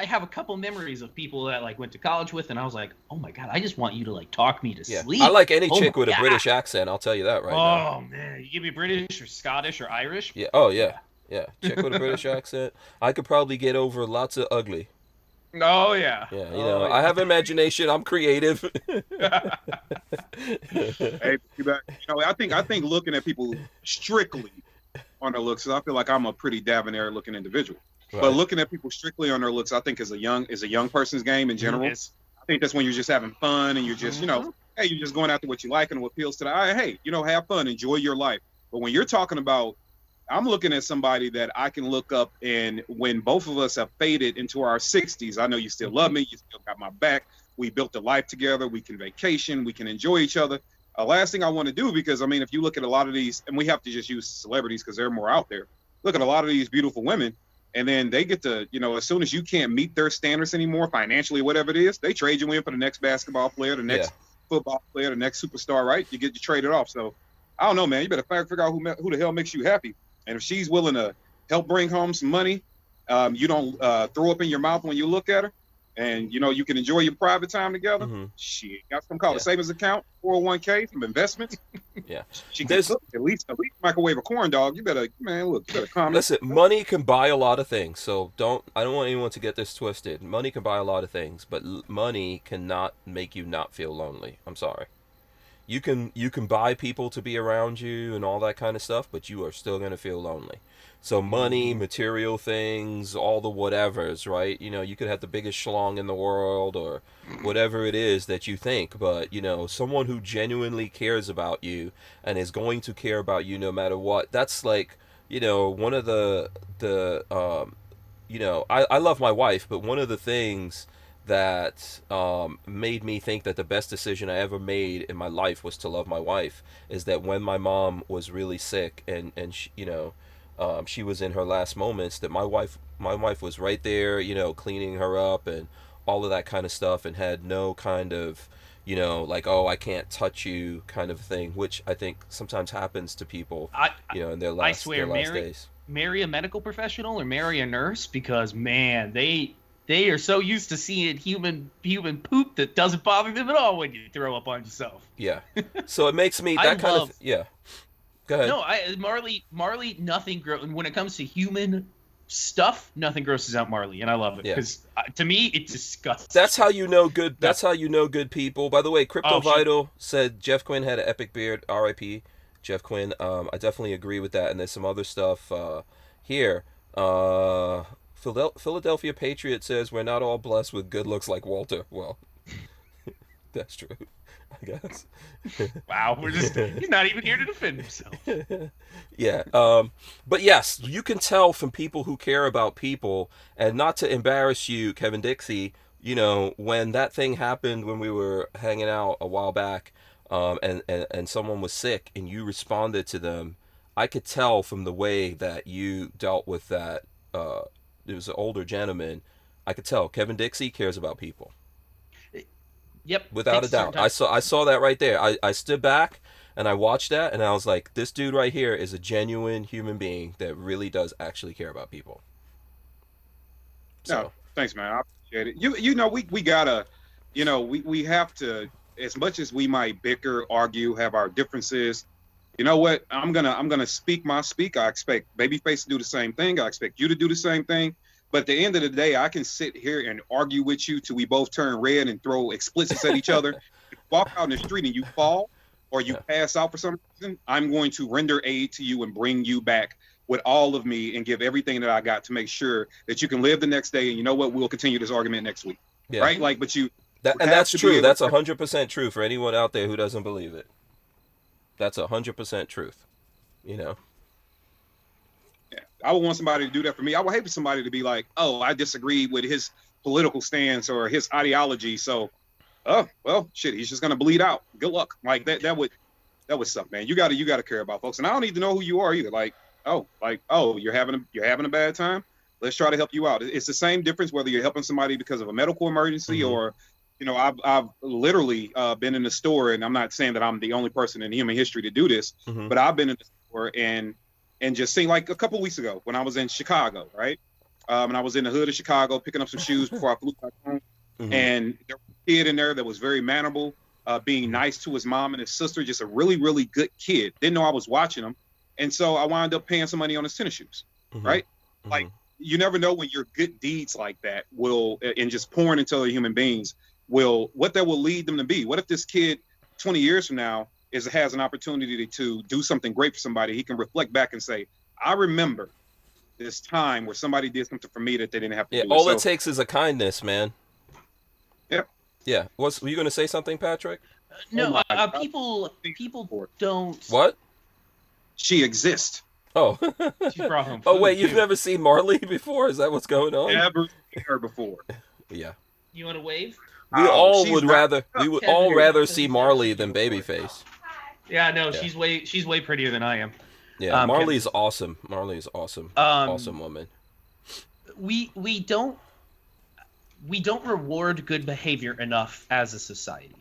have a couple memories of people that like went to college with, and I was like, "Oh my god, I just want you to like talk me to sleep." I like any chick with a British accent. I'll tell you that right now. Oh man, you give me British or Scottish or Irish? Yeah. Oh yeah. Yeah. Chick with a British accent. I could probably get over lots of ugly. Oh yeah. Yeah. I have imagination. I'm creative. Hey, I think looking at people strictly on their looks, 'cause I feel like I'm a pretty debonair looking individual. Right. But looking at people strictly on their looks, I think is a young person's game in general. Yes. I think that's when you're just having fun and you're just, hey, you're just going after what you like and what appeals to the eye. Hey, have fun, enjoy your life. But when you're talking about, I'm looking at somebody that I can look up, and when both of us have faded into our 60s, I know you still love me, you still got my back. We built a life together. We can vacation. We can enjoy each other. Last thing I want to do, because I mean, if you look at a lot of these, and we have to just use celebrities because they're more out there. Look at a lot of these beautiful women. And then they get to, as soon as you can't meet their standards anymore, financially, whatever it is, they trade you in for the next basketball player, the next football player, the next superstar, right? You get you traded off. So I don't know, man. You better figure out who the hell makes you happy. And if she's willing to help bring home some money, you don't throw up in your mouth when you look at her, and you can enjoy your private time together. Shit, got some call a savings account, 401k, some investments. Yeah, she can cook, at least microwave a corn dog. You better calm. Listen, money can buy a lot of things, so I don't want anyone to get this twisted. Money can buy a lot of things, but money cannot make you not feel lonely. I'm sorry. You can buy people to be around you and all that kind of stuff, but you are still gonna feel lonely. So money, material things, all the whatevers, right? You know, you could have the biggest schlong in the world or whatever it is that you think, but you know, someone who genuinely cares about you and is going to care about you no matter what. That's like, you know, one of the you know, I love my wife, but one of the things that made me think that the best decision I ever made in my life was to love my wife is that when my mom was really sick and she, you know, she was in her last moments, that my wife was right there, you know, cleaning her up and all of that kind of stuff, and had no kind of, you know, like, oh, I can't touch you kind of thing, which I think sometimes happens to people, I you know, in their I last swear, days. marry a medical professional or marry a nurse, because man, they are so used to seeing human poop that doesn't bother them at all when you throw up on yourself. Yeah. So it makes me I that kind love- of, yeah. Go ahead. No, Marley, nothing when it comes to human stuff, nothing grosses out Marley, and I love it Yeah. because to me it's disgusting. That's how you know good. That's how you know good people. By the way, Crypto Oh, Vital said Jeff Quinn had an epic beard. R.I.P. Jeff Quinn. I definitely agree with that. And there's some other stuff here. Philadelphia Patriot says we're not all blessed with good looks like Walter. Well, that's true, I guess. Wow, he's not even here to defend himself. Yeah. But yes, you can tell from people who care about people, and not to embarrass you, Kevin Dixie, you know, when that thing happened when we were hanging out a while back, and someone was sick and you responded to them, I could tell from the way that you dealt with that. It was an older gentleman. I could tell Kevin Dixie cares about people. Yep, Without a doubt. I saw that right there. I stood back and I watched that and I was like, this dude right here is a genuine human being that really does actually care about people. So. No, thanks, man. I appreciate it. You know, we gotta, you know, we have to, as much as we might bicker, argue, have our differences. You know what? I'm gonna speak my speak. I expect Babyface to do the same thing. I expect you to do the same thing. But at the end of the day, I can sit here and argue with you till we both turn red and throw explicits at each other. If you walk out in the street and you fall or you pass out for some reason, I'm going to render aid to you and bring you back with all of me and give everything that I got to make sure that you can live the next day. And you know what? We'll continue this argument next week. Yeah. Right? Like, but you. And that's true. That's 100% true for anyone out there who doesn't believe it. That's 100% truth, you know. Yeah, I would want somebody to do that for me. I would hate for somebody to be like, "Oh, I disagree with his political stance or his ideology, so, oh, well, shit, he's just gonna bleed out. Good luck." Like that would suck, man. You gotta care about folks, and I don't need to know who you are either. Like, you're having a bad time. Let's try to help you out. It's the same difference whether you're helping somebody because of a medical emergency or. You know, I've literally been in the store, and I'm not saying that I'm the only person in human history to do this, but I've been in the store and just seen, like a couple weeks ago when I was in Chicago, right? And I was in the hood of Chicago picking up some shoes before I flew back home, and there was a kid in there that was very mannerable, being nice to his mom and his sister, just a really, really good kid. Didn't know I was watching him, and so I wound up paying some money on his tennis shoes, right? Like, you never know when your good deeds like that will, and just pouring into other human beings, what that will lead them to be. What if this kid 20 years from now has an opportunity to do something great for somebody? He can reflect back and say, I remember this time where somebody did something for me that they didn't have to do. All it takes is a kindness, man. Yep. Yeah. Were you going to say something, Patrick? No, people don't. What? She exists. Oh. She brought home oh, wait, food, you've too. never seen Marley before? Is that what's going on? Never seen her before. Yeah. You want to wave? We would all rather see Marley than Babyface. Yeah, no, she's way prettier than I am. Yeah, Marley's awesome. Marley's awesome. Awesome woman. We don't reward good behavior enough as a society.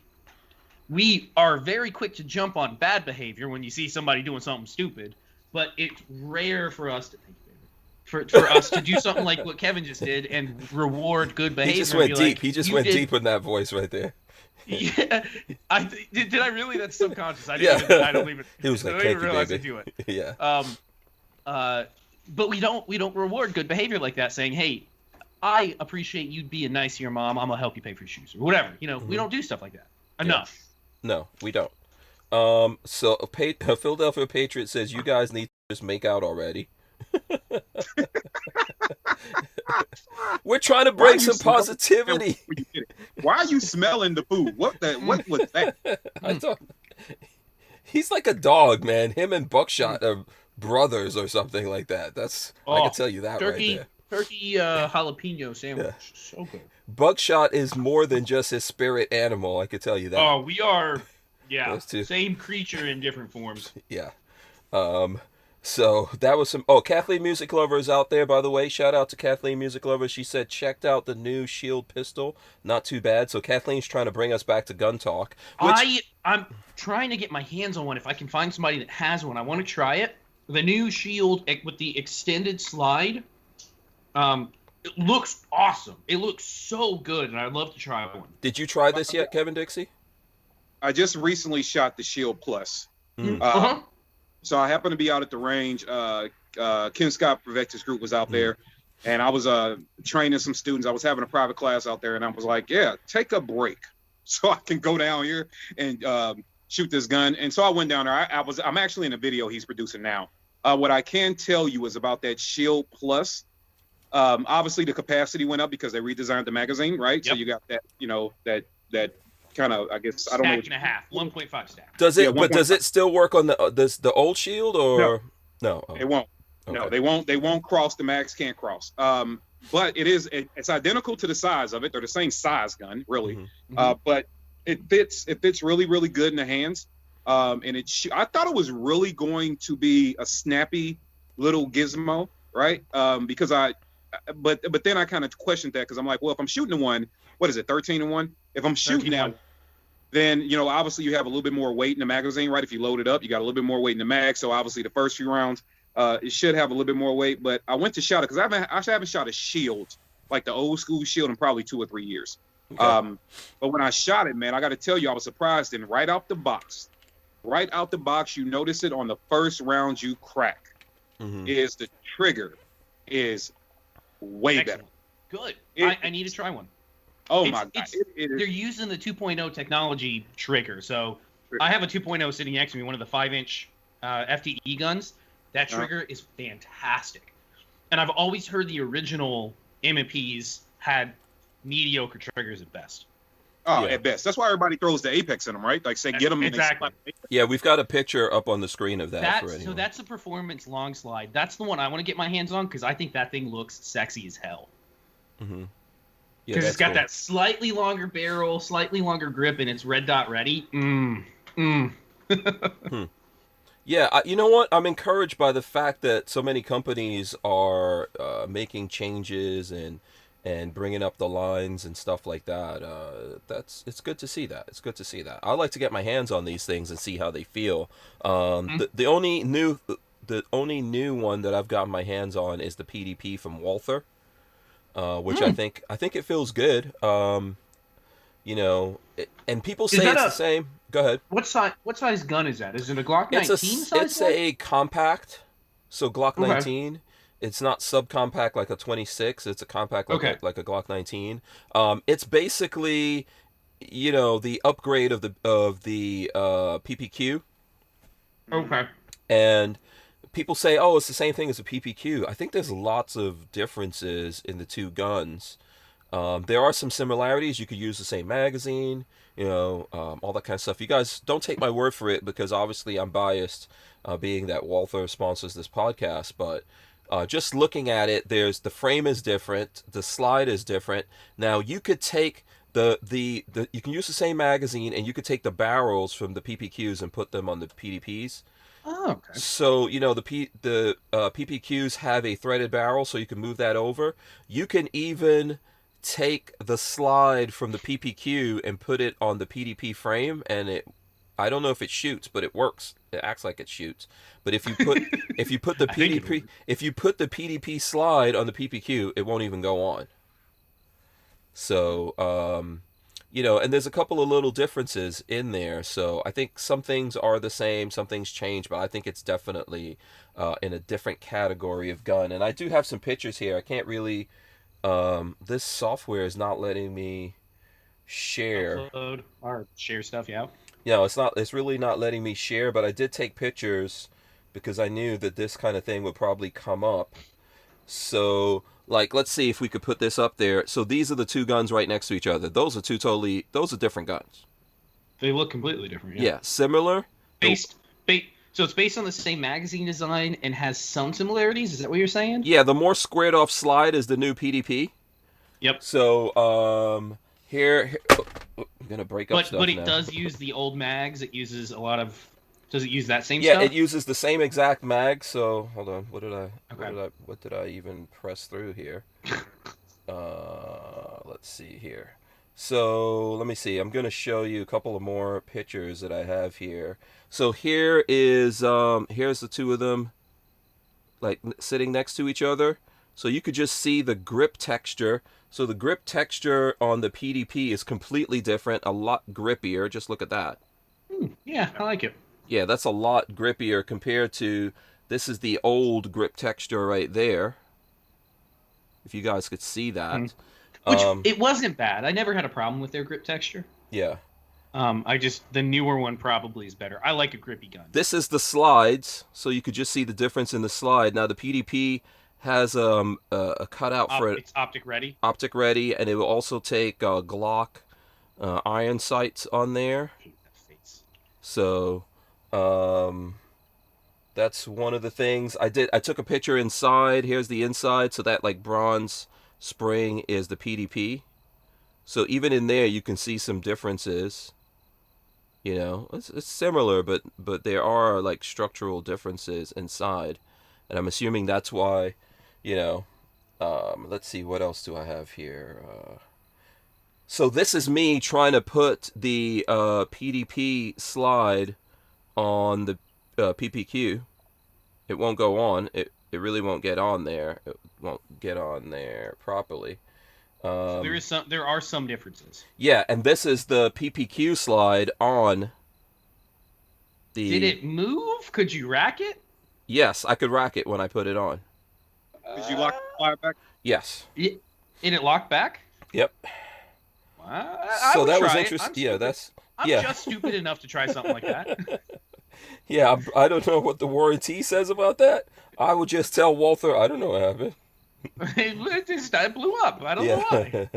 We are very quick to jump on bad behavior when you see somebody doing something stupid, but it's rare for us to for us to do something like what Kevin just did and reward good behavior. He just went deep. Like, he just went deep in that voice right there. Yeah, did I really? That's subconscious. I don't even. He was like, I don't even realize baby. I do it. Yeah. But we don't reward good behavior like that. Saying, hey, I appreciate you being nice to your mom. I'm gonna help you pay for your shoes or whatever. You know, we don't do stuff like that enough. No, we don't. So a Philadelphia Patriot says you guys need to just make out already. We're trying to Why are bring you some smelling? positivity. Why are you smelling the food? What was that? I don't. He's like a dog, man. Him and Buckshot are brothers or something like that. I can tell you that right turkey, there. turkey jalapeno sandwich. Yeah. So good. Buckshot is more than just his spirit animal. I can tell you that. Oh, we are, yeah, Those two. same creature in different forms. Yeah. So that was some. Oh, Kathleen Music Lover is out there, by the way. Shout out to Kathleen Music Lover. She said checked out the new Shield pistol. Not too bad. So Kathleen's trying to bring us back to gun talk. I'm trying to get my hands on one. If I can find somebody that has one, I want to try it. The new Shield with the extended slide. It looks awesome. It looks so good, and I'd love to try one. Did you try this yet, Kevin Dixie? I just recently shot the Shield Plus. Mm. So I happened to be out at the range. Ken Scott Prevectus Group was out there, and I was training some students. I was having a private class out there, and I was like, yeah, take a break so I can go down here and shoot this gun. And so I went down there. I'm actually in a video he's producing now. What I can tell you is about that Shield Plus. Obviously, the capacity went up because they redesigned the magazine, right? Yep. So you got that, that kind of, I guess, I don't know. Stack and a half, 1.5 stack. Does it? Yeah, but does it still work on the old Shield or no? Oh, It won't. okay. No, they won't. They won't cross. The mags can't cross. But it's identical to the size of it. They're the same size gun, really. Mm-hmm. But it fits really, really good in the hands. And I thought it was really going to be a snappy little gizmo, right? Because but then I kind of questioned that because I'm like, well, if I'm shooting the one, what is it, 13-1? If I'm shooting that, then obviously you have a little bit more weight in the magazine, right? If you load it up, you got a little bit more weight in the mag. So obviously the first few rounds, it should have a little bit more weight. But I went to shot it because I haven't shot a Shield, like the old school Shield, in probably 2 or 3 years. Okay. But when I shot it, man, I got to tell you, I was surprised. And right out the box, you notice it on the first round you crack. Is the trigger is way Excellent. better. Good. I need to try one. Oh my God. They're using the 2.0 technology trigger. So I have a 2.0 sitting next to me, one of the 5-inch FTE guns. That trigger is fantastic. And I've always heard the original MMPs had mediocre triggers at best. Oh, yeah. At best. That's why everybody throws the Apex in them, right? Like, say, get them. Exactly. Yeah, we've got a picture up on the screen of that. So that's a performance long slide. That's the one I want to get my hands on because I think that thing looks sexy as hell. Mm-hmm. Because it's got that slightly longer barrel, slightly longer grip, and it's red dot ready. Yeah, you know what? I'm encouraged by the fact that so many companies are making changes and bringing up the lines and stuff like that. It's good to see that. It's good to see that. I like to get my hands on these things and see how they feel. The only new one that I've gotten my hands on is the PDP from Walther. Which I think it feels good. And people say it's the same. Go ahead. What size gun is that? Is it a Glock 19 size? It's a compact. So Glock 19. It's not subcompact like a 26. It's a compact like a Glock 19. It's basically, the upgrade of the PPQ. Okay. And people say, oh, it's the same thing as a PPQ. I think there's lots of differences in the two guns. There are some similarities. You could use the same magazine, all that kind of stuff. You guys don't take my word for it because obviously I'm biased, being that Walther sponsors this podcast. But just looking at it, the frame is different, the slide is different. Now you could take you can use the same magazine and you could take the barrels from the PPQs and put them on the PDPs. Oh, okay. So the PPQs have a threaded barrel, so you can move that over. You can even take the slide from the PPQ and put it on the PDP frame, and I don't know if it shoots, but it works. It acts like it shoots. But if you put the PDP slide on the PPQ, it won't even go on. So and there's a couple of little differences in there. So I think some things are the same, some things change, but I think it's definitely in a different category of gun. And I do have some pictures here. I can't really. This software is not letting me share. Upload or share stuff, yeah. It's really not letting me share, but I did take pictures because I knew that this kind of thing would probably come up. So, like, let's see if we could put this up there. So these are the two guns right next to each other. Those are different guns. They look completely different. Yeah, similar. So it's based on the same magazine design and has some similarities. Is that what you're saying? Yeah, the more squared off slide is the new PDP. Yep. So, I'm gonna break up stuff But it now. does use the old mags. It uses a lot of. Does it use that same Yeah, stuff? it uses the same exact mag. So hold on, Okay. what did I even press through here? Let's see here. So let me see. I'm gonna show you a couple of more pictures that I have here. So here is here's the two of them, like sitting next to each other. So you could just see the grip texture. So the grip texture on the PDP is completely different, a lot grippier. Just look at that. Yeah, I like it. Yeah, that's a lot grippier compared to, this is the old grip texture right there. If you guys could see that. Which it wasn't bad. I never had a problem with their grip texture. Yeah. The newer one probably is better. I like a grippy gun. This is the slides, so you could just see the difference in the slide. Now the PDP has a cutout for it. It's optic ready. Optic ready, and it will also take Glock iron sights on there. I hate that face. So that's one of the things I did. I took a picture inside. Here's the inside. So that like bronze spring is the PDP. So even in there, you can see some differences. You know, it's similar, but there are like structural differences inside, and I'm assuming that's why. You know, let's see, what else do I have here? So this is me trying to put the PDP slide on the PPQ. It won't go on. It really won't get on there. It won't get on there properly. There are some differences. Yeah, and this is the PPQ slide on the... Did it move? Could you rack it? Yes, I could rack it when I put it on. Did you lock the slide back? Yes. And it locked back? Yep. I would that was try it. interesting. Yeah, that's... I'm yeah. just stupid enough to try something like that. Yeah, I don't know what the warranty says about that. I would just tell Walther, I don't know what happened. It blew up. I don't know why.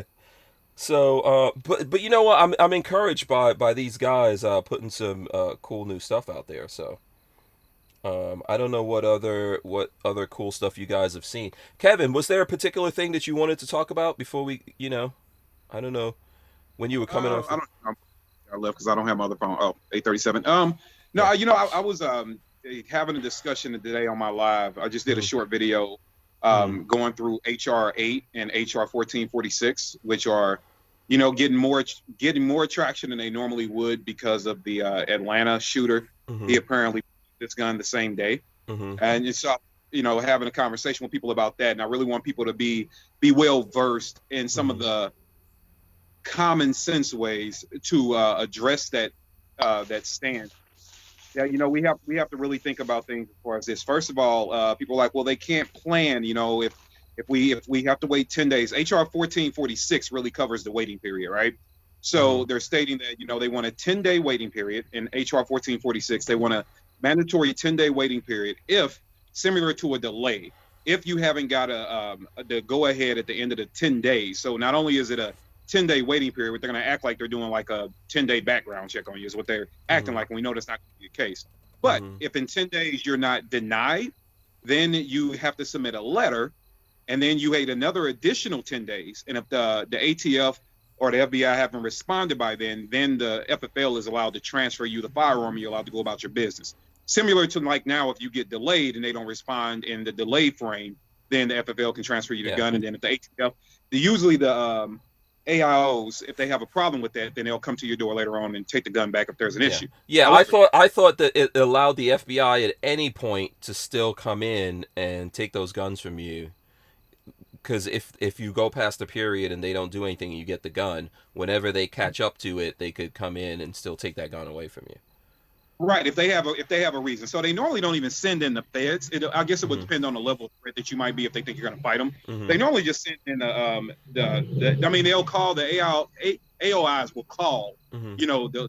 So, but you know what? I'm encouraged by these guys putting some cool new stuff out there. So, I don't know what other cool stuff you guys have seen. Kevin, was there a particular thing that you wanted to talk about before we, I don't know, when you were coming off? I left because I don't have my other phone. Oh, 837. No, I was having a discussion today on my live. I just did a short video going through HR 8 and HR 1446, which are, getting more traction than they normally would because of the Atlanta shooter. He apparently this gun the same day, and it's having a conversation with people about that. And I really want people to be well versed in some of the common sense ways to address that stand. Yeah, we have to really think about things as far as this. First of all, people are like, well, they can't plan. If we have to wait 10 days, HR 1446 really covers the waiting period, right? So they're stating that they want a 10-day waiting period. In HR 1446, they want a mandatory 10-day waiting period if similar to a delay. If you haven't got the go ahead at the end of the 10 days, so not only is it a 10-day waiting period, but they're going to act like they're doing like a 10-day background check on you is what they're acting like, and we know that's not going to be the case. But if in 10 days you're not denied, then you have to submit a letter, and then you wait another additional 10 days. And if the ATF or the FBI haven't responded by then the FFL is allowed to transfer you the firearm, and you're allowed to go about your business. Similar to like now, if you get delayed and they don't respond in the delay frame, then the FFL can transfer you the gun. And then if the ATF, usually the AIOs, if they have a problem with that, then they'll come to your door later on and take the gun back if there's an issue. Yeah, however, I thought that it allowed the FBI at any point to still come in and take those guns from you. Because if you go past the period and they don't do anything and you get the gun, whenever they catch up to it, they could come in and still take that gun away from you. Right, if they have a reason. So they normally don't even send in the feds. I guess it would depend on the level of threat that you might be if they think you're going to fight them. They normally just send in they'll call the AOIs will call, the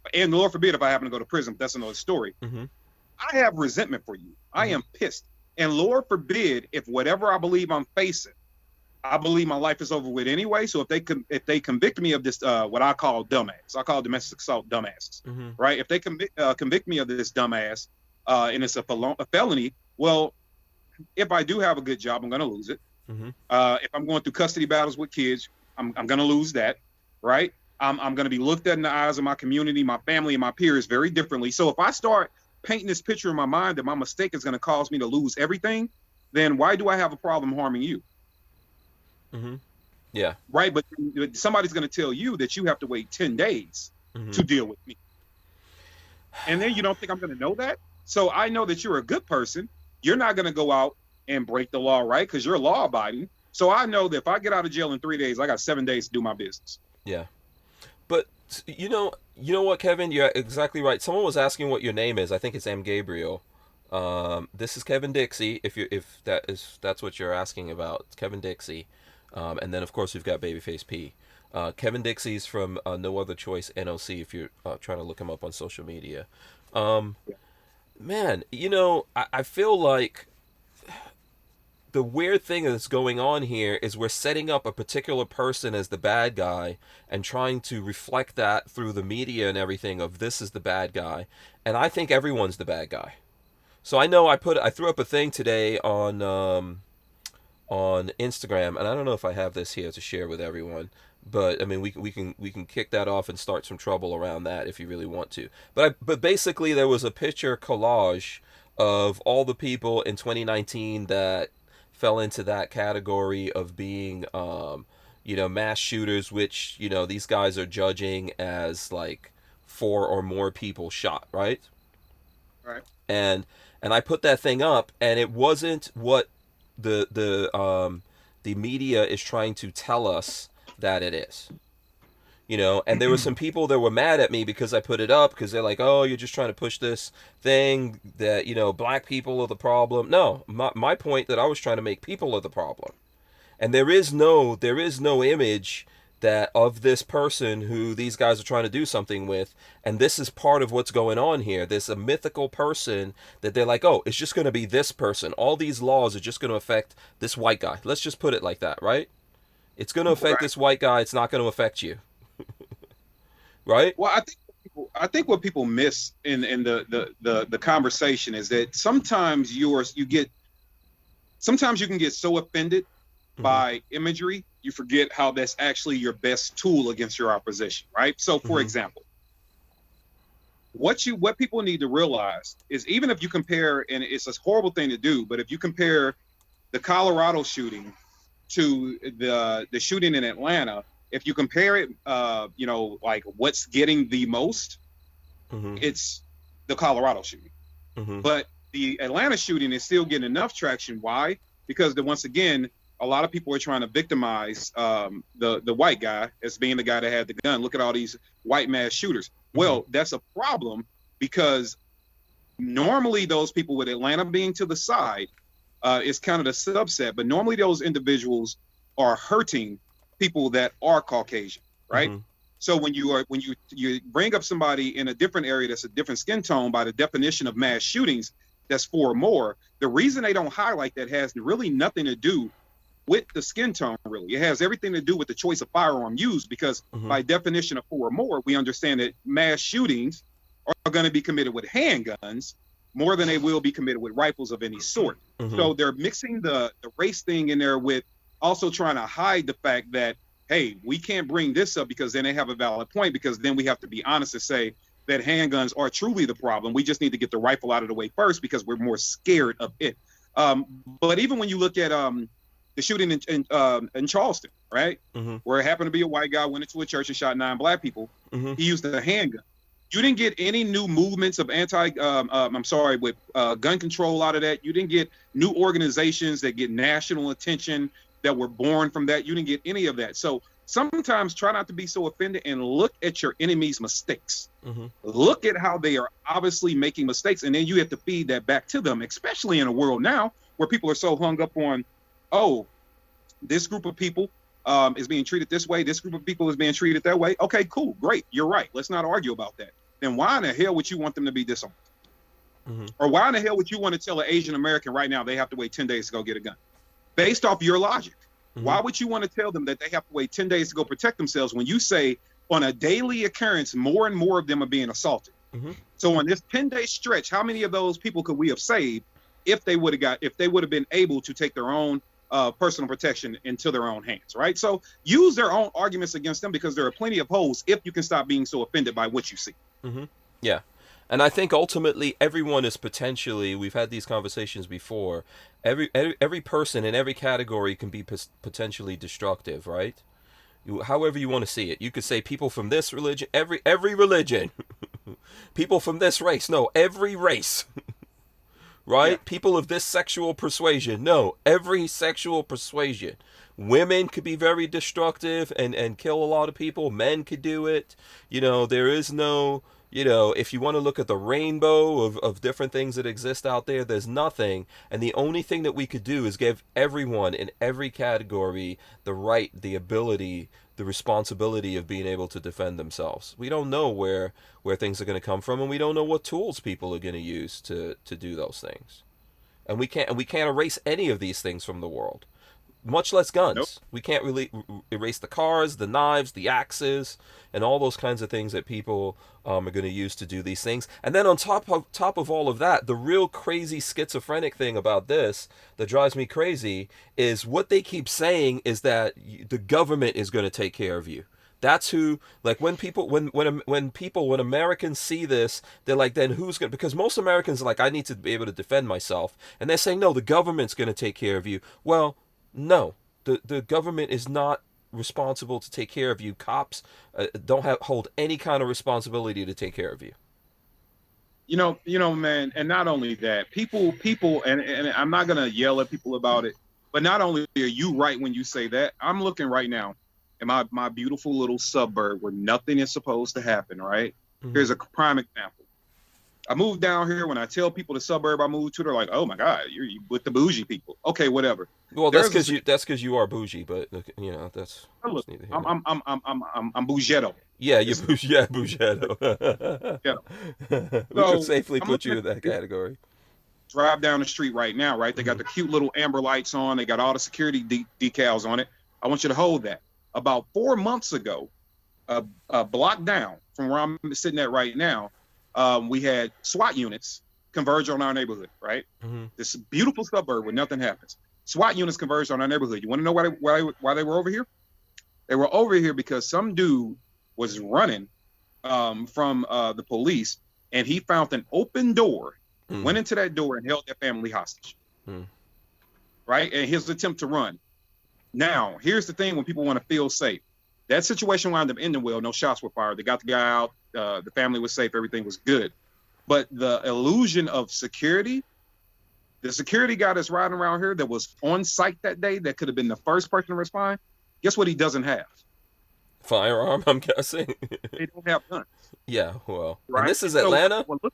and Lord forbid if I happen to go to prison, but that's another story. Mm-hmm. I have resentment for you. I am pissed. And Lord forbid if whatever I believe I'm facing, I believe my life is over with anyway. So if they convict me of this, what I call dumbass, I call domestic assault dumbass, right? If they convict me of this dumbass, and it's a felony, well, if I do have a good job, I'm going to lose it. If I'm going through custody battles with kids, I'm going to lose that, right? I'm going to be looked at in the eyes of my community, my family, and my peers very differently. So if I start painting this picture in my mind that my mistake is going to cause me to lose everything, then why do I have a problem harming you? Yeah. Right. But somebody's going to tell you that you have to wait 10 days to deal with me. And then you don't think I'm going to know that? So I know that you're a good person. You're not going to go out and break the law, right? Because you're law abiding. So I know that if I get out of jail in 3 days, I got 7 days to do my business. Yeah. But you know what, Kevin? You're exactly right. Someone was asking what your name is. I think it's M. Gabriel. This is Kevin Dixie. If that's what you're asking about, it's Kevin Dixie. And then of course we've got Babyface P. Kevin Dixie's from No Other Choice NOC. If you're trying to look him up on social media, man, I feel like the weird thing that's going on here is we're setting up a particular person as the bad guy and trying to reflect that through the media and everything of this is the bad guy. And I think everyone's the bad guy. So I know I threw up a thing today on Instagram, and I don't know if I have this here to share with everyone, but I mean we can kick that off and start some trouble around that if you really want to. But basically there was a picture collage of all the people in 2019 that fell into that category of being mass shooters, which these guys are judging as like 4 or more people shot, right? Right. And I put that thing up, and it wasn't what the media is trying to tell us that it is. And there were some people that were mad at me because I put it up, because they're like, oh, you're just trying to push this thing that black people are the problem. No, my point that I was trying to make, people are the problem. And there is no image that of this person who these guys are trying to do something with, and this is part of what's going on here. There's a mythical person that they're like, oh, it's just going to be this person. All these laws are just going to affect this white guy. Let's just put it like that, right? It's going to affect this white guy. It's not going to affect you. Right? Well, I think what people miss in the conversation is that sometimes you can get so offended by imagery, you forget how that's actually your best tool against your opposition, right? So, for example, what people need to realize is, even if you compare, and it's a horrible thing to do, but if you compare the Colorado shooting to the shooting in Atlanta, if you compare it, like what's getting the most, it's the Colorado shooting. But the Atlanta shooting is still getting enough traction. Why? Because once again, a lot of people are trying to victimize the white guy as being the guy that had the gun. Look at all these white mass shooters. Well, that's a problem, because normally those people, with Atlanta being to the side, is kind of the subset, but normally those individuals are hurting people that are Caucasian, right? So when you bring up somebody in a different area that's a different skin tone, by the definition of mass shootings, that's 4 or more, the reason they don't highlight that has really nothing to do with the skin tone, really. It has everything to do with the choice of firearm used, because by definition of 4 or more, we understand that mass shootings are going to be committed with handguns more than they will be committed with rifles of any sort. So they're mixing the race thing in there with also trying to hide the fact that, hey, we can't bring this up because then they have a valid point, because then we have to be honest to say that handguns are truly the problem. We just need to get the rifle out of the way first because we're more scared of it. But even when you look at the shooting in Charleston, right, where it happened to be a white guy went into a church and shot 9 black people, he used a handgun. You didn't get any new movements of with gun control out of that. You didn't get new organizations that get national attention that were born from that. You didn't get any of that. So sometimes try not to be so offended and look at your enemy's mistakes. Look at how they are obviously making mistakes, and then you have to feed that back to them, especially in a world now where people are so hung up on, oh, this group of people is being treated this way, this group of people is being treated that way. Okay, cool, great, you're right. Let's not argue about that. then why in the hell would you want them to be dishonest? Mm-hmm. Or why in the hell would you want to tell an Asian American right now they have to wait 10 days to go get a gun? Based off your logic. Mm-hmm. Why would you want to tell them that they have to wait 10 days to go protect themselves when you say on a daily occurrence, more and more of them are being assaulted? Mm-hmm. So on this 10-day stretch, how many of those people could we have saved if they would have been able to take their own personal protection into their own hands, right? So use their own arguments against them, because there are plenty of holes if you can stop being so offended by what you see. Mm-hmm. Yeah. And I think ultimately everyone is potentially, we've had these conversations before, every person in every category can be potentially destructive, right? However you want to see it. You could say people from this religion, every religion. People from this race, no, every race. Right? Yeah. People of this sexual persuasion, no, every sexual persuasion. Women could be very destructive and kill a lot of people. Men could do it. There is no, if you want to look at the rainbow of different things that exist out there, there's nothing. And the only thing that we could do is give everyone in every category the right, the ability, the responsibility of being able to defend themselves. We don't know where things are going to come from, and we don't know what tools people are going to use to do those things. And we can't erase any of these things from the world. Much less guns. Nope. We can't really erase the cars, the knives, the axes, and all those kinds of things that people are going to use to do these things. And then on top of all of that, the real crazy schizophrenic thing about this that drives me crazy is what they keep saying is that the government is going to take care of you. That's who, like, when Americans see this, they're like, then who's going to, because most Americans are like, I need to be able to defend myself. And they're saying, no, the government's going to take care of you. Well, no, the government is not responsible to take care of you. Cops don't hold any kind of responsibility to take care of you. Man, and not only that, people, and I'm not gonna yell at people about it, but not only are you right when you say that, I'm looking right now in my beautiful little suburb where nothing is supposed to happen, right? Mm-hmm. Here's a prime example. I moved down here. When I tell people the suburb I moved to, they're like, "Oh my God, you're with the bougie people." Okay, whatever. Well, that's because you are bougie, but that's. Look, I'm bougetto. Yeah, you're bougetto. Yeah. We can safely put you in that category. Drive down the street right now, right? They got the cute little amber lights on. They got all the security decals on it. I want you to hold that. About 4 months ago, a block down from where I'm sitting at right now, we had SWAT units converge on our neighborhood, right? Mm-hmm. This beautiful suburb where nothing happens. SWAT units converged on our neighborhood. You want to know why they were over here? They were over here because some dude was running from the police, and he found an open door, went into that door, and held their family hostage. Right? And his attempt to run. Now, here's the thing: when people want to feel safe, that situation wound up ending well. No shots were fired. They got the guy out. The family was safe. Everything was good. But the illusion of security, the security guy that's riding around here that was on site that day, that could have been the first person to respond, guess what he doesn't have? Firearm, I'm guessing. They don't have guns. Yeah, well. Right? And this is Atlanta? Well, look,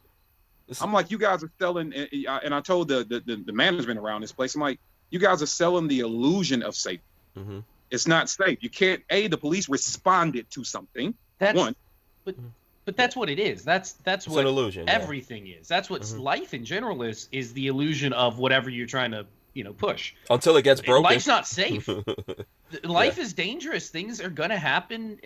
I'm like, you guys are selling, and I told the management around this place, I'm like, you guys are selling the illusion of safety. Mm-hmm. It's not safe. You can't, the police responded to something. But that's what it is. That's it's what an illusion, everything is. That's what life in general is the illusion of whatever you're trying to, push. Until it gets broken. Life's not safe. Life is dangerous. Things are going to happen.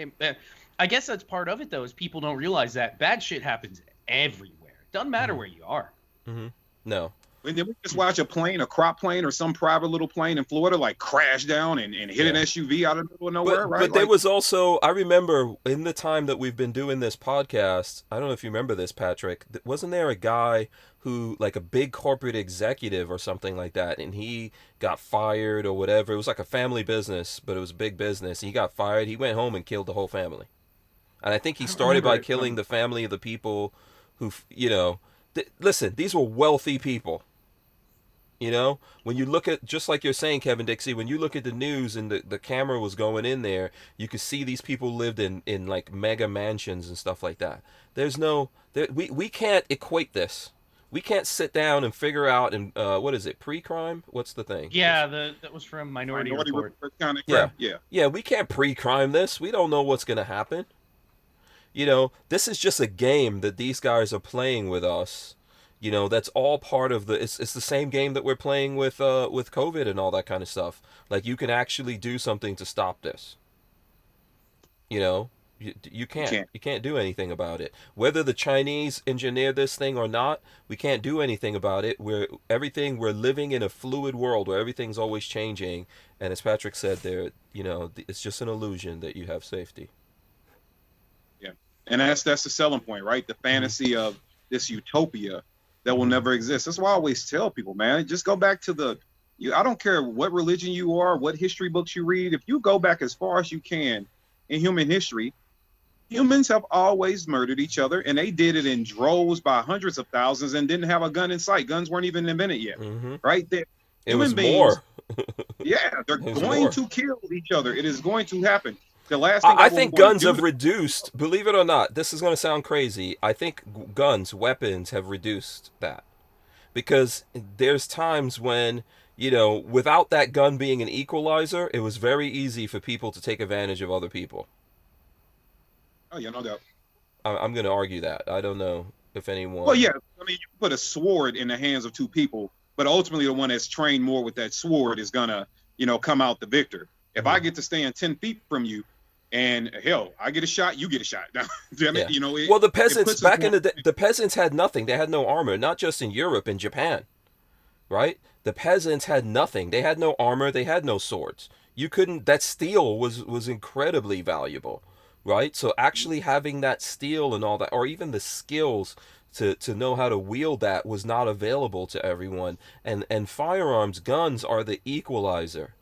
I guess that's part of it, though, is people don't realize that bad shit happens everywhere. It doesn't matter where you are. Mm-hmm. No. Did we just watch a crop plane or some private little plane in Florida like crash down and hit an SUV out of the middle of nowhere, right? But there was also, I remember in the time that we've been doing this podcast, I don't know if you remember this, Patrick, wasn't there a guy who, like a big corporate executive or something like that, and he got fired or whatever? It was like a family business, but it was a big business. He got fired. He went home and killed the whole family. And I think he started by killing the family of the people who, listen, these were wealthy people. When you look at, just like you're saying, Kevin Dixie, when you look at the news and the camera was going in there, you could see these people lived in like mega mansions and stuff like that. We can't equate this. We can't sit down and figure out, and what is it, pre-crime? What's the thing? Yeah, that was from Minority Report. Kind of yeah. We can't pre-crime this. We don't know what's going to happen. You know, this is just a game that these guys are playing with us. You know, that's all part of the. It's the same game that we're playing with COVID and all that kind of stuff. Like, you can actually do something to stop this. You know, you You can't can't. you can't do anything about it. Whether the Chinese engineered this thing or not, we can't do anything about it. We're living in a fluid world where everything's always changing. And as Patrick said, there, you know, it's just an illusion that you have safety. Yeah, and that's the selling point, right? The fantasy of this utopia that will never exist. That's why I always tell people, man, just go back to I don't care what religion you are, what history books you read. If you go back as far as you can in human history, humans have always murdered each other, and they did it in droves by hundreds of thousands and didn't have a gun in sight. Guns weren't even invented yet, right? It Human was beings, more. yeah, they're It was going more. to kill each other. It is going to happen. The last thing I we're think going to guns do have reduced, believe it or not, this is going to sound crazy. I think guns, weapons have reduced that. Because there's times when, you know, without that gun being an equalizer, it was very easy for people to take advantage of other people. oh yeah, no doubt. I'm going to argue that. I don't know if anyone. Well, yeah, I mean, you can put a sword in the hands of two people, but ultimately the one that's trained more with that sword is gonna, come out the victor. If I get to stand 10 feet from you, and hell, I get a shot, you get a shot. Damn Yeah. it, Well, the it peasants puts us back in more- the day, the peasants had nothing. They had no armor, not just in Europe and Japan, right? The peasants had nothing. They had no armor. They had no swords. You couldn't. That steel was incredibly valuable, right? So actually having that steel and all that, or even the skills to know how to wield that, was not available to everyone. And firearms, guns are the equalizer.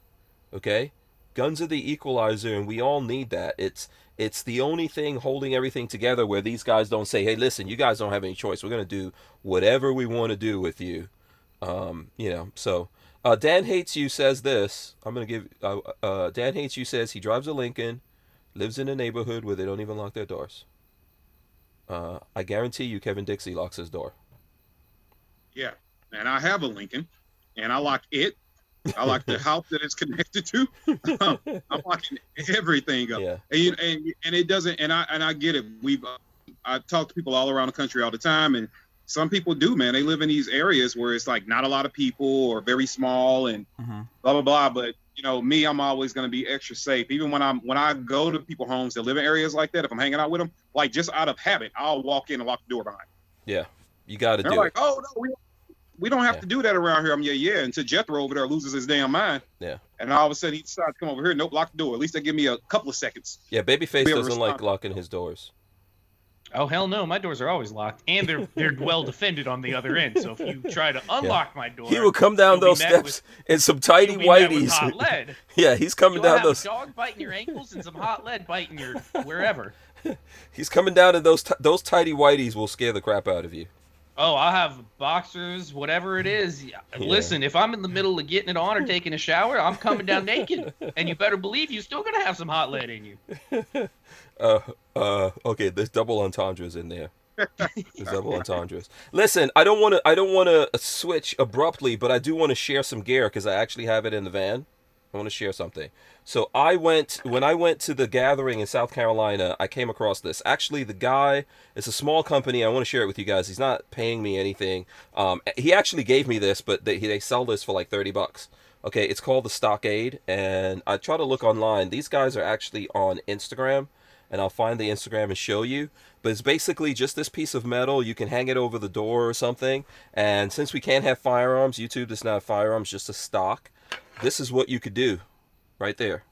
Okay, guns are the equalizer, and we all need that. It's the only thing holding everything together, where these guys don't say, hey, listen, you guys don't have any choice, we're going to do whatever we want to do with you. So Dan Hates You says this. I'm going to give Dan Hates You says he drives a Lincoln, lives in a neighborhood where they don't even lock their doors. I guarantee you Kevin Dixie locks his door. Yeah, and I have a Lincoln, and I lock it. I like the house that it's connected to. I'm locking everything up. Yeah. And it doesn't. And I get it. I talk to people all around the country all the time, and some people do, man. They live in these areas where it's like not a lot of people or very small and blah blah blah. But me, I'm always going to be extra safe. Even when I go to people's homes that live in areas like that, if I'm hanging out with them, like just out of habit, I'll walk in and lock the door behind. Yeah, you got to They're do like, it. oh no, we don't have to do that around here. I'm yeah. Until Jethro over there loses his damn mind. Yeah. And all of a sudden he decides to come over here. Nope, lock the door. At least they give me a couple of seconds. Yeah, Babyface Be able to doesn't like respond. locking his doors. Oh hell no, my doors are always locked, and they're well defended on the other end. So if you try to unlock my door, He will come down you'll be those met steps in some tidy you'll be met with whities. hot lead. Yeah, he's coming You'll down have those. a dog biting your ankles and some hot lead biting your wherever. He's coming down, and those tidy whities will scare the crap out of you. Oh, I'll have boxers, whatever it is. Yeah. Listen, if I'm in the middle of getting it on or taking a shower, I'm coming down naked, and you better believe you're still gonna have some hot lead in you. Okay, there's double entendres in there. There's double entendres. Listen, I don't want to switch abruptly, but I do want to share some gear because I actually have it in the van. I want to share something. So when I went to the gathering in South Carolina, I came across this. Actually, the guy, it's a small company. I want to share it with you guys. He's not paying me anything. He actually gave me this, but they sell this for like $30. Okay, it's called the Stockade, and I try to look online. These guys are actually on Instagram, and I'll find the Instagram and show you. But it's basically just this piece of metal. You can hang it over the door or something. And since we can't have firearms, YouTube does not have firearms, just a stock. This is what you could do, right there.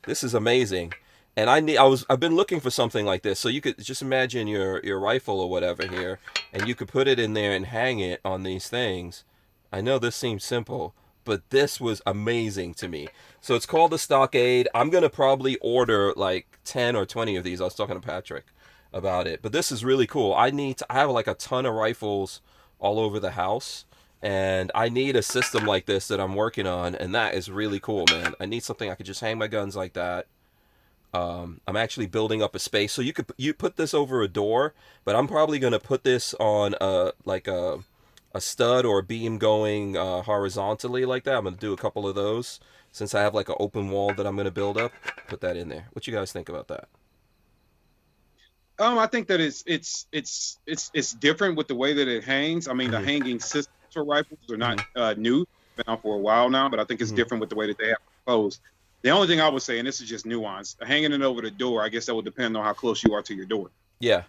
This is amazing. And I've been looking for something like this. So you could just imagine your rifle or whatever here, and you could put it in there and hang it on these things. I know this seems simple, but this was amazing to me. So it's called the Stockade. I'm gonna probably order like 10 or 20 of these. I was talking to Patrick about it, but this is really cool. I have like a ton of rifles all over the house, and I need a system like this that I'm working on, and that is really cool, man. I need something I could just hang my guns like that. I'm actually building up a space, so you put this over a door, but I'm probably gonna put this on a stud or a beam going horizontally like that. I'm gonna do a couple of those since I have like an open wall that I'm gonna build up. Put that in there. What you guys think about that? I think that it's different with the way that it hangs. I mean, the hanging systems for rifles are not new. Been out for a while now, but I think it's different with the way that they have proposed. The only thing I would say, and this is just nuance, hanging it over the door, I guess that would depend on how close you are to your door. Yeah.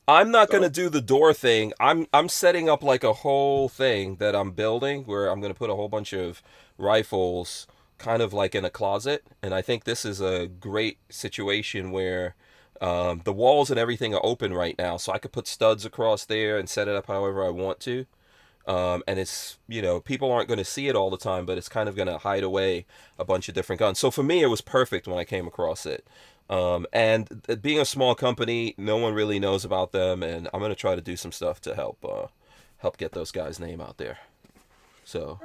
I'm not going to do the door thing. I'm setting up like a whole thing that I'm building where I'm going to put a whole bunch of rifles kind of like in a closet. And I think this is a great situation where the walls and everything are open right now. So I could put studs across there and set it up however I want to. And it's, people aren't going to see it all the time, but it's kind of going to hide away a bunch of different guns. So for me, it was perfect when I came across it. And being a small company, no one really knows about them, and I'm gonna try to do some stuff to help get those guys' name out there. So,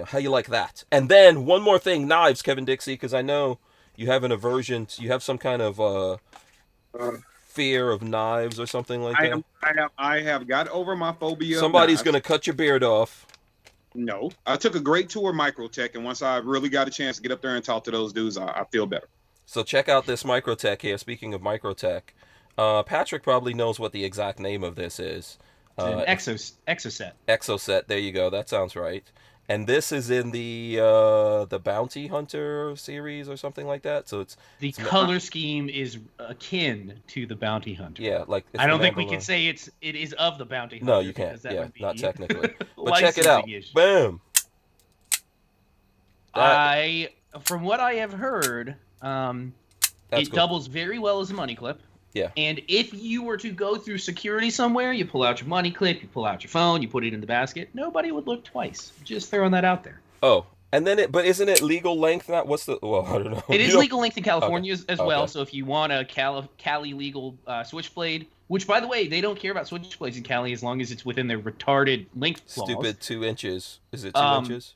how you like that? And then one more thing, knives, Kevin Dixie, because I know you have an aversion. You have some kind of fear of knives or something like that. I have got over my phobia. Somebody's gonna cut your beard off. No, I took a great tour of Microtech, and once I really got a chance to get up there and talk to those dudes, I feel better. So check out this Microtech here. Speaking of Microtech, Patrick probably knows what the exact name of this is. An Exoset. Exoset. There you go. That sounds right. And this is in the Bounty Hunter series or something like that. So the color scheme is akin to the Bounty Hunter. Yeah, like I don't think we can say it is of the Bounty Hunter. No, you can't. Yeah, not technically. But check it out. Issue. Boom. From what I have heard. It doubles very well as a money clip. Yeah. And if you were to go through security somewhere, you pull out your money clip, you pull out your phone, you put it in the basket, nobody would look twice. Just throwing that out there. Oh, and then but isn't it legal length? I don't know. It is legal length in California as well. Okay. So if you want a Cali legal switchblade, which by the way, they don't care about switchblades in Cali as long as it's within their retarded length clause. Stupid 2 inches. Is it 2 inches?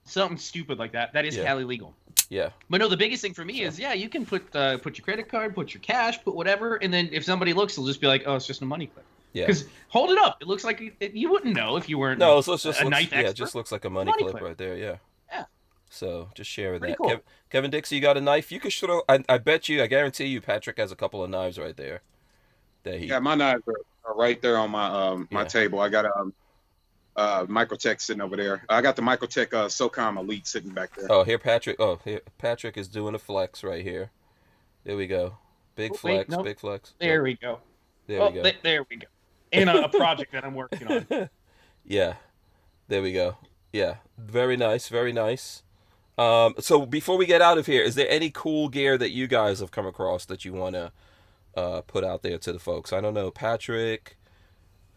Something stupid like that. That is Cali legal. Yeah. But no, the biggest thing for me is, you can put your credit card, put your cash, put whatever, and then if somebody looks, they'll just be like, oh, it's just a money clip. Yeah. Because hold it up. It looks like you wouldn't know if you weren't No, it just a knife expert. Yeah, it just looks like a money clip right there, yeah. Yeah. So just share Pretty that. cool. Kevin Dixie, you got a knife? You could throw, I bet you, I guarantee you, Patrick has a couple of knives right there. Yeah, my knives are right there on my table. I got Microtech sitting over there. I got the Microtech SOCOM Elite sitting back there. Oh, here Patrick is doing a flex right here. There we go. Big flex. Big flex. There we go. There we go. There we go. And a project that I'm working on. Yeah. There we go. Yeah. Very nice. Very nice. So before we get out of here, is there any cool gear that you guys have come across that you want to put out there to the folks? I don't know, Patrick,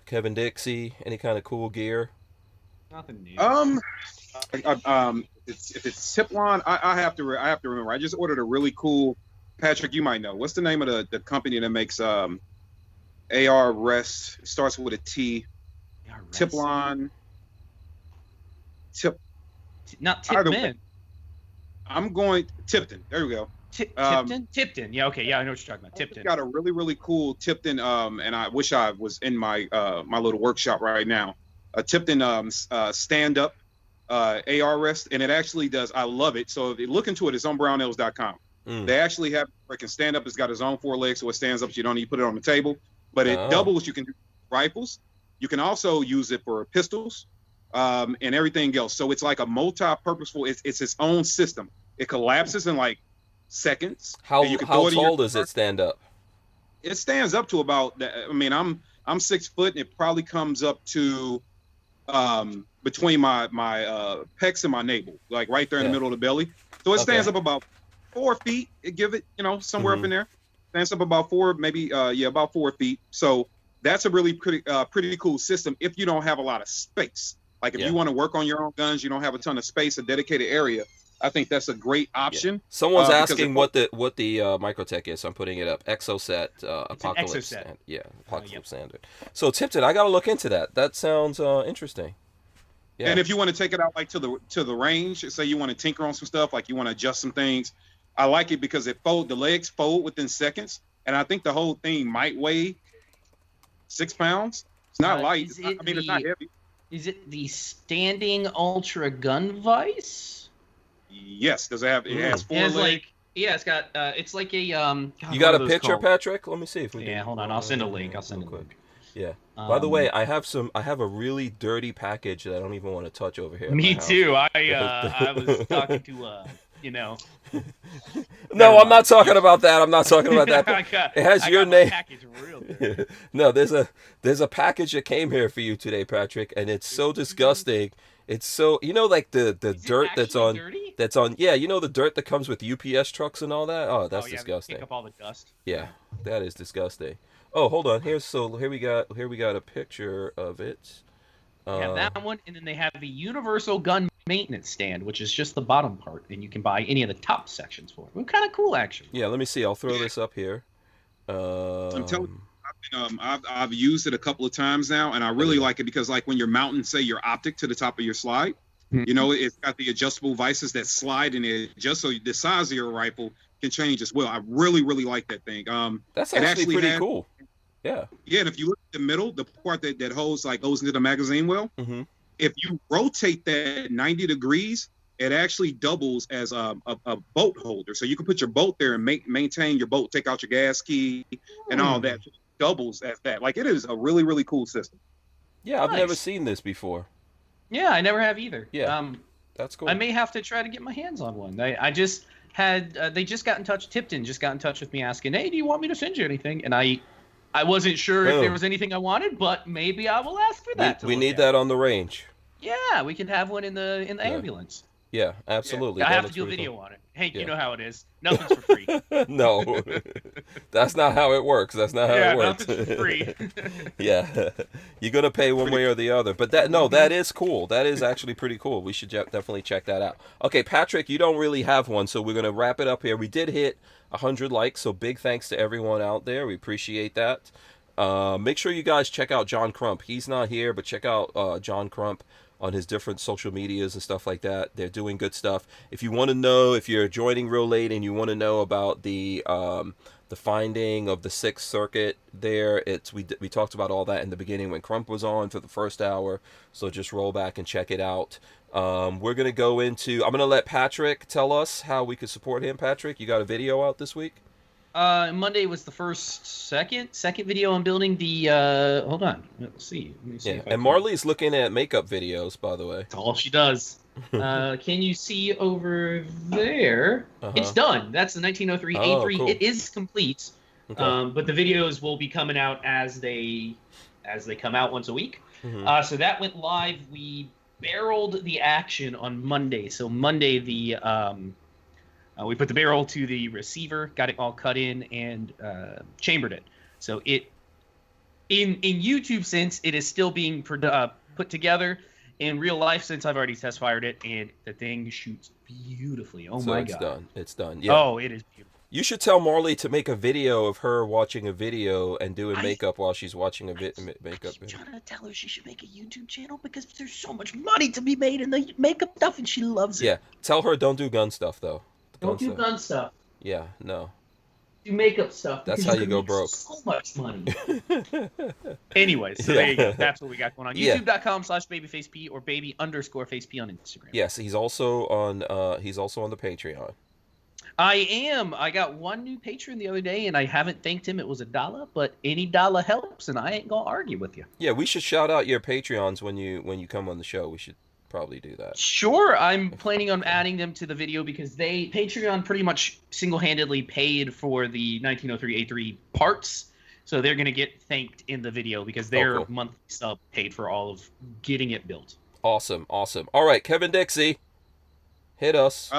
Kevin Dixie, any kind of cool gear? Nothing new. If it's Tiplon, I have to remember. I just ordered a really cool. Patrick, you might know. What's the name of the company that makes AR Rest? It starts with a T. Tiplon. Not Tipton. I'm going Tipton. There we go. Tipton. Yeah, okay. Yeah, I know what you're talking about. Tipton. Got a really, really cool Tipton. And I wish I was in my my little workshop right now. A Tipton stand up AR rest, and it actually does. I love it. So if you look into it, it's on Barnauls.com. They actually have where it can stand up. It's got its own 4 legs, so it stands up. So you don't need to put it on the table, but it doubles. You can do rifles. You can also use it for pistols and everything else. So it's like a multi-purposeful. It's its own system. It collapses in like seconds. How tall does it stand up? It stands up to about. I mean, I'm 6 foot, and it probably comes up to between my pecs and my navel, like right there in the middle of the belly. So it stands up about 4 feet. It give it, somewhere up in there. Stands up about 4, maybe about 4 feet. So that's a really pretty cool system if you don't have a lot of space. Like if you want to work on your own guns, you don't have a ton of space, a dedicated area. I think that's a great option. Someone's asking what the Microtech is. So I'm putting it up. Exoset Apocalypse. Exoset. Apocalypse Standard. So Tipton, I got to look into that. That sounds interesting. Yeah. And if you want to take it out like to the range, say you want to tinker on some stuff, like you want to adjust some things, I like it because the legs fold within seconds, and I think the whole thing might weigh 6 pounds. It's not light. It's not heavy. Is it the standing ultra gun vise? Yes, does it have? It has 4 legs. Yeah, it's got it's like a God, You what got are a those picture, called? Patrick? Let me see if we Yeah, can. hold on. I'll send a link. I'll send Real a quick. link. Yeah. By the way, Um, I have a really dirty package that I don't even want to touch over here at my Me house. too. I was talking to never No, I'm not mind. talking about that. I'm not talking about that. It has I your got my name. package real dirty. No, there's a package that came here for you today, Patrick, and it's so disgusting. It's so like the Is it dirt actually dirty? that's on yeah, the dirt that comes with UPS trucks and all that. Oh, Oh that's yeah, pick disgusting. up all the dust. Yeah, Yeah. that is disgusting. Oh, hold on. Here we got a picture of it. They have that one, and then they have the universal gun maintenance stand, which is just the bottom part, and you can buy any of the top sections for it. Kind of cool, actually. Yeah, let me see. I'll throw this up here. I'm telling Um, I've used it a couple of times now, and I really like it because, like, when you're mounting, say, your optic to the top of your slide, it's got the adjustable vices that slide in it, just so the size of your rifle can change as well. I really, really like that thing. that's it actually pretty had, cool. Yeah. Yeah, and if you look at the middle, the part that holds, like, goes into the magazine well, Mm-hmm. if you rotate that 90 degrees, it actually doubles as a boat holder. So you can put your boat there and maintain your boat, take out your gas key and all that. Doubles as that. Like, it is a really, really cool system. Yeah, I've never Nice. seen this before. Yeah, I never have either. Yeah. That's cool. I may have to try to get my hands on one. I just had they just got in touch. Tipton just got in touch with me asking, "Hey, do you want me to send you anything?" And I wasn't sure if there was anything I wanted, but maybe I will ask for that. We need that on the range. Yeah, we can have one in the ambulance. Yeah, absolutely. I That have to looks do a pretty video cool. on it. Hey, Yeah. you know how it is. Nothing's for free. No, that's not how it works. That's not how it works. Nothing's for free. Yeah, you're gonna pay one way or the other. But that is cool. That is actually pretty cool. We should definitely check that out. Okay, Patrick, you don't really have one, so we're gonna wrap it up here. We did hit 100 likes, so big thanks to everyone out there. We appreciate that. Make sure you guys check out John Crump. He's not here, but check out John Crump on his different social medias and stuff like that. They're doing good stuff. If you want to know, if you're joining real late and you want to know about the finding of the Sixth Circuit, we talked about all that in the beginning when Crump was on for the first hour. So just roll back and check it out. We're gonna go into. I'm gonna let Patrick tell us how we could support him. Patrick, you got a video out this week? Monday was the second video on building the. Hold on, let's see. Let me see. Yeah, and Marley's looking at makeup videos, by the way. That's all she does. Can you see over there? It's done. That's the 1903 A3. Cool. It is complete. Okay. But the videos will be coming out as they come out once a week. Mhm. So that went live. We barreled the action on Monday. So Monday we put the barrel to the receiver, got it all cut in, and chambered it. So it, in YouTube sense, it is still being put together. In real life sense, I've already test fired it, and the thing shoots beautifully. Oh my god! It's done. Yeah. Oh, it is beautiful. You should tell Marley to make a video of her watching a video and doing makeup while she's watching a makeup. I'm trying to tell her she should make a YouTube channel because there's so much money to be made in the makeup stuff, and she loves it. Yeah. Tell her don't do gun stuff though. Don't do gun stuff. Yeah. No. Do makeup stuff. That's because how you go make broke. So much money. Anyways, so there you go. That's what we got going on. Yeah. YouTube.com/babyfaceP or baby_faceP on Instagram. Yes, he's also on the Patreon. I am. I got one new patron the other day, and I haven't thanked him. It was $1, but any dollar helps, and I ain't gonna argue with you. Yeah, we should shout out your Patreons when you come on the show. We should probably do that. Sure, I'm planning on adding them to the video because Patreon pretty much single-handedly paid for the 1903 A3 parts, so they're gonna get thanked in the video because their cool. monthly sub paid for all of getting it built. Awesome. All right, Kevin Dixie, hit us.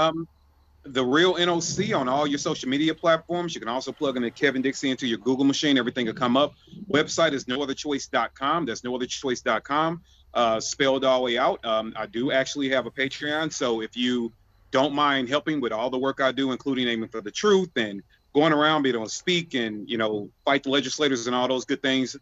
The Real NOC on all your social media platforms. You can also plug in the Kevin Dixie into your Google machine. Everything will come up. Website is nootherchoice.com. That's nootherchoice.com. Spelled all the way out. I do actually have a Patreon, so if you don't mind helping with all the work I do, including aiming for the truth and going around being able to speak and fight the legislators and all those good things,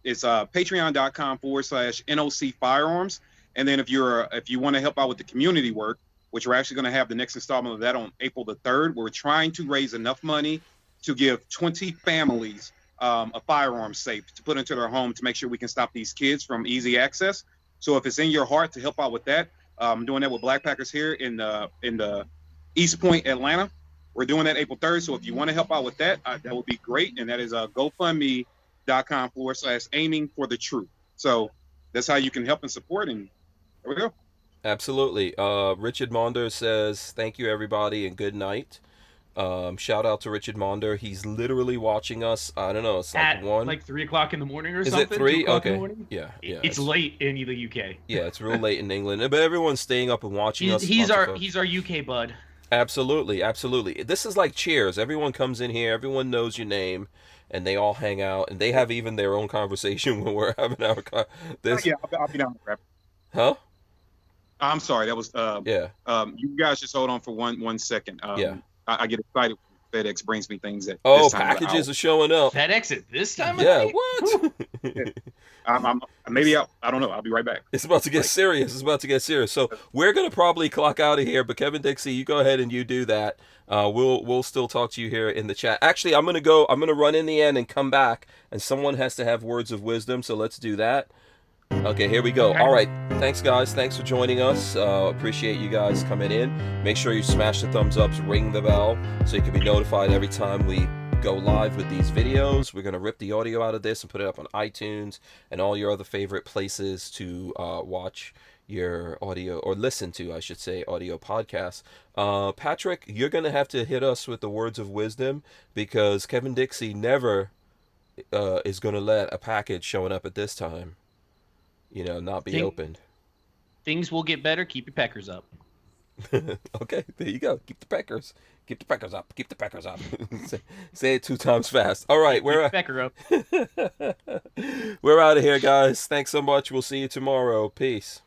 it's patreon.com/NOC Firearms. And then if you want to help out with the community work, which we're actually going to have the next installment of that on April the 3rd. We're trying to raise enough money to give 20 families a firearm safe to put into their home to make sure we can stop these kids from easy access. So if it's in your heart to help out with that, I'm doing that with Black Packers here in the East Point, Atlanta. We're doing that April 3rd. So if you want to help out with that, that would be great. And that is GoFundMe.com/aiming for the truth. So that's how you can help and support. And there we go. Absolutely. Richard Monder says, thank you, everybody, and good night. Shout out to Richard Monder. He's literally watching us. I don't know. It's like At 1. like 3 o'clock in the morning or Is something. it 3? 2 o'clock in Okay. the morning? Yeah. It's late in the UK. Yeah, it's real late in England, but everyone's staying up and watching us. He's our UK bud. Absolutely. This is like Cheers. Everyone comes in here. Everyone knows your name, and they all hang out, and they have even their own conversation when we're having our this. Yeah, I'll be down there. Huh? I'm sorry. That was Yeah. You guys just hold on for one second. Yeah. I get excited when FedEx brings me things at Oh, this time of the packages hour. are showing up. FedEx at this time of Yeah. night? What? Maybe I don't know. I'll be right back. It's about to get serious. So we're gonna probably clock out of here. But Kevin Dixie, you go ahead and you do that. We'll still talk to you here in the chat. Actually, I'm gonna run in the end and come back, and someone has to have words of wisdom. So let's do that. Okay, here we go. All right. Thanks, guys. Thanks for joining us. Appreciate you guys coming in. Make sure you smash the thumbs ups, ring the bell, so you can be notified every time we go live with these videos. We're going to rip the audio out of this and put it up on iTunes and all your other favorite places to watch your audio, or listen to, I should say, audio podcasts. Patrick, you're going to have to hit us with the words of wisdom, because Kevin Dixie never is going to let a package showing up at this time, not be opened. Things will get better. Keep your peckers up. Okay, there you go. Keep the peckers up. Say it 2 times fast. All right, we're pecker up. we're out of here, guys. Thanks so much. We'll see you tomorrow. Peace.